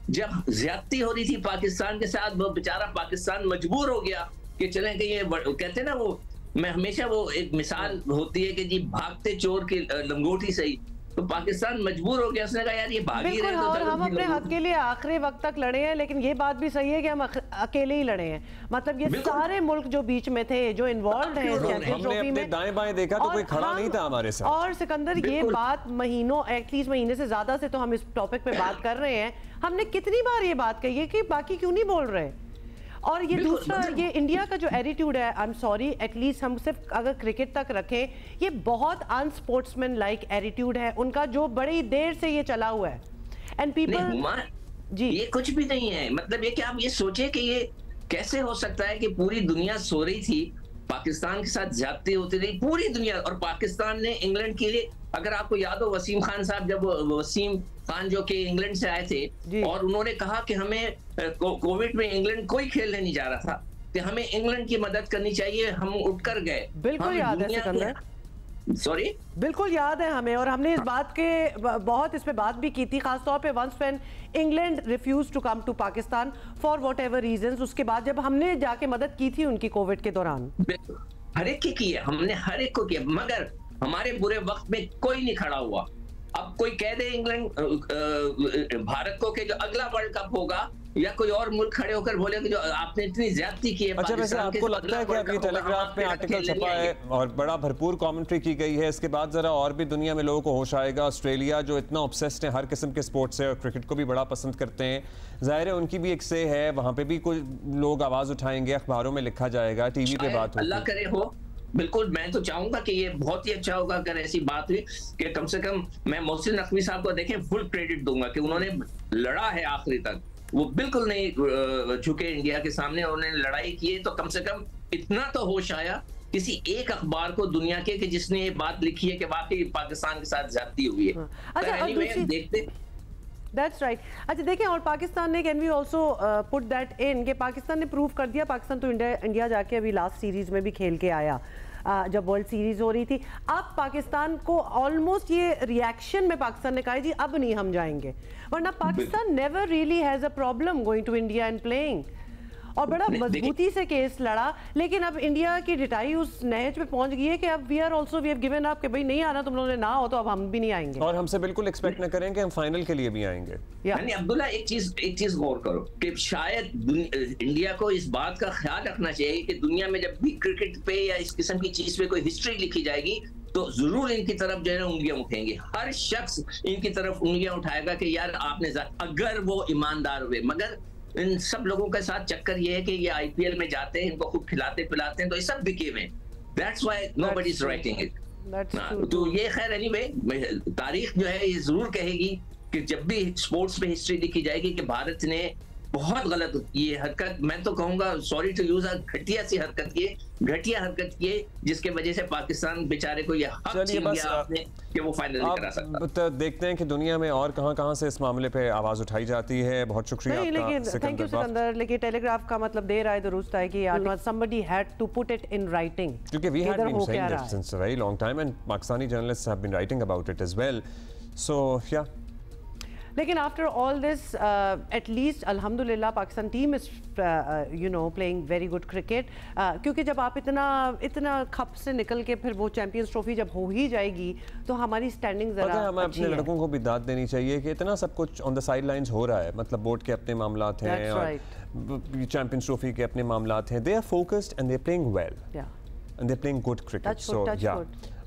जब ज्यादती हो रही थी पाकिस्तान के साथ, वो बेचारा पाकिस्तान मजबूर हो गया कि चलें कि ये कहते हैं ना, वो मैं हमेशा वो एक मिसाल होती है कि जी भागते चोर की लंगोटी सही, तो पाकिस्तान मजबूर हो गया, उसने कहा यार ये भाग ही रहे, और हम अपने हक के लिए आखिरी वक्त तक लड़े हैं। लेकिन ये बात भी सही है कि हम अकेले ही लड़े हैं, मतलब ये सारे मुल्क जो बीच में थे, जो इन्वॉल्व हैं चैंपियंस ट्रॉफी में, दाएं बाएं देखा तो कोई खड़ा नहीं था हमारे साथ। और सिकंदर, ये बात महीनों, एटलीस्ट महीने से ज्यादा से तो हम इस टॉपिक पे बात कर रहे हैं। हमने कितनी बार ये बात कही है कि बाकी क्यों नहीं बोल रहे। और ये दूसरा, ये इंडिया का जो एटीट्यूड है, आई एम सॉरी, एटलीस्ट हम सिर्फ अगर क्रिकेट तक रखें, ये बहुत अनस्पोर्ट्समैन लाइक एटीट्यूड है उनका, जो बड़ी देर से ये चला हुआ है। एंड पीपल जी, ये कुछ भी नहीं है। मतलब ये कि आप ये सोचे कि ये कैसे हो सकता है कि पूरी दुनिया सो रही थी, पाकिस्तान के साथ ज्यादती होती रही पूरी दुनिया, और पाकिस्तान ने इंग्लैंड के लिए, अगर आपको याद हो वसीम खान साहब, जब वसीम खान जो कि इंग्लैंड से आए थे और उन्होंने कहा कि हमें कोविड में इंग्लैंड कोई खेलने नहीं जा रहा था, कि हमें इंग्लैंड की मदद करनी चाहिए, हम उठकर गए। बिल्कुल याद है सिकंदर, सॉरी, बिल्कुल याद है हमें, और हमने इस बात के बहुत इस पे बात भी की थी, खासतौर पे once when England refuse to come to Pakistan for whatever reasons. उसके बाद जब हमने जाके मदद की थी उनकी कोविड के दौरान, हर एक की है, हमने हर एक को किया, मगर हमारे बुरे वक्त में कोई नहीं खड़ा हुआ। अब कोई कह दे इंग्लैंड भारत को कि जो अगला वर्ल्ड कप होगा, या कोई और मुल्क खड़े होकर बोले कि जो आपने इतनी ज्यादती की है। अच्छा, वैसे आपको लगता है कि अभी टेलीग्राफ में आर्टिकल छपा है और बड़ा भरपूर कमेंट्री की गई है, इसके बाद जरा और भी दुनिया में लोगों को होश आएगा। ऑस्ट्रेलिया जो इतना ऑब्सेस्ड है हर किस्म के स्पोर्ट्स से और क्रिकेट को भी बड़ा पसंद करते हैं, जाहिर है उनकी भी एक से है, वहाँ पे भी कोई लोग आवाज उठाएंगे, अखबारों में लिखा जाएगा, टीवी पे बात होगी। अल्लाह करे हो, बिल्कुल मैं तो चाहूंगा कि ये बहुत ही अच्छा होगा अगर ऐसी बात हुई कि कम से कम मैं मोहसिन नकवी साहब को देखें फुल क्रेडिट दूंगा कि उन्होंने लड़ा है आखिरी तक, वो बिल्कुल नहीं झुके इंडिया के सामने, उन्होंने लड़ाई की है। तो कम से कम इतना तो होश आया किसी एक अखबार को दुनिया के कि जिसने ये बात लिखी है कि वाकई पाकिस्तान के साथ ज्यादती हुई है। अच्छा, देखते That's right. अच्छा देखें, और पाकिस्तान ने, can we also put that in, कि पाकिस्तान ने प्रूव कर दिया, पाकिस्तान तो इंडिया जाके अभी लास्ट सीरीज में भी खेल के आया जब वर्ल्ड सीरीज हो रही थी। अब पाकिस्तान को ऑलमोस्ट ये रिएक्शन में पाकिस्तान ने कहा जी अब नहीं हम जाएंगे, वरना Pakistan never really has a problem going to India and playing, और बड़ा मजबूती से केस लड़ा। लेकिन अब इंडिया की रिटाई उस नहज पे पहुंच गई है कि अब वी हैव गिवन अप कि भाई नहीं आना तुम लोगों ने, ना हो तो अब हम भी नहीं आएंगे, और हमसे बिल्कुल एक्सपेक्ट न करें कि हम फाइनल के लिए भी आएंगे। यानी अब्दुल्ला एक चीज गौर करो कि शायद इंडिया को इस बात का ख्याल रखना चाहिए कि दुनिया में जब भी क्रिकेट पे या इस किस्म की चीज पे कोई हिस्ट्री लिखी जाएगी तो जरूर इनकी तरफ जो है उंगलियां उठेंगी, हर शख्स इनकी तरफ उंगलियां उठाएगा कि यार आपने, अगर वो ईमानदार हुए। मगर इन सब लोगों के साथ चक्कर ये है कि ये आईपीएल में जाते हैं, इनको खूब खिलाते पिलाते हैं, तो ये सब बिके हुए, that's why nobody is writing it. तो ये खैर एनीवे तारीख जो है ये जरूर कहेगी कि जब भी स्पोर्ट्स में हिस्ट्री लिखी जाएगी कि भारत ने बहुत गलत ये हरकत, मैं तो कहूंगा सॉरी टू यूज, घटिया सी हरकत किए जिसके वजह से पाकिस्तान बेचारे को ये हक छीन गया आपने कि वो फाइनल नहीं करा सकता। तो देखते हैं कि दुनिया में और कहां से इस मामले पे आवाज उठाई जाती है। बहुत शुक्रिया आपका थैंक यू सिकंदर। लेकिन टेलीग्राफ का मतलब दे रहा है दुरुस्त है कि somebody had to put it in writing, क्योंकि we had been saying this since a very long time and Pakistani journalists have been writing about it as well. So yeah. लेकिन आफ्टर ऑल दिस एटलीस्ट अल्हम्दुलिल्लाह Pakistan team is playing very good cricket, क्योंकि जब आप इतना खप से निकल के फिर वो चैंपियंस ट्रॉफी जब हो ही जाएगी तो हमारी स्टैंडिंग जरा हमें अपने लड़कों को भी दाद देनी चाहिए कि इतना सब कुछ ऑन द साइड लाइंस हो रहा है। मतलब बोर्ड के अपने मामलात हैं और चैंपियंस ट्रॉफी के अपने मामलात हैं, they are focused and they are playing well and they are playing good cricket. So yeah,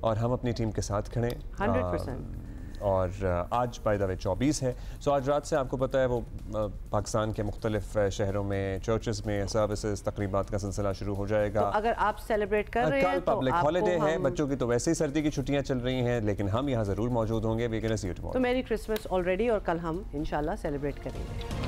और हम अपनी टीम के साथ खड़े 100%। और आज बाय द वे 24 है। सो आज रात से आपको पता है वो पाकिस्तान के मुख्तलिफ शहरों में चर्चेस में सर्विसेज तकरीबात का सिलसिला शुरू हो जाएगा। तो अगर आप सेलिब्रेट कर रहे हैं तो पब्लिक हॉलिडे है, बच्चों की तो वैसे ही सर्दी की छुट्टियां चल रही हैं, लेकिन हम यहाँ ज़रूर मौजूद होंगे। We can see you tomorrow. तो मेरी क्रिसमस ऑलरेडी, और कल हम इंशाल्लाह सेलिब्रेट करेंगे।